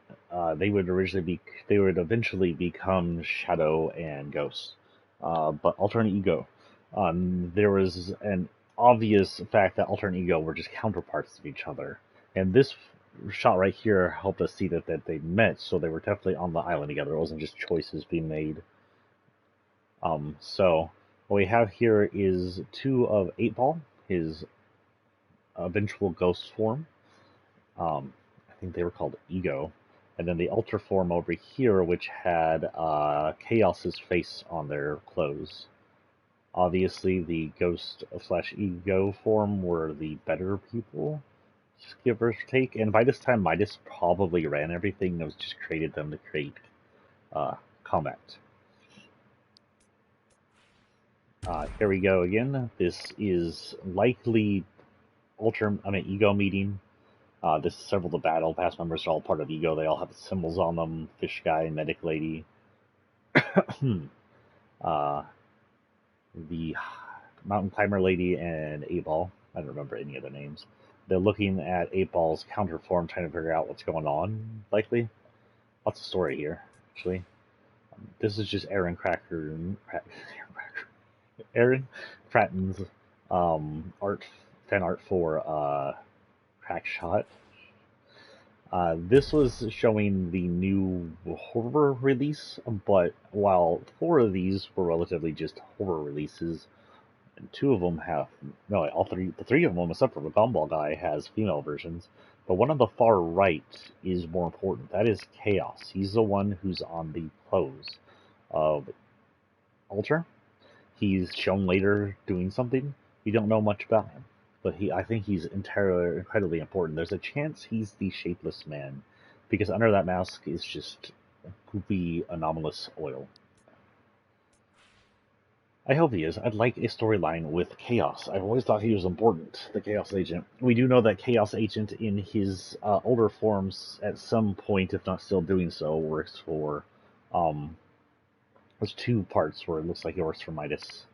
they would eventually become Shadow and Ghost. But Ultra and Ego, there was an obvious fact that Ultra and Ego were just counterparts of each other, and this shot right here helped us see that they met, so they were definitely on the island together. It wasn't just choices being made. So what we have here is two of 8-Ball, his eventual ghost form. I think they were called Ego. And then the Ultra form over here, which had Chaos's face on their clothes. Obviously, the Ghost / Ego form were the better people, give or take. And by this time, Midas probably ran everything that was just created them to create combat. Here we go again. This is likely Ego meeting. This is several of the battle pass members are all part of Ego. They all have symbols on them: Fish Guy, Medic Lady, the Mountain Climber Lady, and 8-Ball. I don't remember any of their names. They're looking at 8-Ball's counter form, trying to figure out what's going on. Likely, lots of story here. Actually, this is just Aaron Cratton's fan art for Crackshot. This was showing the new horror release, but while 4 of these were relatively just horror releases, and 2 of them have the 3 of them, except for the Gumball guy, has female versions. But one on the far right is more important. That is Chaos. He's the one who's on the clothes of Ultra. He's shown later doing something. We don't know much about him, but I think he's incredibly important. There's a chance he's the Shapeless Man, because under that mask is just goopy, anomalous oil. I hope he is. I'd like a storyline with Chaos. I've always thought he was important, the Chaos Agent. We do know that Chaos Agent in his older forms, at some point, if not still doing so, works for, there's 2 parts where it looks like it works for Midas.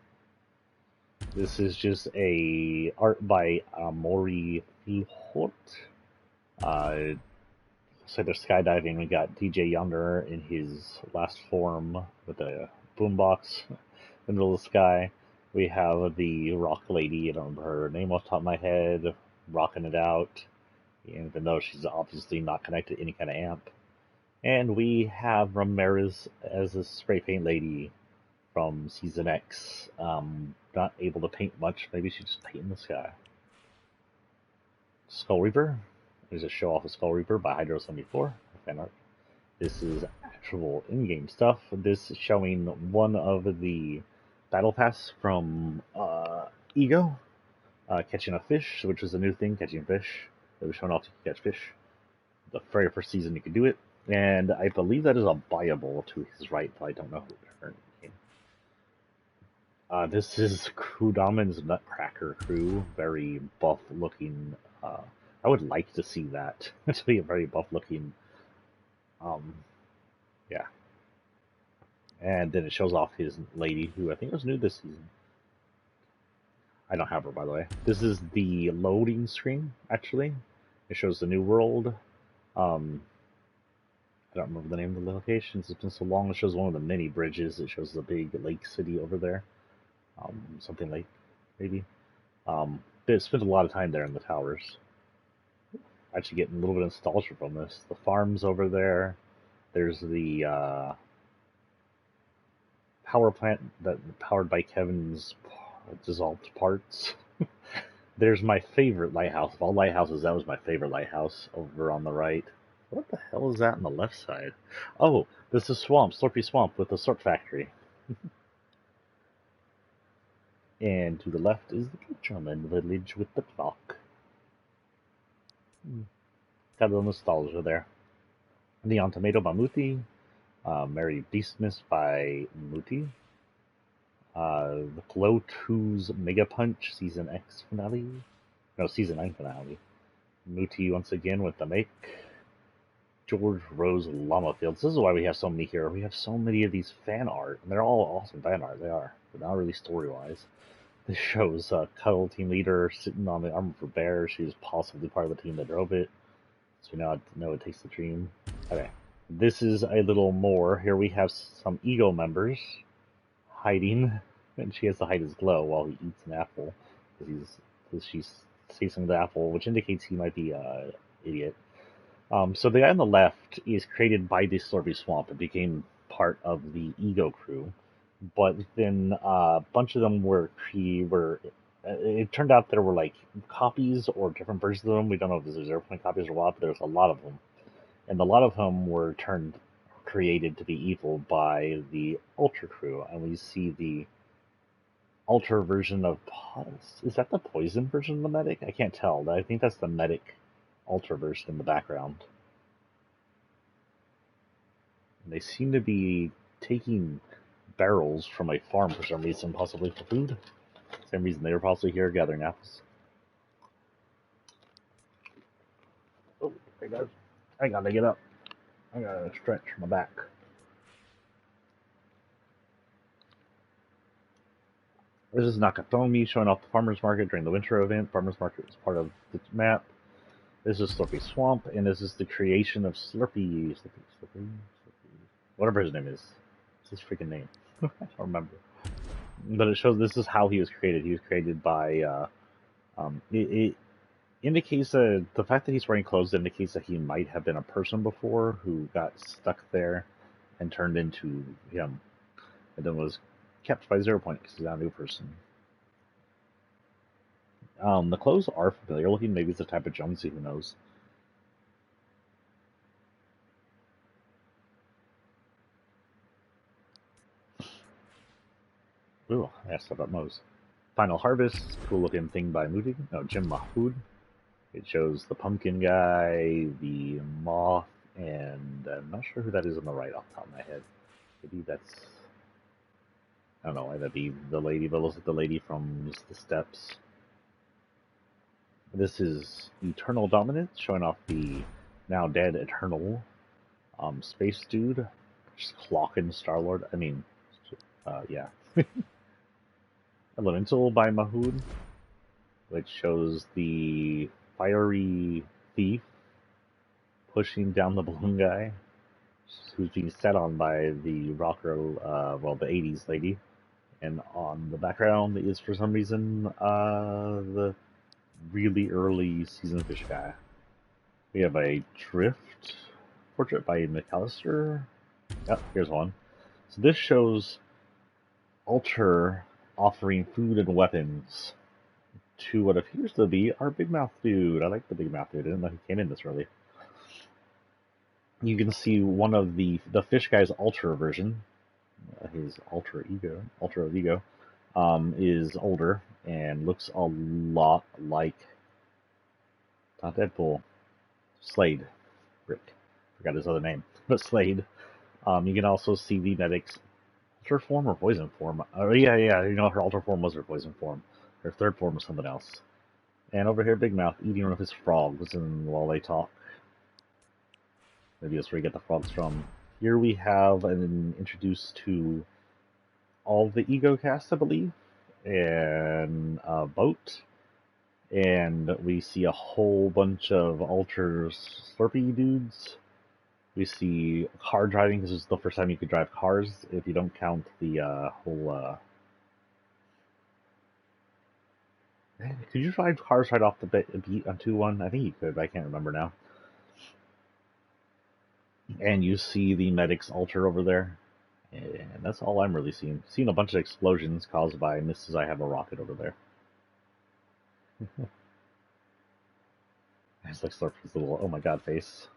This is just a art by Maury Fihort. So they're skydiving. We got DJ Yonder in his last form with a boombox in the middle of the sky. We have the rock lady, I don't remember her name off the top of my head, rocking it out, even though she's obviously not connected to any kind of amp. And we have Ramirez as a spray paint lady from Season X. Not able to paint much. Maybe she's just painting the sky. Skull Reaper. There's a show off of Skull Reaper by Hydro74. Fan art. This is actual in-game stuff. This is showing one of the battle pass from Ego, catching a fish, which was a new thing, catching fish. It was shown off to catch fish. The very first season you could do it, and I believe that is a buyable to his right, but I don't know who to earn. This is Kudaman's Nutcracker crew, very buff looking. I would like to see that to be a very buff looking. Yeah. And then it shows off his lady, who I think was new this season. I don't have her, by the way. This is the loading screen, actually. It shows the new world. I don't remember the name of the locations. It's been so long. It shows one of the mini bridges. It shows the big lake city over there. Something like, maybe. They spent a lot of time there in the towers. Actually getting a little bit of nostalgia from this. The farms over there. There's the power plant that powered by Kevin's dissolved parts. There's my favorite lighthouse. Of all lighthouses, that was my favorite lighthouse over on the right. What the hell is that on the left side? Oh, this is Swamp, Slurpy Swamp with the Slurp Factory. And to the left is the German village with the clock. Got a little nostalgia there. Neon Tomato by Muti. Merry Beastmas by Muti. The Glow 2's Mega Punch Season X finale. No, Season 9 finale. Muti once again with the make. George Rose Lamafield. This is why we have so many here. We have so many of these fan art, and they're all awesome fan art. They are, but not really story-wise. This shows Cuddle team leader sitting on the armor for Bear. She's possibly part of the team that drove it. So now I know it takes the dream. Okay, this is a little more. Here we have some Ego members hiding, and she has to hide his glow while he eats an apple because she's tasting the apple, which indicates he might be an idiot. So the guy on the left is created by the Slurpy Swamp. It became part of the Ego crew, but then a bunch of them were it turned out there were like copies or different versions of them. We don't know if this is 0 copies or what, but there's a lot of them, and a lot of them were created to be evil by the Ultra crew, and we see the Ultra version of is that the poison version of the medic? I can't tell. I think that's the medic Ultra version in the background. And they seem to be taking barrels from a farm for some reason, possibly for food. Same reason they were possibly here gathering apples. Oh, I gotta get up. I gotta stretch my back. This is Nakatomi showing off the farmer's market during the winter event. Farmer's market is part of the map. This is Slurpy Swamp, and this is the creation of Slurpy. Whatever his name is. It's his freaking name. I don't remember. But it shows this is how he was created. He was created by. It indicates the fact that he's wearing clothes indicates that he might have been a person before who got stuck there and turned into him, and then was kept by 0 because he's not a new person. The clothes are familiar looking. Maybe it's a type of jumpsuit. Who knows? Ooh, I asked about Moe's. Final Harvest, cool looking thing by Jim Mahood. It shows the pumpkin guy, the moth, and I'm not sure who that is on the right off the top of my head. Maybe that's, I don't know why that'd be the lady, but it looks like the lady from the Steps. This is Eternal Dominance, showing off the now dead Eternal space dude, just clocking Star-Lord. I mean, yeah. Elemental by Mahood, which shows the fiery thief pushing down the balloon guy, who's being set on by the rocker, the 80s lady. And on the background is, for some reason, the really early season fish guy. We have a drift portrait by McAllister. Yep, here's one. So this shows Alter offering food and weapons to what appears to be our Big Mouth dude. I like the Big Mouth dude. I didn't know he came in this early. You can see one of the fish guy's Ultra version, his Ultra of Ego, is older and looks a lot like, not Deadpool, Slade. Rick. Forgot his other name. But Slade. You can also see the medic's Ultra form or poison form. Oh, yeah, her Ultra form was her poison form. Her third form was something else. And over here, Big Mouth eating one of his frogs while they talk. Maybe that's where you get the frogs from. Here we have an introduced to all the Ego cast, I believe, and a boat. And we see a whole bunch of Ultra Slurpy dudes. We see car driving, because this is the first time you could drive cars, if you don't count the whole... Could you drive cars right off the beat on 2-1? I think you could, but I can't remember now. And you see the medic's Ultra over there. And that's all I'm really seeing. Seeing a bunch of explosions caused by Mrs. I Have a Rocket over there. It's like Slurpy's little oh my god face.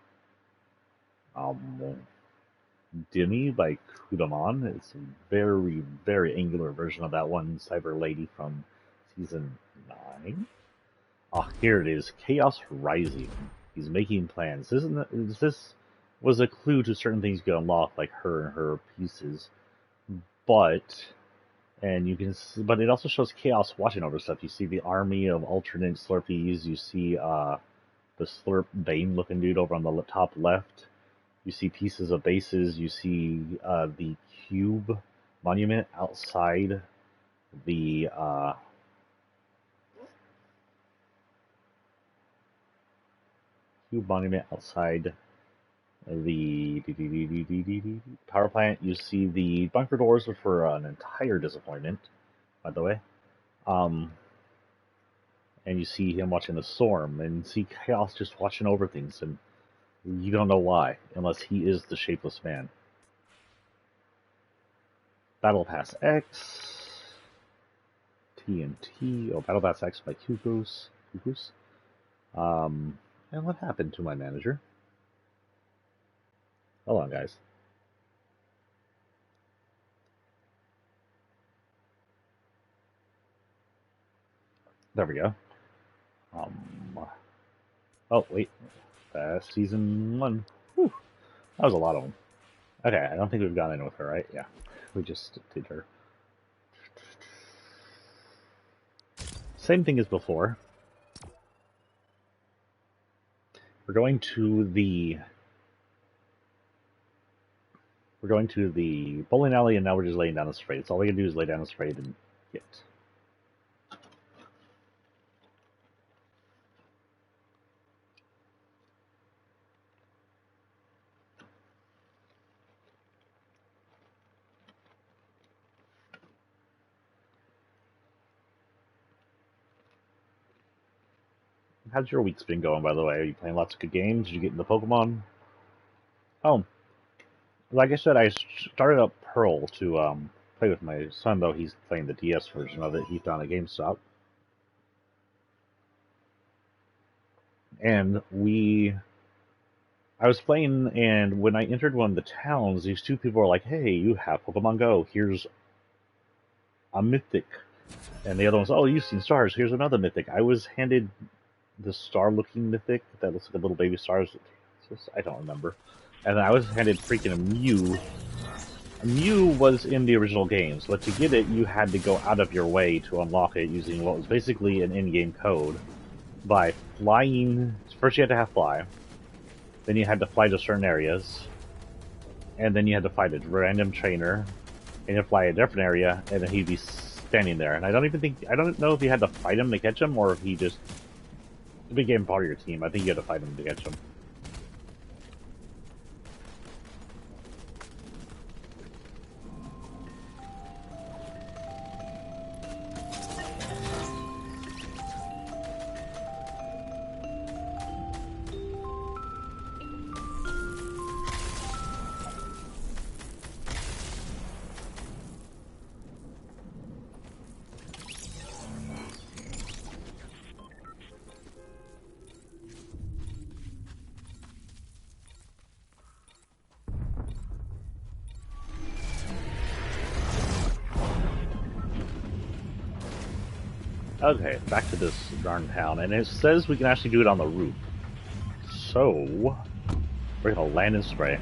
Dimmy by Kudamon. It's a very, very angular version of that one cyber lady from season 9. Ah, here it is. Chaos Rising. He's making plans. This was a clue to certain things you could unlock, like her and her pieces. But but it also shows chaos watching over stuff. You see the army of alternate Slurpees. You see the Slurp Bane looking dude over on the top left. You see pieces of bases. You see the cube monument outside the power plant. You see the bunker doors, which were an entire disappointment, by the way. And you see him watching the storm, and see Chaos just watching over things, and you don't know why, unless he is the Shapeless Man. Battle Pass X, TNT, Battle Pass X by Kukos. And what happened to my manager? Hold on, guys. There we go. Oh, wait. Season 1. Whew. That was a lot of them. Okay, I don't think we've gone in with her, right? Yeah. We just did her. Same thing as before. We're going to the bowling alley, and now we're just laying down the spray. So all we can do is lay down the spray and get. How's your week's been going, by the way? Are you playing lots of good games? Did you get into Pokemon? Oh, like I said, I started up Pearl to play with my son, though he's playing the DS version of it. He found a GameStop. And I was playing, and when I entered one of the towns, these two people were like, hey, you have Pokemon Go. Here's a Mythic. And the other one's, oh, you've seen stars. Here's another Mythic. I was handed the star-looking Mythic that looks like a little baby star. I don't remember. And I was handed freaking a Mew. A Mew was in the original games, but to get it, you had to go out of your way to unlock it using what was basically an in-game code by flying. First, you had to have fly. Then you had to fly to certain areas. And then you had to fight a random trainer. And you fly a different area, and then he'd be standing there. And I don't know if you had to fight him to catch him, or if he just became part of your team. I think you had to fight him to catch him. Okay, back to this darn town, and it says we can actually do it on the roof. So, we're gonna land and spray.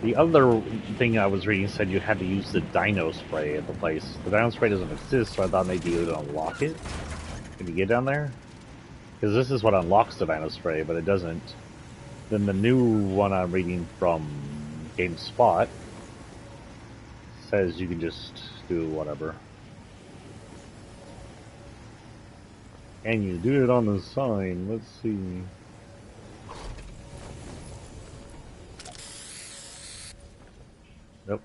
The other thing I was reading said you had to use the Dino Spray at the place. The Dino Spray doesn't exist, so I thought maybe you would unlock it. Can you get down there? Because this is what unlocks the Dino Spray, but it doesn't. Then the new one I'm reading from GameSpot says you can just do whatever. And you do it on the sign. Let's see. Nope.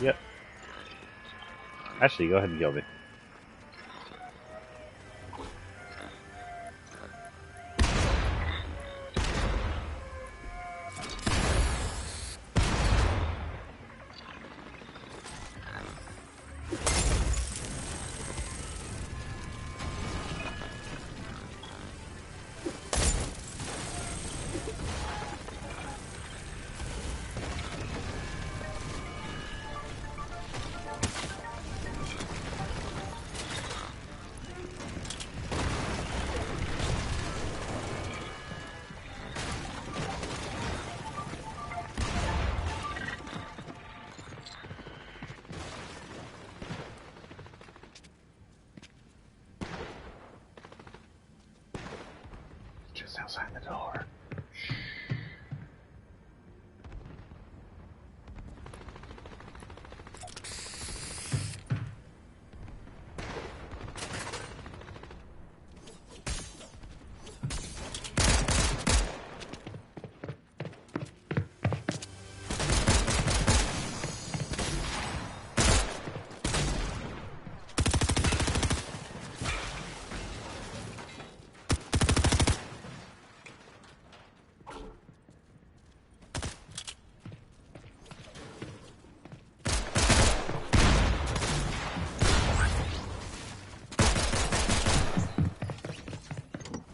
Yep. Actually, go ahead and kill me. outside the door.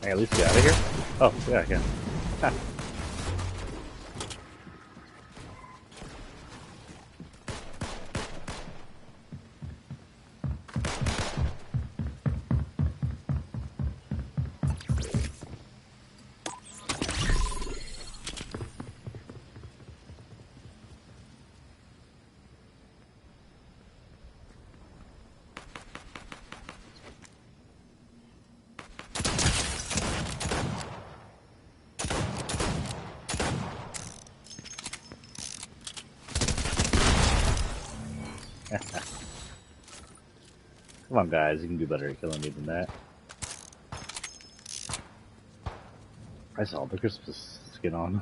Hey, at least get out of here? Oh, yeah, I can. Ha. Come on, guys, you can do better at killing me than that. I saw the Christmas skin on.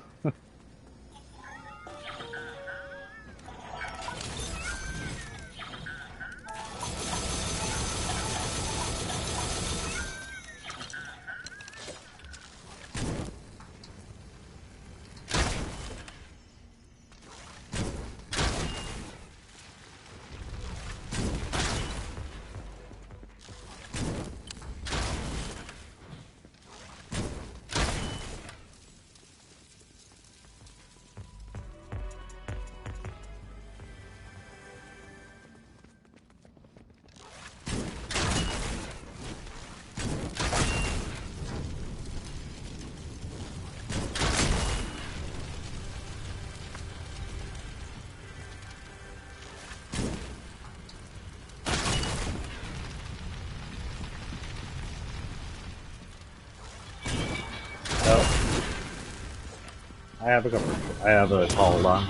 Oh, I have a cover. I have a hold on.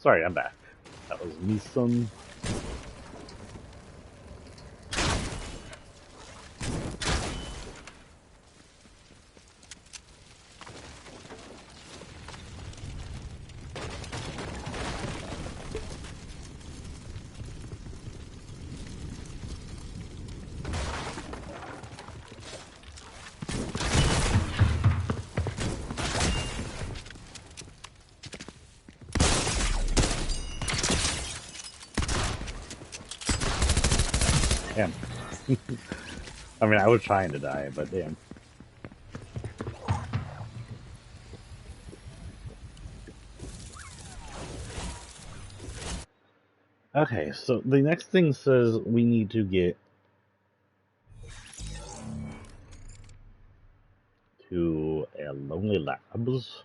Sorry, I'm back. That was me, son. Damn. I mean, I was trying to die, but damn. Okay, so the next thing says we need to get to a Lonely Labs.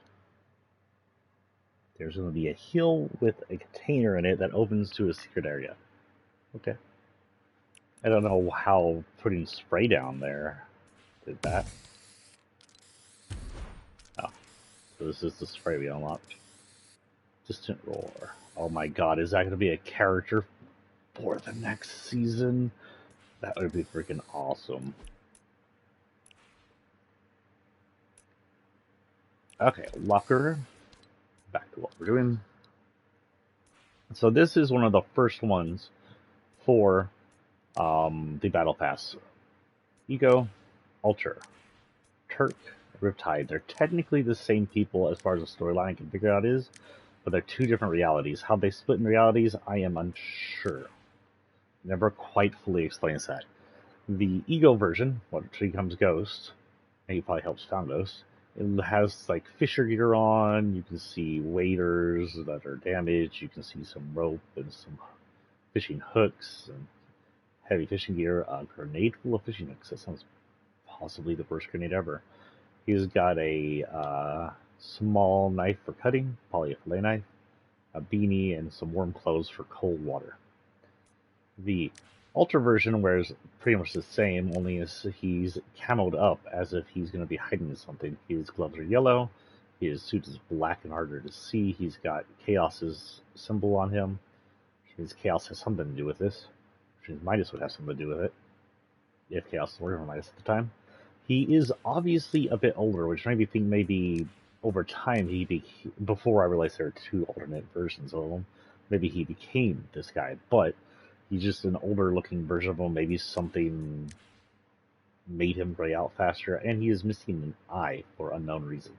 There's going to be a hill with a container in it that opens to a secret area. Okay. I don't know how putting spray down there did that. Oh, so this is the spray we unlocked. Distant Roar. Oh my god, is that going to be a character for the next season? That would be freaking awesome. Okay, locker. Back to what we're doing. So this is one of the first ones for the Battle Pass. Ego, Alter, Turk, Riptide. They're technically the same people as far as the storyline I can figure out is, but they're two different realities. How they split in realities, I am unsure. Never quite fully explains that. The Ego version, what becomes Ghost, and he probably helps found Ghost, it has like fisher gear on. You can see waders that are damaged. You can see some rope and some fishing hooks and heavy fishing gear. A grenade full of fishing hooks. That sounds possibly the first grenade ever. He's got a small knife for cutting, probably a fillet knife, a beanie, and some warm clothes for cold water. The Ultra version wears pretty much the same, only as he's camoed up as if he's going to be hiding something. His gloves are yellow, his suit is black and harder to see. He's got Chaos's symbol on him. His Chaos has something to do with this. His Midas would have something to do with it, if Chaos was working for Midas at the time. He is obviously a bit older, which made me think maybe over time before I realized there were two alternate versions of him, maybe he became this guy, but he's just an older looking version of him. Maybe something made him gray out faster, and he is missing an eye for unknown reasons.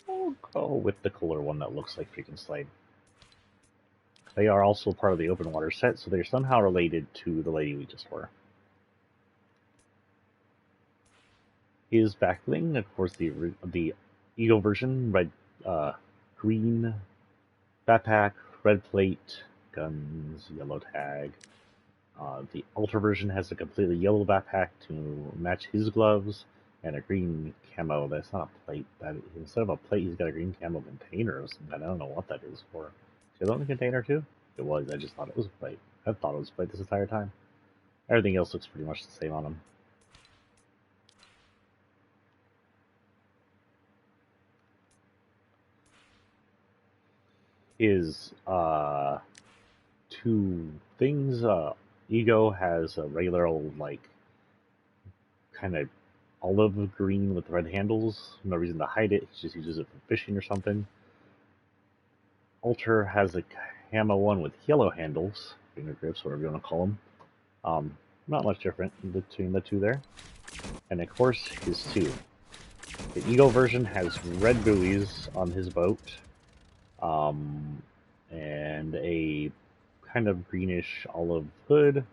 I'll go with the cooler one that looks like freaking Slade. They are also part of the open water set, so they're somehow related to the lady we just were. His backbling, of course, the Ego version, green backpack, red plate, guns, yellow tag. The Ultra version has a completely yellow backpack to match his gloves, and a green camo. That's not a plate. That instead of a plate, he's got a green camo container or something. I don't know what that is for. Is it on the container too? It was. I just thought it was a plate. I thought it was a plate this entire time. Everything else looks pretty much the same on him. Is two things. Ego has a regular old like kind of olive green with red handles. No reason to hide it. He just uses it for fishing or something. Alter has a camo one with yellow handles, finger grips, whatever you want to call them. Not much different between the two there. And of course, his two. The Ego version has red buoys on his boat, and a kind of greenish olive hood.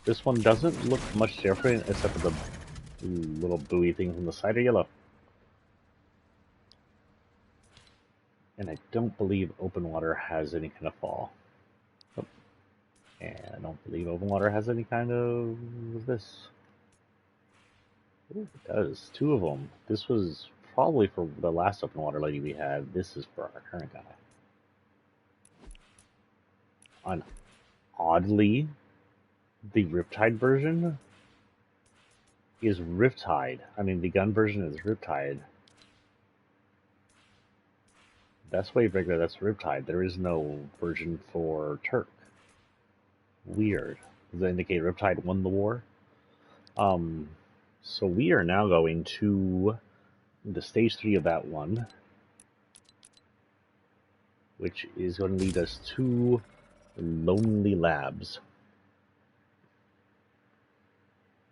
This one doesn't look much different, except for the little buoy things on the side are yellow. And I don't believe open water has any kind of fall. Oh. And I don't believe open water has any kind of this. Ooh, it does. Two of them. This was probably for the last open water lady we had. This is for our current guy. And oddly, the Riptide version is Riptide. I mean, the gun version is Riptide. That's Wave Breaker, that's Riptide. There is no version for Turk. Weird. Does that indicate Riptide won the war? So we are now going to the stage 3 of that one, which is going to lead us to Lonely Labs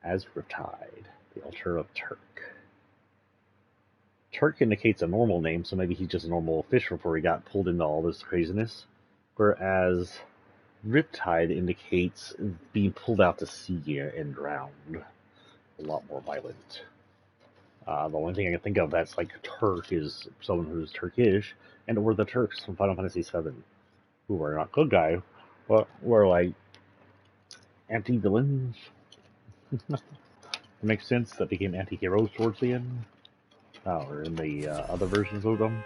as Riptide, the Altar of Turk. Turk indicates a normal name, so maybe he's just a normal fish before he got pulled into all this craziness. Whereas Riptide indicates being pulled out to sea and drowned. A lot more violent. The only thing I can think of that's like Turk is someone who's Turkish, and we're the Turks from Final Fantasy VII, who are not good guy, but we're like anti-villains. It makes sense that became anti-heroes towards the end, or in the other versions of them.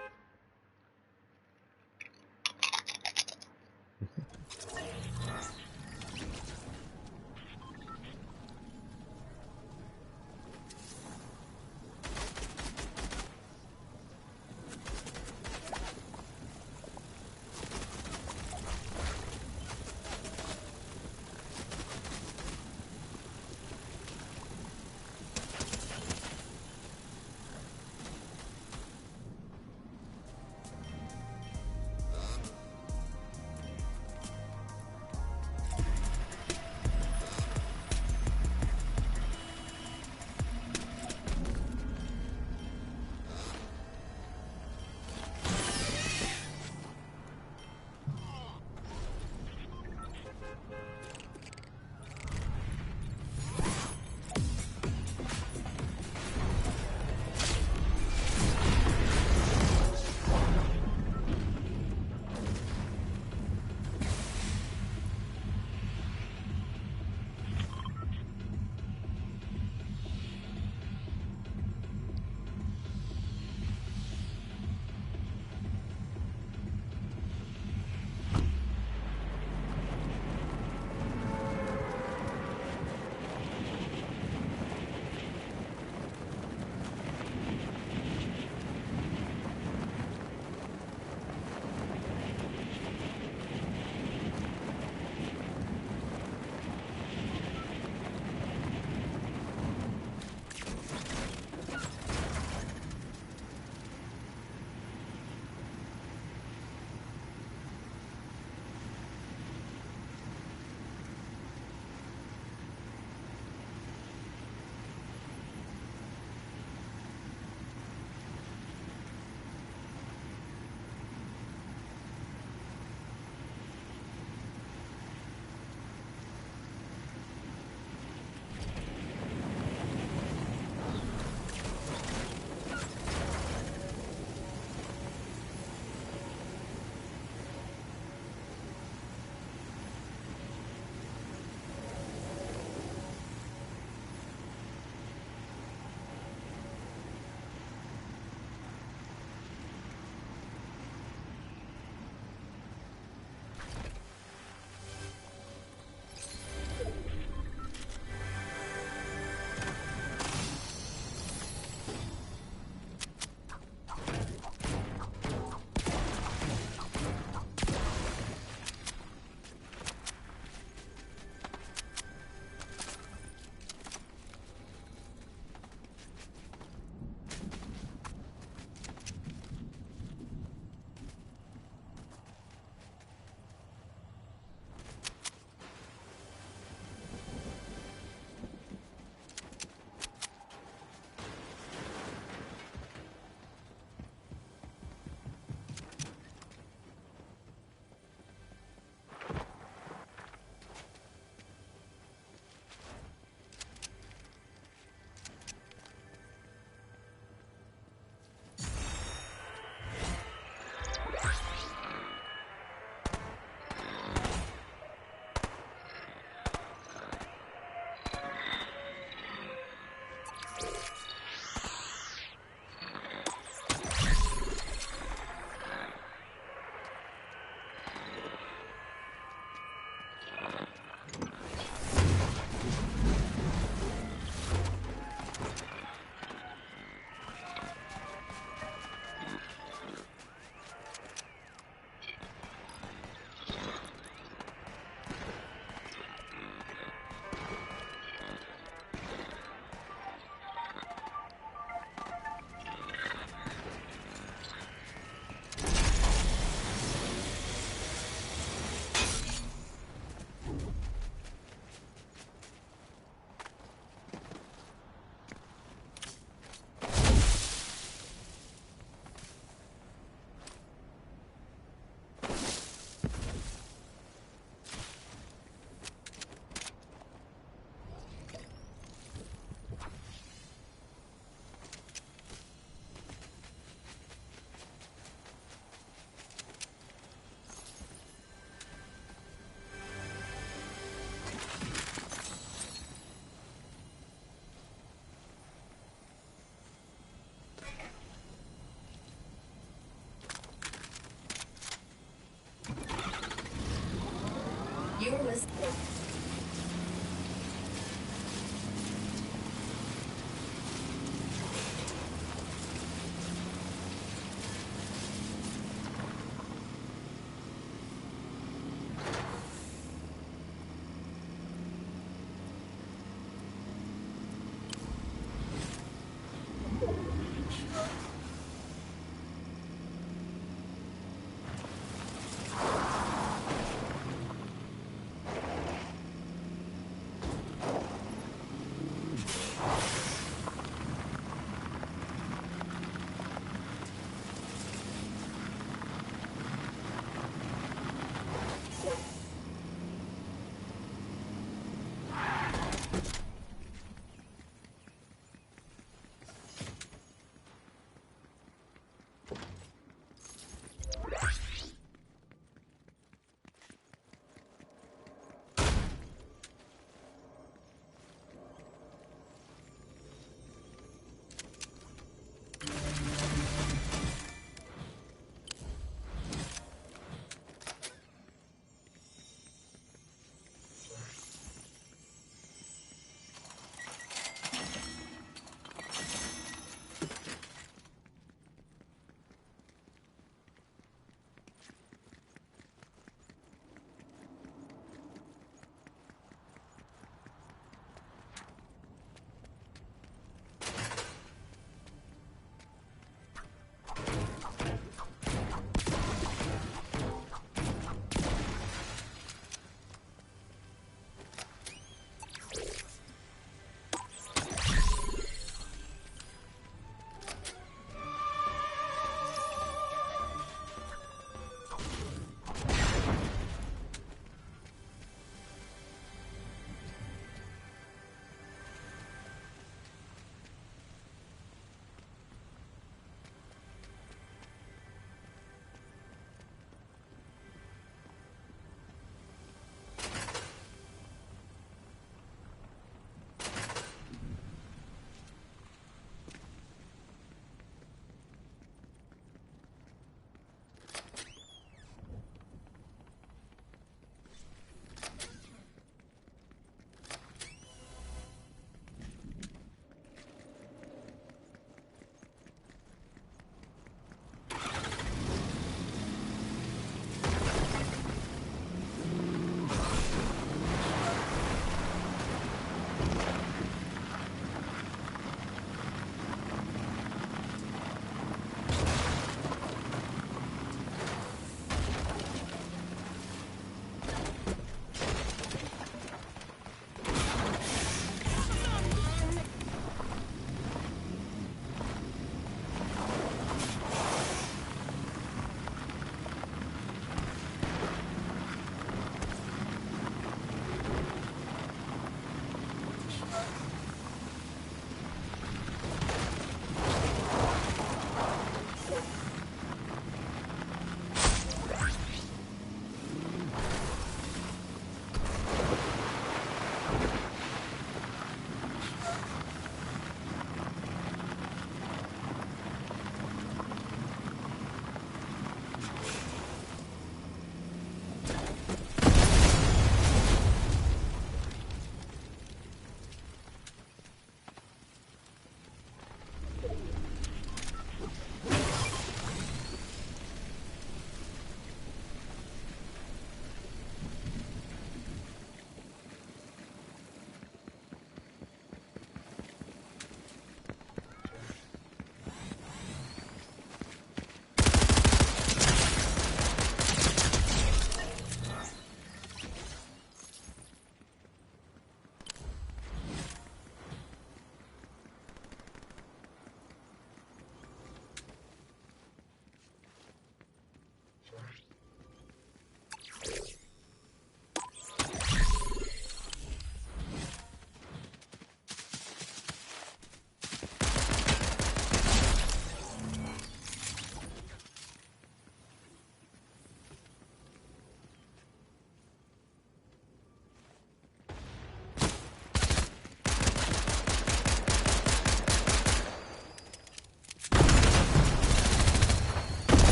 You're listening.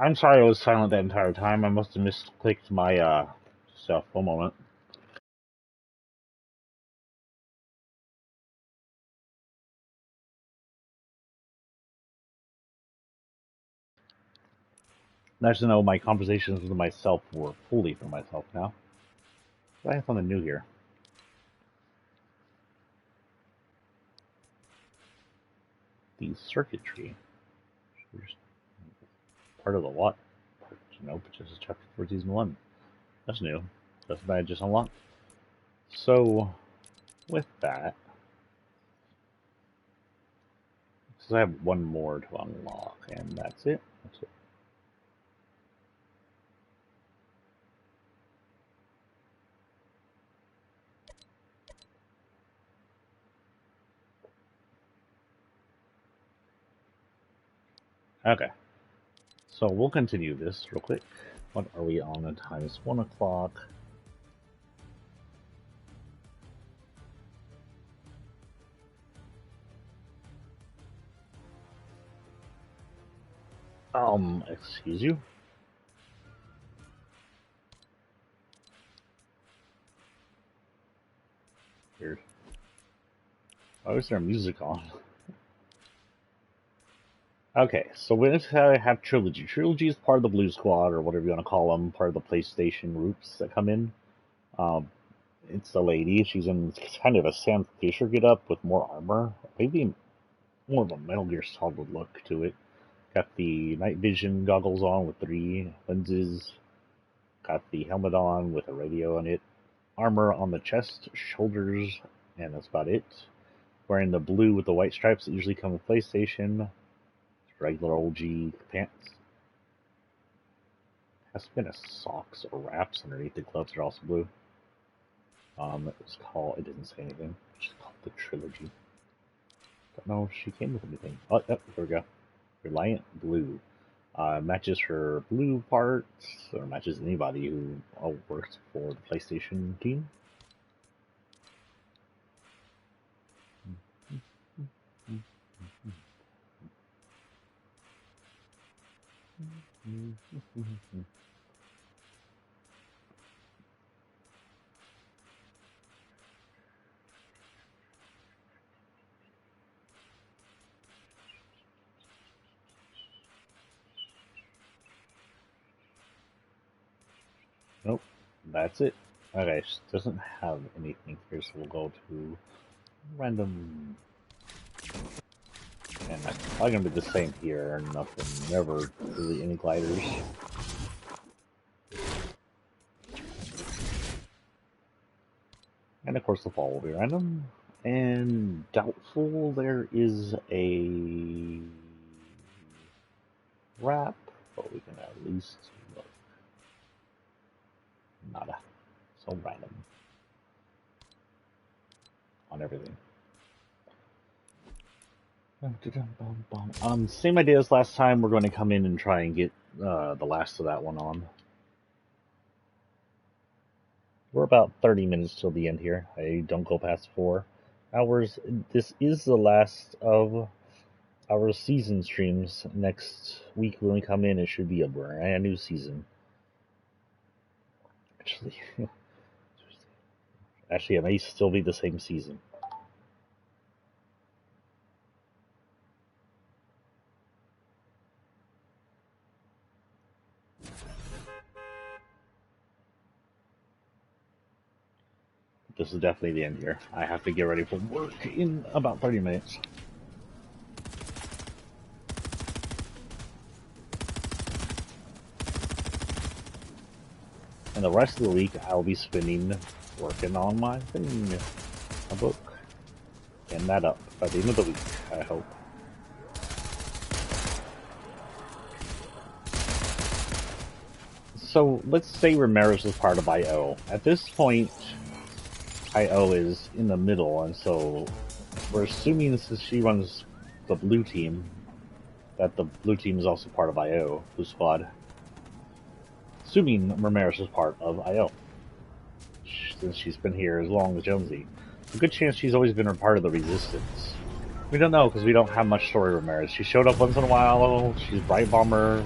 I'm sorry I was silent that entire time. I must have misclicked my stuff. One moment. Nice to know my conversations with myself were fully for myself now. I have something new here. The circuitry. Part of the what? Nope, just chapter 4 season 1. That's new. That's what I just unlocked. So, with that, so I have one more to unlock, and that's it. That's it. Okay. So we'll continue this real quick. What are we on the time? It's 1 o'clock. Excuse you? Weird. Why was there music on? Okay, so we have Trilogy. Trilogy is part of the Blue Squad, or whatever you want to call them, part of the PlayStation groups that come in. Um, it's a lady. She's in kind of a Sam Fisher get-up with more armor. Maybe more of a Metal Gear Solid look to it. Got the night vision goggles on with 3 lenses. Got the helmet on with a radio on it. Armor on the chest, shoulders, and that's about it. Wearing the blue with the white stripes that usually come with PlayStation. Regular old G pants. Has to be in a socks or wraps underneath the gloves are also blue. It was called, it didn't say anything. It's just called the Trilogy. Don't know if she came with anything. Oh, yep, here we go. Reliant Blue. Matches her blue parts, or matches anybody who works for the PlayStation team. Nope, that's it. Okay, she doesn't have anything here, so we'll go to random. And that's probably gonna be the same here. Nothing, never really any gliders. And of course the fall will be random. And doubtful there is a wrap, but we can at least look. Nada. So random. On everything. Same idea as last time. We're going to come in and try and get the last of that one on. We're about 30 minutes till the end here. I don't go past 4 hours. This is the last of our season streams. Next week when we come in, it should be a brand new season. Actually, it may still be the same season. This is definitely the end here. I have to get ready for work in about 30 minutes. And the rest of the week, I'll be spending working on my thing, a book. Getting that up by the end of the week, I hope. So, let's say Ramirez is part of I.O. At this point, I.O. is in the middle, and so we're assuming since she runs the blue team, that the blue team is also part of I.O., Blue Squad. Assuming Ramirez is part of I.O. Since she's been here as long as Jonesy. A good chance she's always been a part of the Resistance. We don't know, because we don't have much story Ramirez. She showed up once in a while, she's Bright Bomber,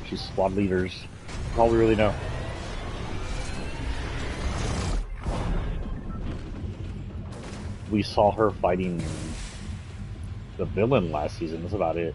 She's squad leaders. That's all we really know. We saw her fighting the villain last season. That's about it.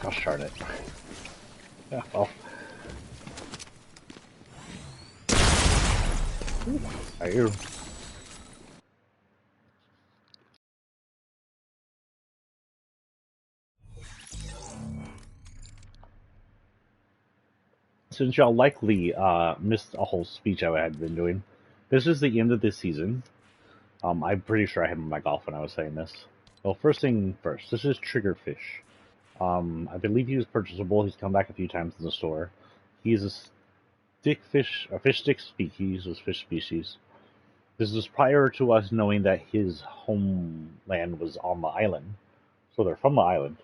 Gosh darn it. Yeah, well. I hear. Since y'all likely missed a whole speech I had been doing, this is the end of this season. I'm pretty sure I had my mic off when I was saying this. Well, first thing first, this is Triggerfish. I believe he was purchasable. He's come back a few times in the store. He's a fish stick species, fish species. This is prior to us knowing that his homeland was on the island. So they're from the island.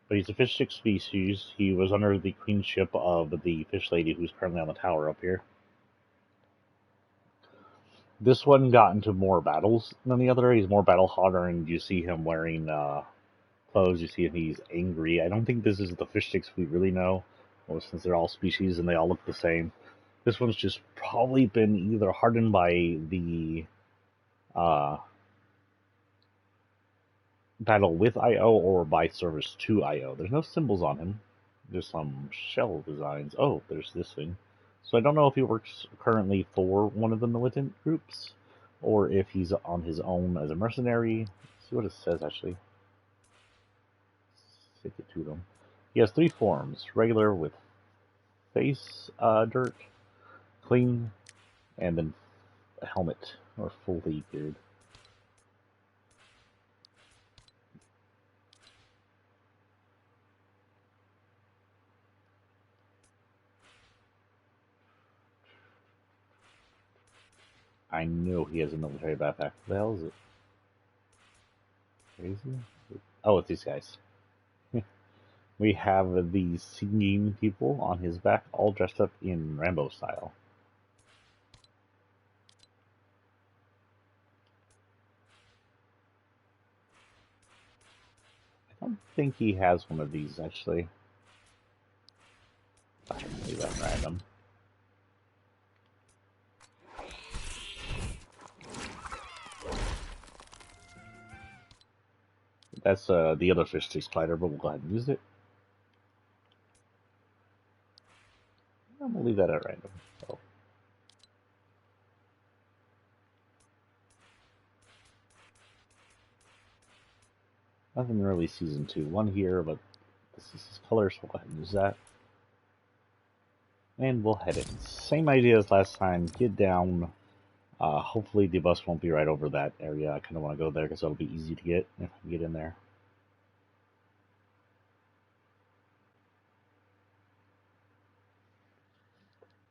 But he's a fish stick species. He was under the queenship of the fish lady who's currently on the tower up here. This one got into more battles than the other. He's more battle harder, and you see him wearing clothes. You see he's angry. I don't think this is the fish sticks we really know, well, since they're all species and they all look the same. This one's just probably been either hardened by the battle with IO or by service to IO. There's no symbols on him. There's some shell designs. Oh, there's this thing. So I don't know if he works currently for one of the militant groups or if he's on his own as a mercenary. Let's see what it says actually. Stick it to them. He has 3 forms: regular with face dirt, clean, and then a helmet or fully geared. I know he has a military backpack. What the hell is it? Crazy? Oh, it's these guys. We have these singing people on his back, all dressed up in Rambo style. I don't think he has one of these, actually. I can leave that random. That's the other fish stick spider, but we'll go ahead and use it. I'm gonna leave that at random. So. Nothing really season 2. One here, but this is his color, so we'll go ahead and use that. And we'll head in. Same idea as last time. Get down. Hopefully the bus won't be right over that area. I kind of want to go there because it'll be easy to get if I can get in there.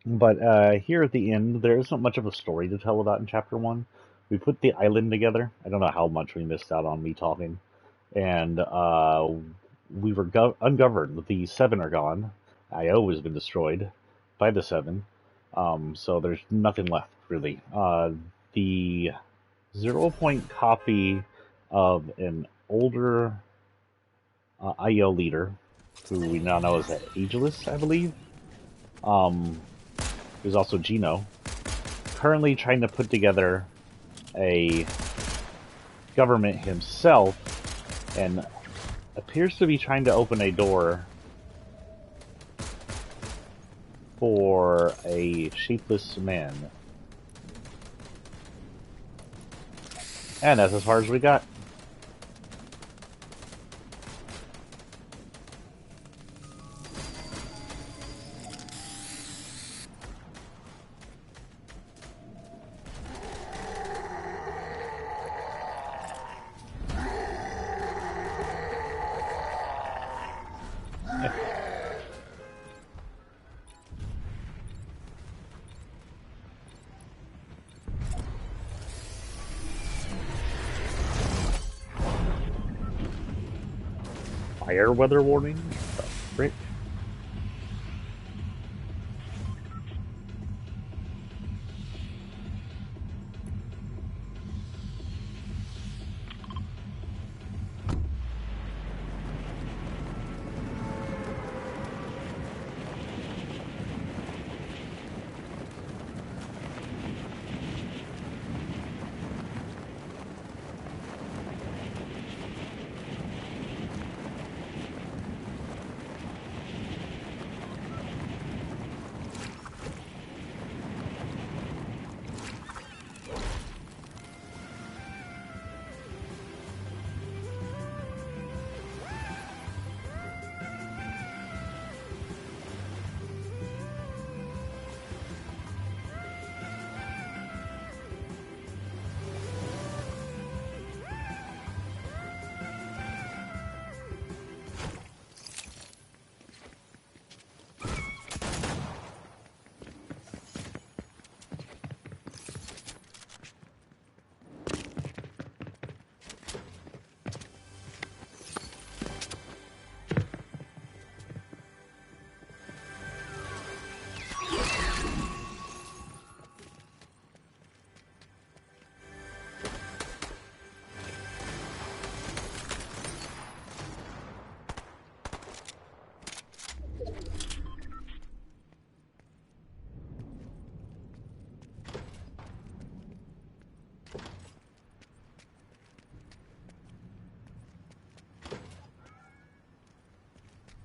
But here at the end, there isn't much of a story to tell about in Chapter 1. We put the island together. I don't know how much we missed out on me talking. And we were ungoverned. The 7 are gone. IO has been destroyed by the 7. So there's nothing left, really. The 0 point copy of an older IO leader, who we now know as Ageless, I believe. Um, there's also Gino, currently trying to put together a government himself, and appears to be trying to open a door for a shapeless man. And that's as far as we got. Fire weather warning? The frick?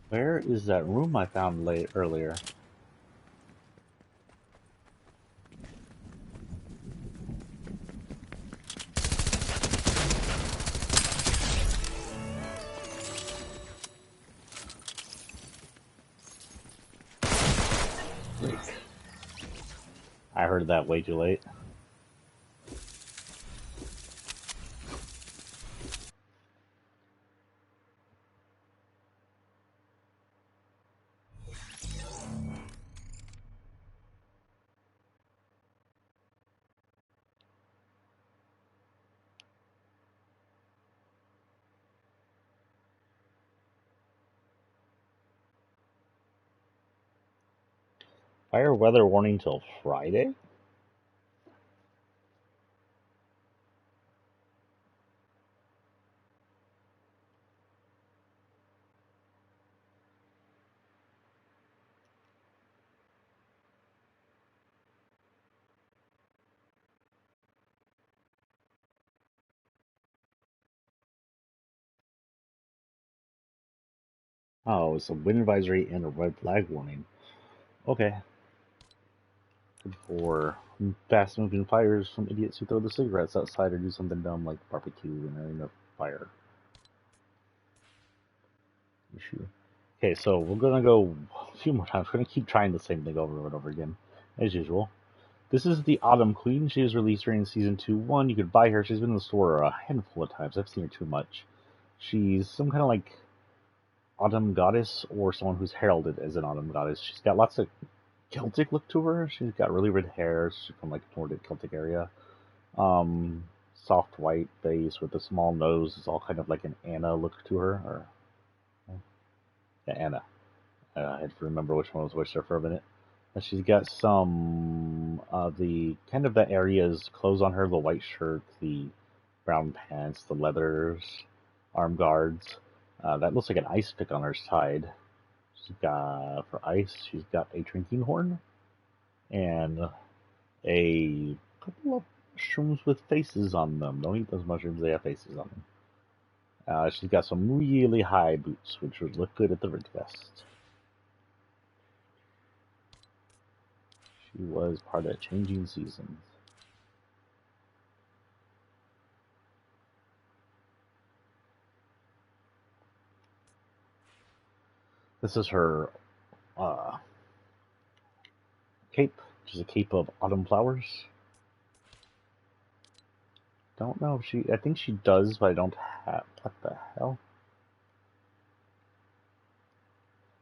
Where is that room I found earlier? I heard that way too late. Fire weather warning till Friday? Oh, it's a wind advisory and a red flag warning. Okay. Good for fast moving fires from idiots who throw the cigarettes outside or do something dumb like barbecue in a fire issue. Okay, so we're gonna go a few more times. We're gonna keep trying the same thing over and over again, as usual. This is the Autumn Queen. She was released during season 2-1. You could buy her. She's been in the store a handful of times. I've seen her too much. She's some kind of like autumn goddess or someone who's heralded as an autumn goddess. She's got lots of Celtic look to her. She's got really red hair. She's from like Nordic Celtic area. Um, Soft white face with a small nose. It's all kind of like an Anna look to her. Or yeah, Anna. I had to remember which one was which there for a minute. And she's got some the kind of the areas clothes on her: the white shirt, the brown pants, the leathers, arm guards. That looks like an ice pick on her side. She's got, for ice, she's got a drinking horn and a couple of mushrooms with faces on them. Don't eat those mushrooms, they have faces on them. She's got some really high boots, which would look good at the Ridge Fest. She was part of Changing Seasons. This is her cape, which is a cape of autumn flowers. Don't know if she, I think she does, but I don't have, what the hell?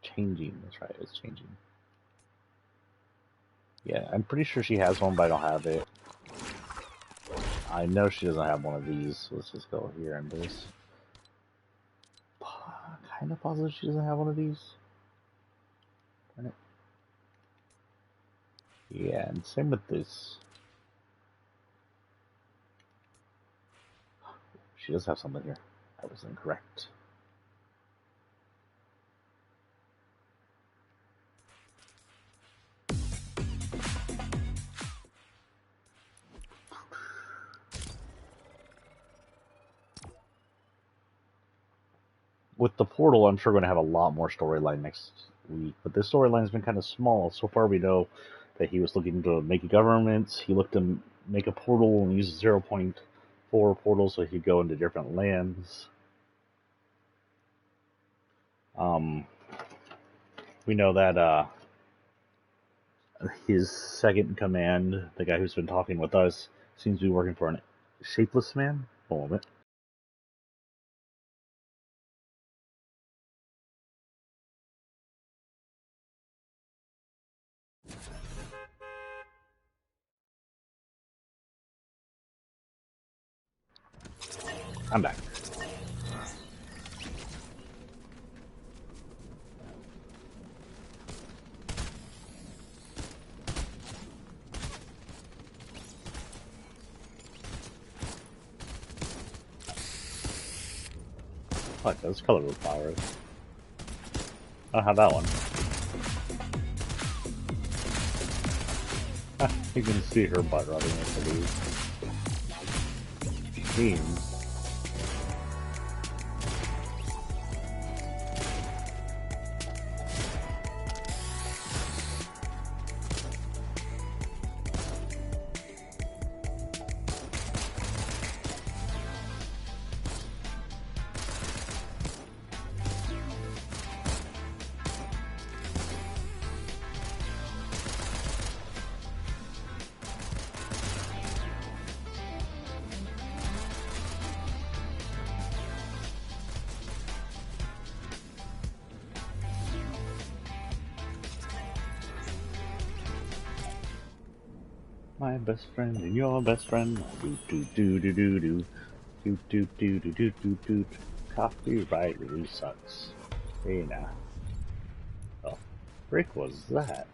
Changing, that's right, it's changing. Yeah, I'm pretty sure she has one, but I don't have it. I know she doesn't have one of these, so let's just go here and this. Kind of positive she doesn't have one of these. Turn it. Yeah, and same with this. She does have something here. I was incorrect. With the portal, I'm sure we're going to have a lot more storyline next week. But this storyline's been kind of small. So far, we know that he was looking to make a government. He looked to make a portal and use 0.4 portal so he could go into different lands. We know that his second in command, the guy who's been talking with us, seems to be working for a shapeless man. Hold on a minute. I'm back. What? Those colorful flowers. I don't have that one. You can see her butt rubbing into these. Seems. My best friend and your best friend. Do do do do do do. Do do do do do do do. Copyright really sucks. Hey now. Oh, frick was that?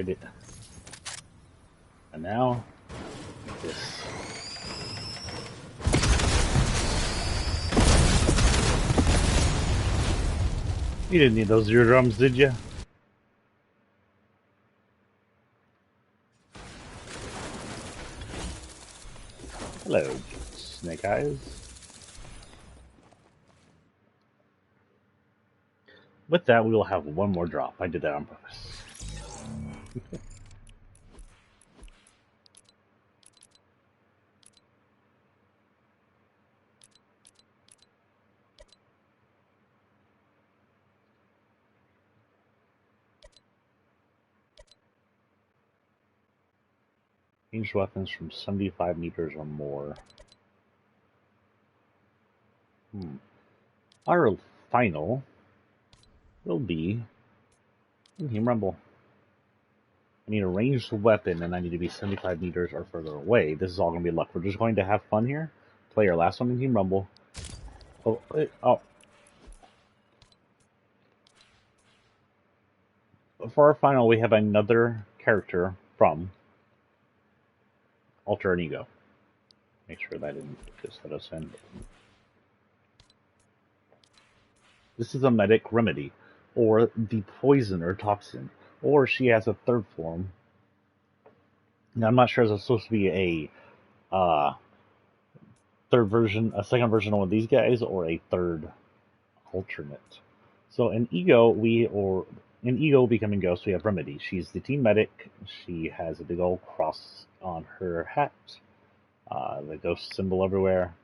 did it. And now, this. You didn't need those eardrums, did you? Hello, Snake Eyes. With that, we will have one more drop. I did that on purpose. Ranged weapons from 75 meters or more. Our final will be Team Rumble. I need a ranged weapon and I need to be 75 meters or further away. This is all going to be luck. We're just going to have fun here. Play our last one in Team Rumble. Oh. For our final, we have another character from Alter and Ego. Make sure that didn't just let us in. This is a medic remedy, or the poison or toxin, or she has a third form. Now, I'm not sure if it's supposed to be a third version, a second version of one of these guys, or a third alternate. So in Ego, Becoming Ghost, we have Remedy. She's the team medic. She has a big old cross on her hat, the ghost symbol everywhere,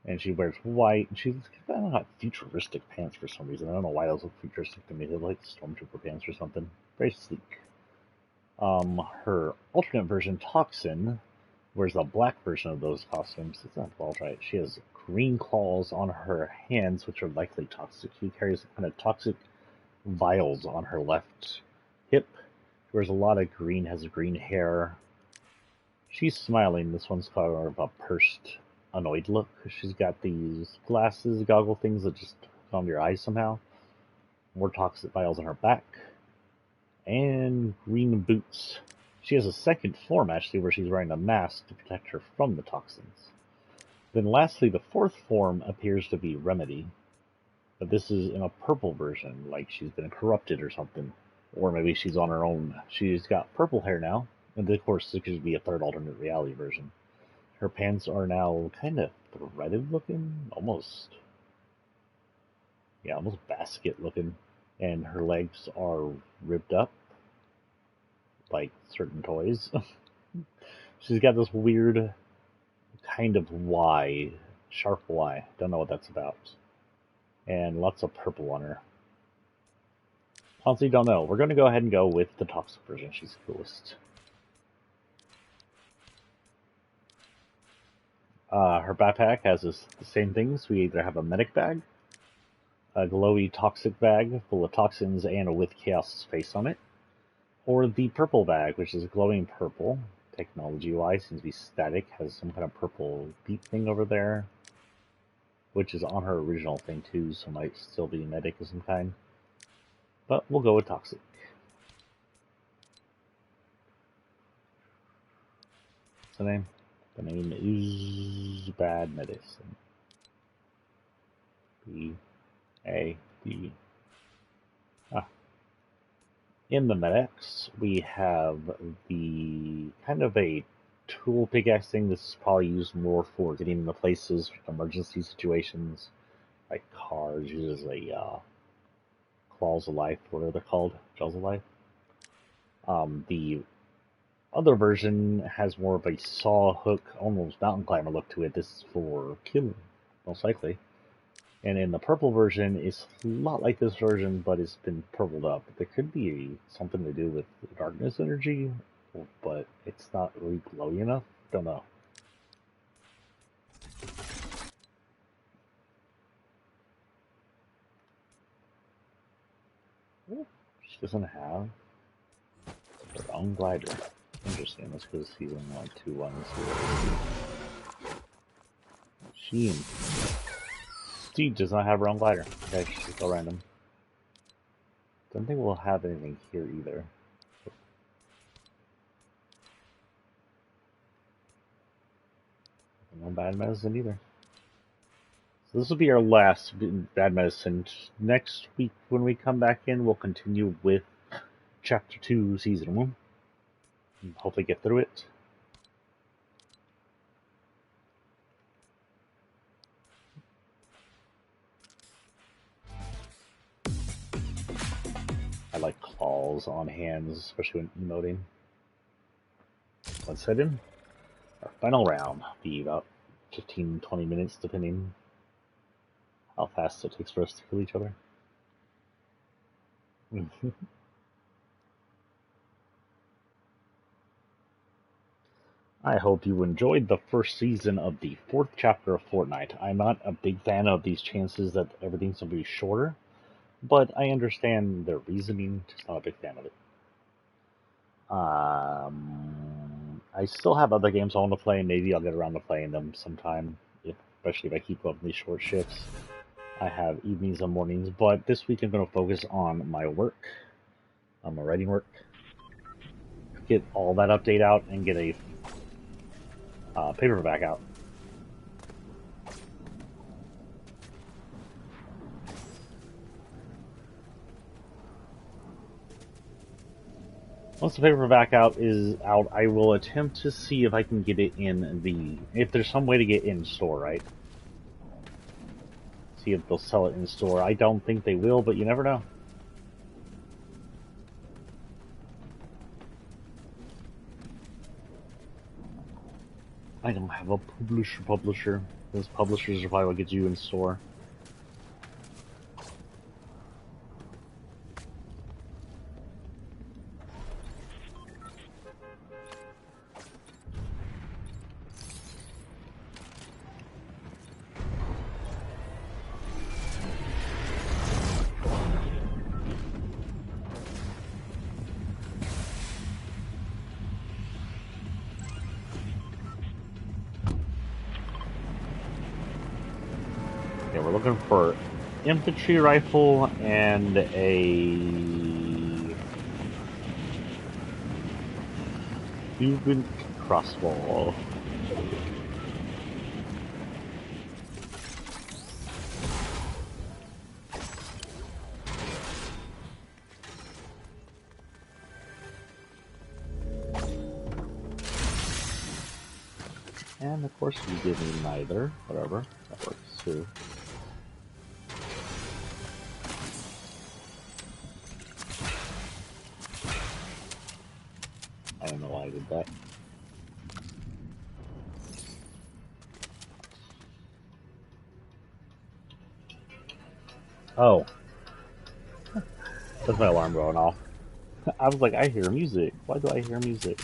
and she wears white. She's got futuristic pants for some reason. I don't know why those look futuristic to me. They look like stormtrooper pants or something. Very sleek. Her alternate version, Toxin, wears the black version of those costumes. It's not all right. She has green claws on her hands, which are likely toxic. She carries kind of toxic vials on her left hip. She wears a lot of green, has green hair. She's smiling. This one's kind of a pursed, annoyed look. She's got these glasses, goggle things that just come on your eyes somehow. More toxic vials on her back. And green boots. She has a second form, actually, where she's wearing a mask to protect her from the toxins. Then lastly, the fourth form appears to be Remedy. But this is in a purple version, like she's been corrupted or something. Or maybe she's on her own. She's got purple hair now. And of course, this could be a third alternate reality version. Her pants are now kind of threaded looking. Almost basket looking. And her legs are ribbed up. Like certain toys. She's got this weird kind of Y. Sharp Y. Don't know what that's about. And lots of purple on her. Honestly, don't know. We're going to go ahead and go with the toxic version. She's the coolest. Her backpack has the same things. We either have a medic bag, a glowy toxic bag full of toxins and with chaos face on it, or the purple bag, which is glowing purple. Technology-wise, seems to be static. Has some kind of purple beep thing over there, which is on her original thing too, so might still be a medic of some kind. But we'll go with toxic. What's the name? The name is Bad Medicine. B-A-D. In the medics, we have the kind of a tool pickaxe thing. This is probably used more for getting into places, emergency situations, like cars. Uses a claws of life, whatever they're called, jaws of life. The other version has more of a saw hook, almost mountain climber look to it. This is for killing, most likely. And in the purple version, it's a lot like this version, but it's been purpled up. There could be something to do with darkness energy, but it's not really glowy enough. Don't know. She doesn't have her own glider. Interesting. That's because season 1, 2, 1 is here. She does not have her own glider. Okay, she's just go random. Don't think we'll have anything here either. No bad medicine either. So this will be our last bad medicine. Next week, when we come back in, we'll continue with Chapter 2, Season 1. And hopefully get through it. I like claws on hands, especially when emoting. Let's head in. Our final round be about 15-20 minutes, depending how fast it takes for us to kill each other. I hope you enjoyed the first season of the 4th chapter of Fortnite. I'm not a big fan of these chances that everything's going to be shorter, but I understand their reasoning, just not a big fan of it. I still have other games I want to play. Maybe I'll get around to playing them sometime, especially if I keep up these short shifts. I have evenings and mornings, but this week I'm going to focus on my work, on my writing work, get all that update out, and get a paperback out. Once the paperback is out, I will attempt to see if I can get it if there's some way to get in store, right? See if they'll sell it in store. I don't think they will, but you never know. I don't have a publisher. Those publishers are probably what gets you in store. Okay, we're looking for infantry rifle and a Cuban crossbow. And of course we give me neither. Whatever. That works too. I don't know why I did that. Oh. That's my alarm going off. I was like, I hear music. Why do I hear music?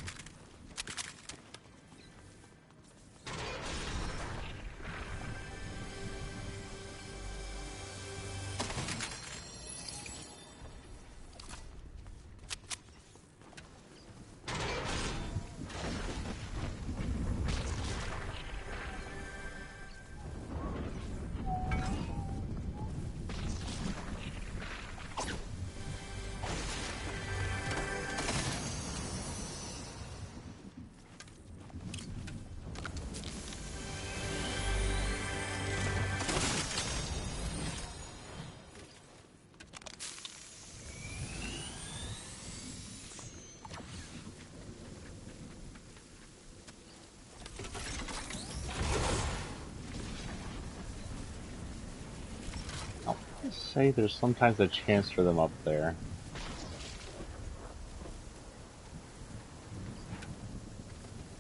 Say there's sometimes a chance for them up there.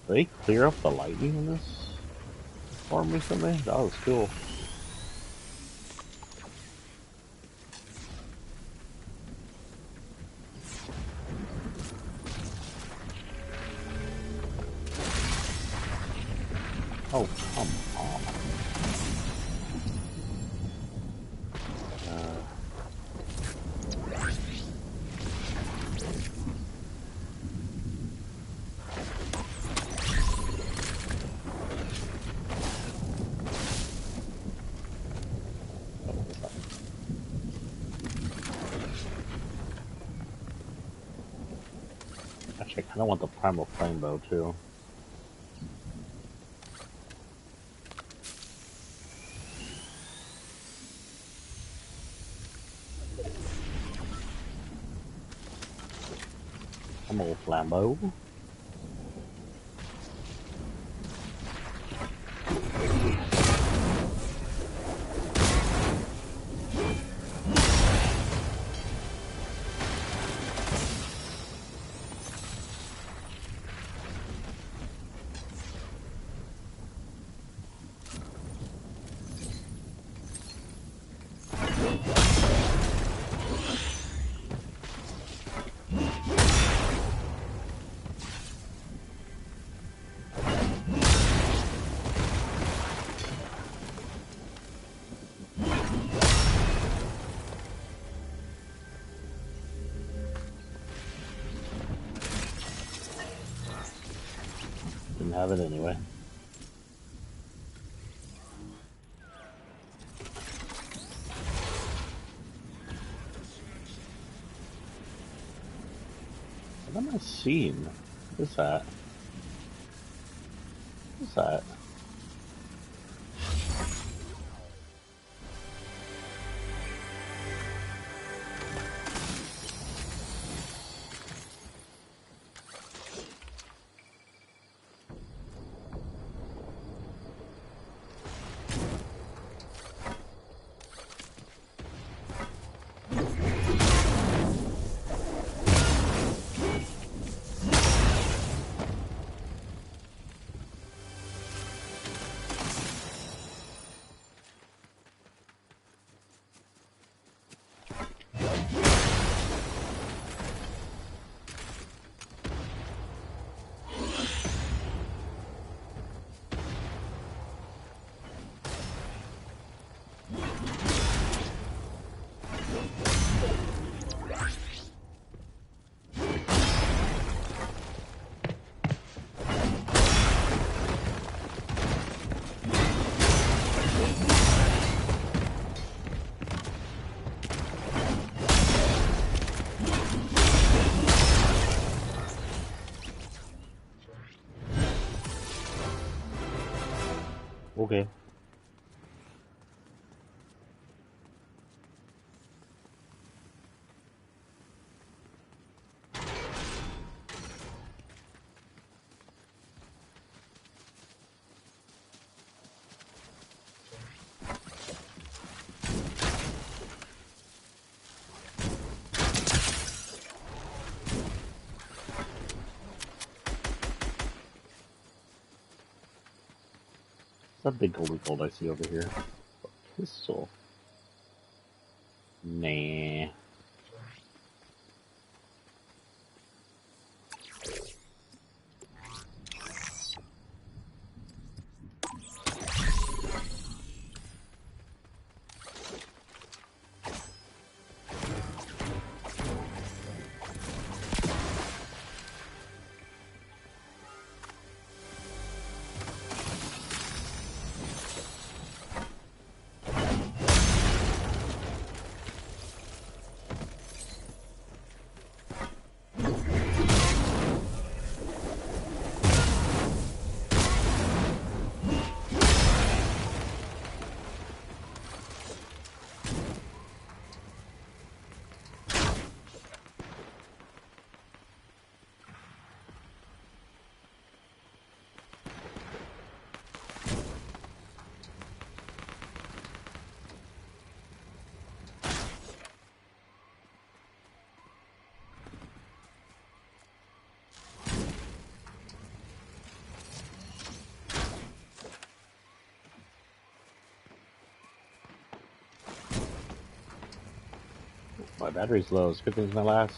Did they clear up the lightning in this storm recently? That was cool. Oh, come on. Actually, I kind of want the primal flame bow too. Come on, Flambeau. Didn't have it anyway. What am I seeing? What is that? What is that? Okay. That big golden gold I see over here. Pistol. Nah. My battery's low. It's good thing it's my last.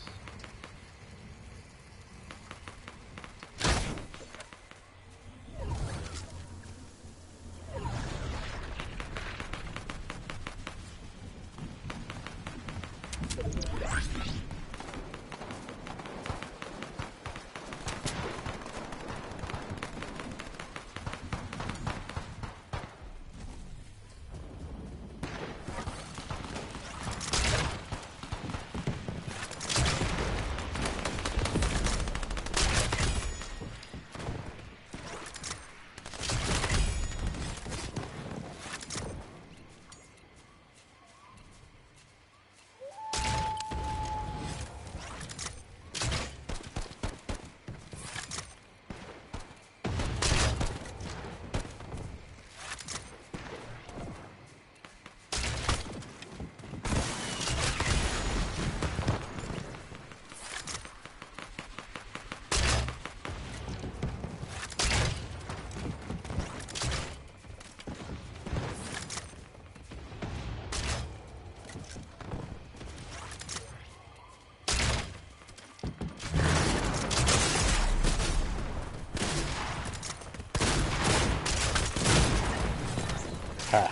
Ha.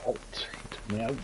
Alt, took me out.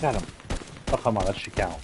Got him. Oh, come on, that should count.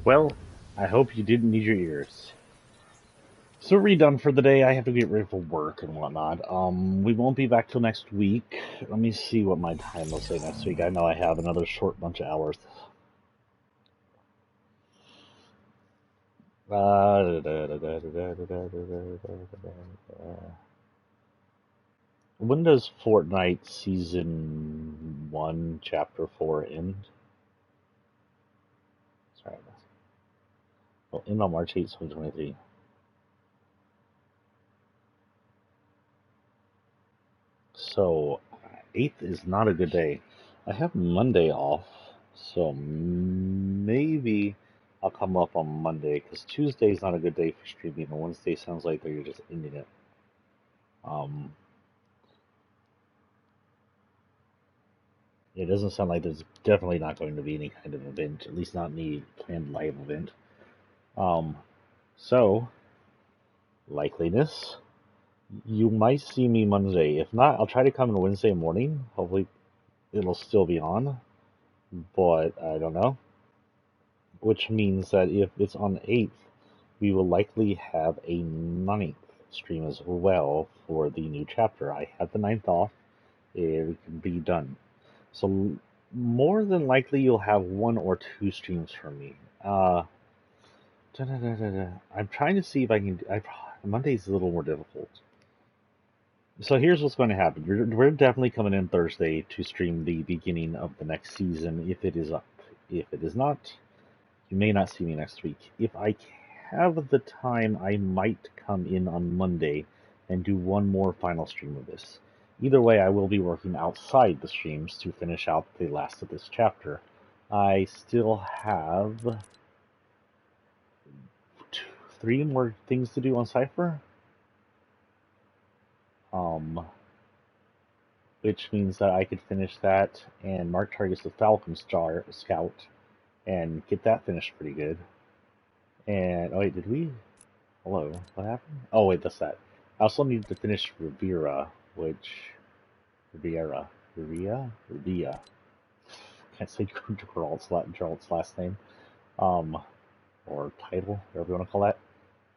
Well, I hope you didn't need your ears. So we're done for the day. I have to get ready for work and whatnot. We won't be back till next week. Let me see what my time will say next week. I know I have another short bunch of hours. When does Fortnite Season 1, Chapter 4 end? Sorry. Well, end on March 8th, 2023. So, 8th is not a good day. I have Monday off, so maybe I'll come up on Monday, because Tuesday is not a good day for streaming, and Wednesday sounds like they're just ending it. It doesn't sound like there's definitely not going to be any kind of event, at least not any planned live event. So, likeliness, you might see me Monday. If not, I'll try to come on Wednesday morning. Hopefully, it'll still be on, but I don't know. Which means that if it's on the 8th, we will likely have a 9th stream as well for the new chapter. I had the 9th off. It can be done. So more than likely you'll have 1 or 2 streams from me. I'm trying to see if I can. Monday's a little more difficult. So here's what's going to happen. We're definitely coming in Thursday to stream the beginning of the next season if it is up. If it is not, you may not see me next week. If I have the time, I might come in on Monday and do one more final stream of this. Either way, I will be working outside the streams to finish out the last of this chapter. I still have 3 more things to do on Cypher. Which means that I could finish that and mark targets with Falcon Scout and get that finished pretty good. And oh wait, did we? Hello, what happened? Oh wait, that's that. I also need to finish Riviera. Can't say Geralt's last name. Or title, whatever you want to call that.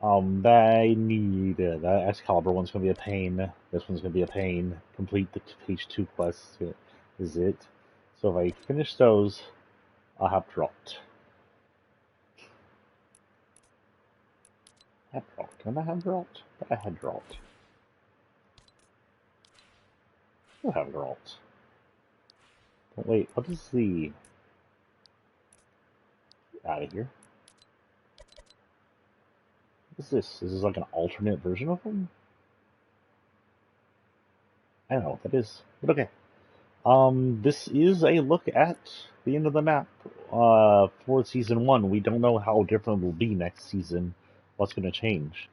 I need that Excalibur one's gonna be a pain. This one's gonna be a pain. Complete the page 2 quests is it. So if I finish those, I'll have Geralt. Can I have Geralt? I had Geralt. I'll have Geralt. But wait, what is the... Out of here. What is this? Is this like an alternate version of him? I don't know what that is, but okay. This is a look at the end of the map for Season 1. We don't know how different it will be next season. What's going to change?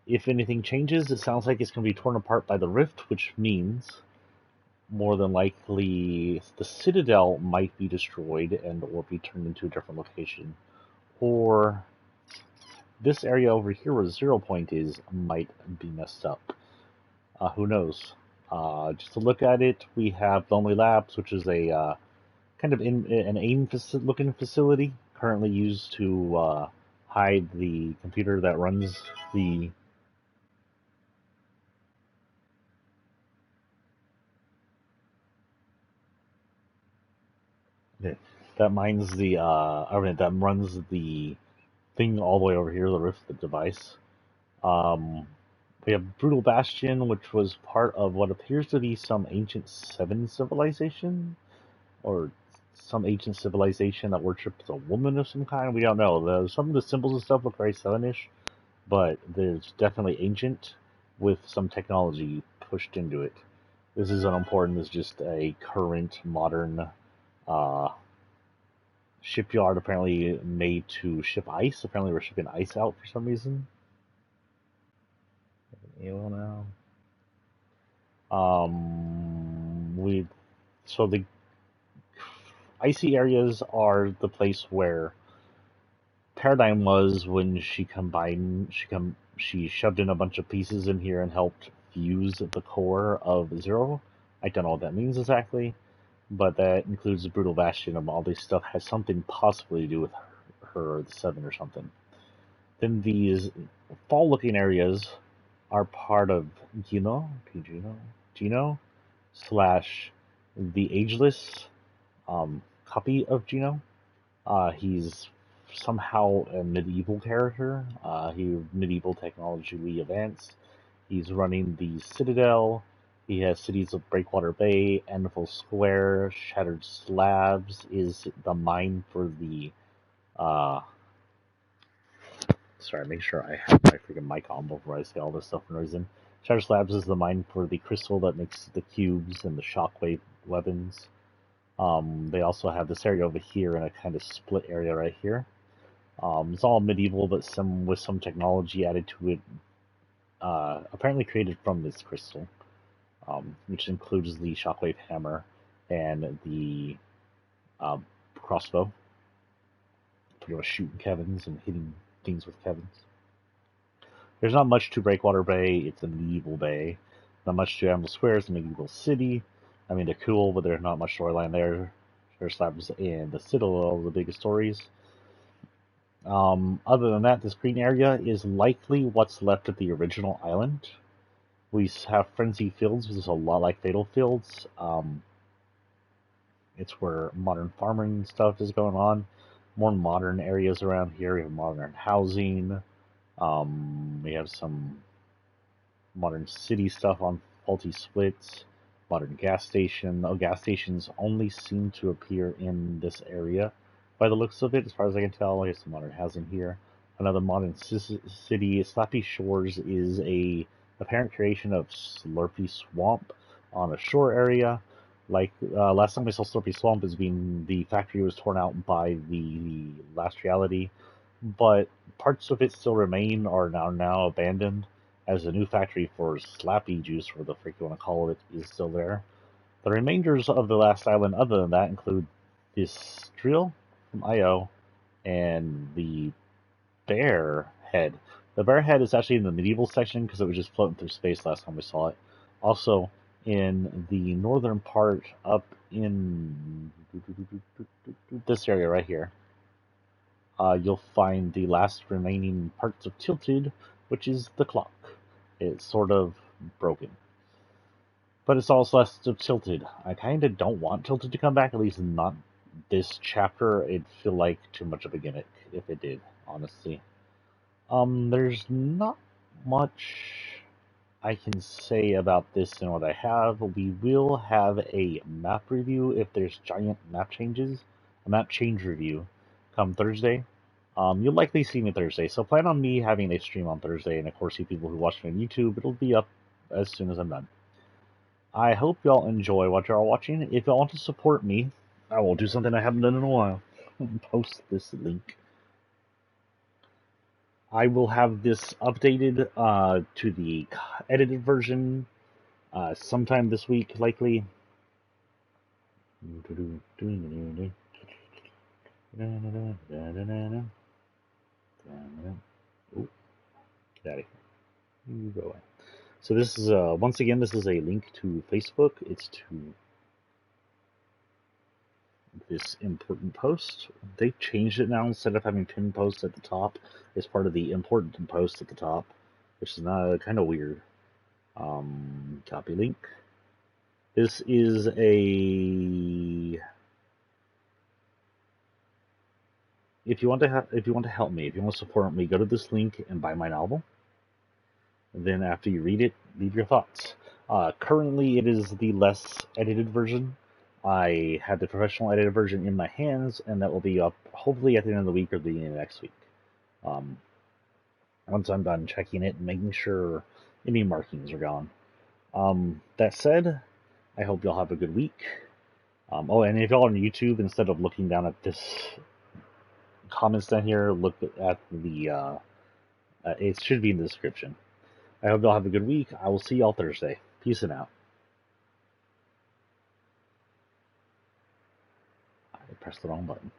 If anything changes, it sounds like it's going to be torn apart by the rift, which means more than likely the Citadel might be destroyed and or be turned into a different location. Or this area over here where the 0 point is might be messed up. Who knows? Just to look at it, we have Lonely Labs, which is a kind of an AIM-looking facility currently used to hide the computer that runs the that mines the that runs the thing all the way over here, the Rift device. We have Brutal Bastion, which was part of what appears to be some ancient 7 civilization, or some ancient civilization that worships a woman of some kind. We don't know. Some of the symbols and stuff look very 7-ish, but there's definitely ancient with some technology pushed into it. This is unimportant. It's just a current modern shipyard apparently made to ship ice. Apparently we're shipping ice out for some reason. Now. So the icy areas are the place where Paradigm was when she shoved in a bunch of pieces in here and helped fuse the core of Zero. I don't know what that means exactly, but that includes the brutal bastion of all this stuff has something possibly to do with her or the Seven or something. Then these fall-looking areas are part of Gino slash the Ageless copy of Gino. He's somehow a medieval character. Medieval technologically advanced. He's running the Citadel. He has cities of Breakwater Bay, Anvil Square, Shattered Slabs is the mine for the. Sorry, make sure I have my freaking mic on before I say all this stuff for no reason. Shattered Slabs is the mine for the crystal that makes the cubes and the shockwave weapons. They also have this area over here and a kind of split area right here. It's all medieval, but with some technology added to it. Apparently created from this crystal, which includes the shockwave hammer and the crossbow. Pretty much shooting Kevins and hitting things with Kevins. There's not much to Breakwater Bay. It's a medieval bay. Not much to Anvil Square. It's a medieval city. I mean, they're cool, but there's not much storyline there. There's Slabs and the Citadel are the biggest stories. Other than that, this green area is likely what's left of the original island. We have Frenzy Fields, which is a lot like Fatal Fields. It's where modern farming stuff is going on. More modern areas around here. We have modern housing. We have some modern city stuff on faulty splits. Modern gas station. Gas stations only seem to appear in this area by the looks of it, as far as I can tell. We have some modern housing here. Another modern city. Slappy Shores is a apparent creation of Slurpy Swamp on a shore area. Like last time I saw Slurpy Swamp as being the factory was torn out by the last reality, but parts of it still remain are now abandoned, as the new factory for Slappy Juice, or the frick you want to call it, is still there. The remainders of the last island, other than that, include this drill from IO and the Bear Head. The Bear Head is actually in the medieval section because it was just floating through space last time we saw it. Also, in the northern part, up in this area right here, you'll find the last remaining parts of Tilted, which is the clock. It's sort of broken. But it's also less of Tilted. I kind of don't want Tilted to come back, at least not this chapter. It'd feel like too much of a gimmick if it did, honestly. There's not much I can say about this and what I have. We will have a map review if there's giant map changes. A map change review come Thursday. You'll likely see me Thursday, so plan on me having a stream on Thursday, and of course, you people who watch me on YouTube, it'll be up as soon as I'm done. I hope y'all enjoy what y'all are watching. If y'all want to support me, I will do something I haven't done in a while. Post this link. I will have this updated to the edited version sometime this week, likely. Oh, get out of here. You go away. So this is once again, this is a link to Facebook. It's to this important post. They changed it now. Instead of having pinned posts at the top, it's part of the important post at the top, which is kind of weird. Copy link. This is a. If you want to help me, if you want to support me, go to this link and buy my novel. And then after you read it, leave your thoughts. Currently, it is the less edited version. I have the professional edited version in my hands, and that will be up hopefully at the end of the week or the beginning of next week. Once I'm done checking it and making sure any markings are gone. That said, I hope y'all have a good week. And if y'all are on YouTube, instead of looking down at this comments down here, look at the, it should be in the description. I hope y'all have a good week. I will see y'all Thursday. Peace and out. I pressed the wrong button.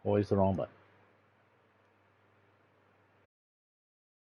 Always the wrong button.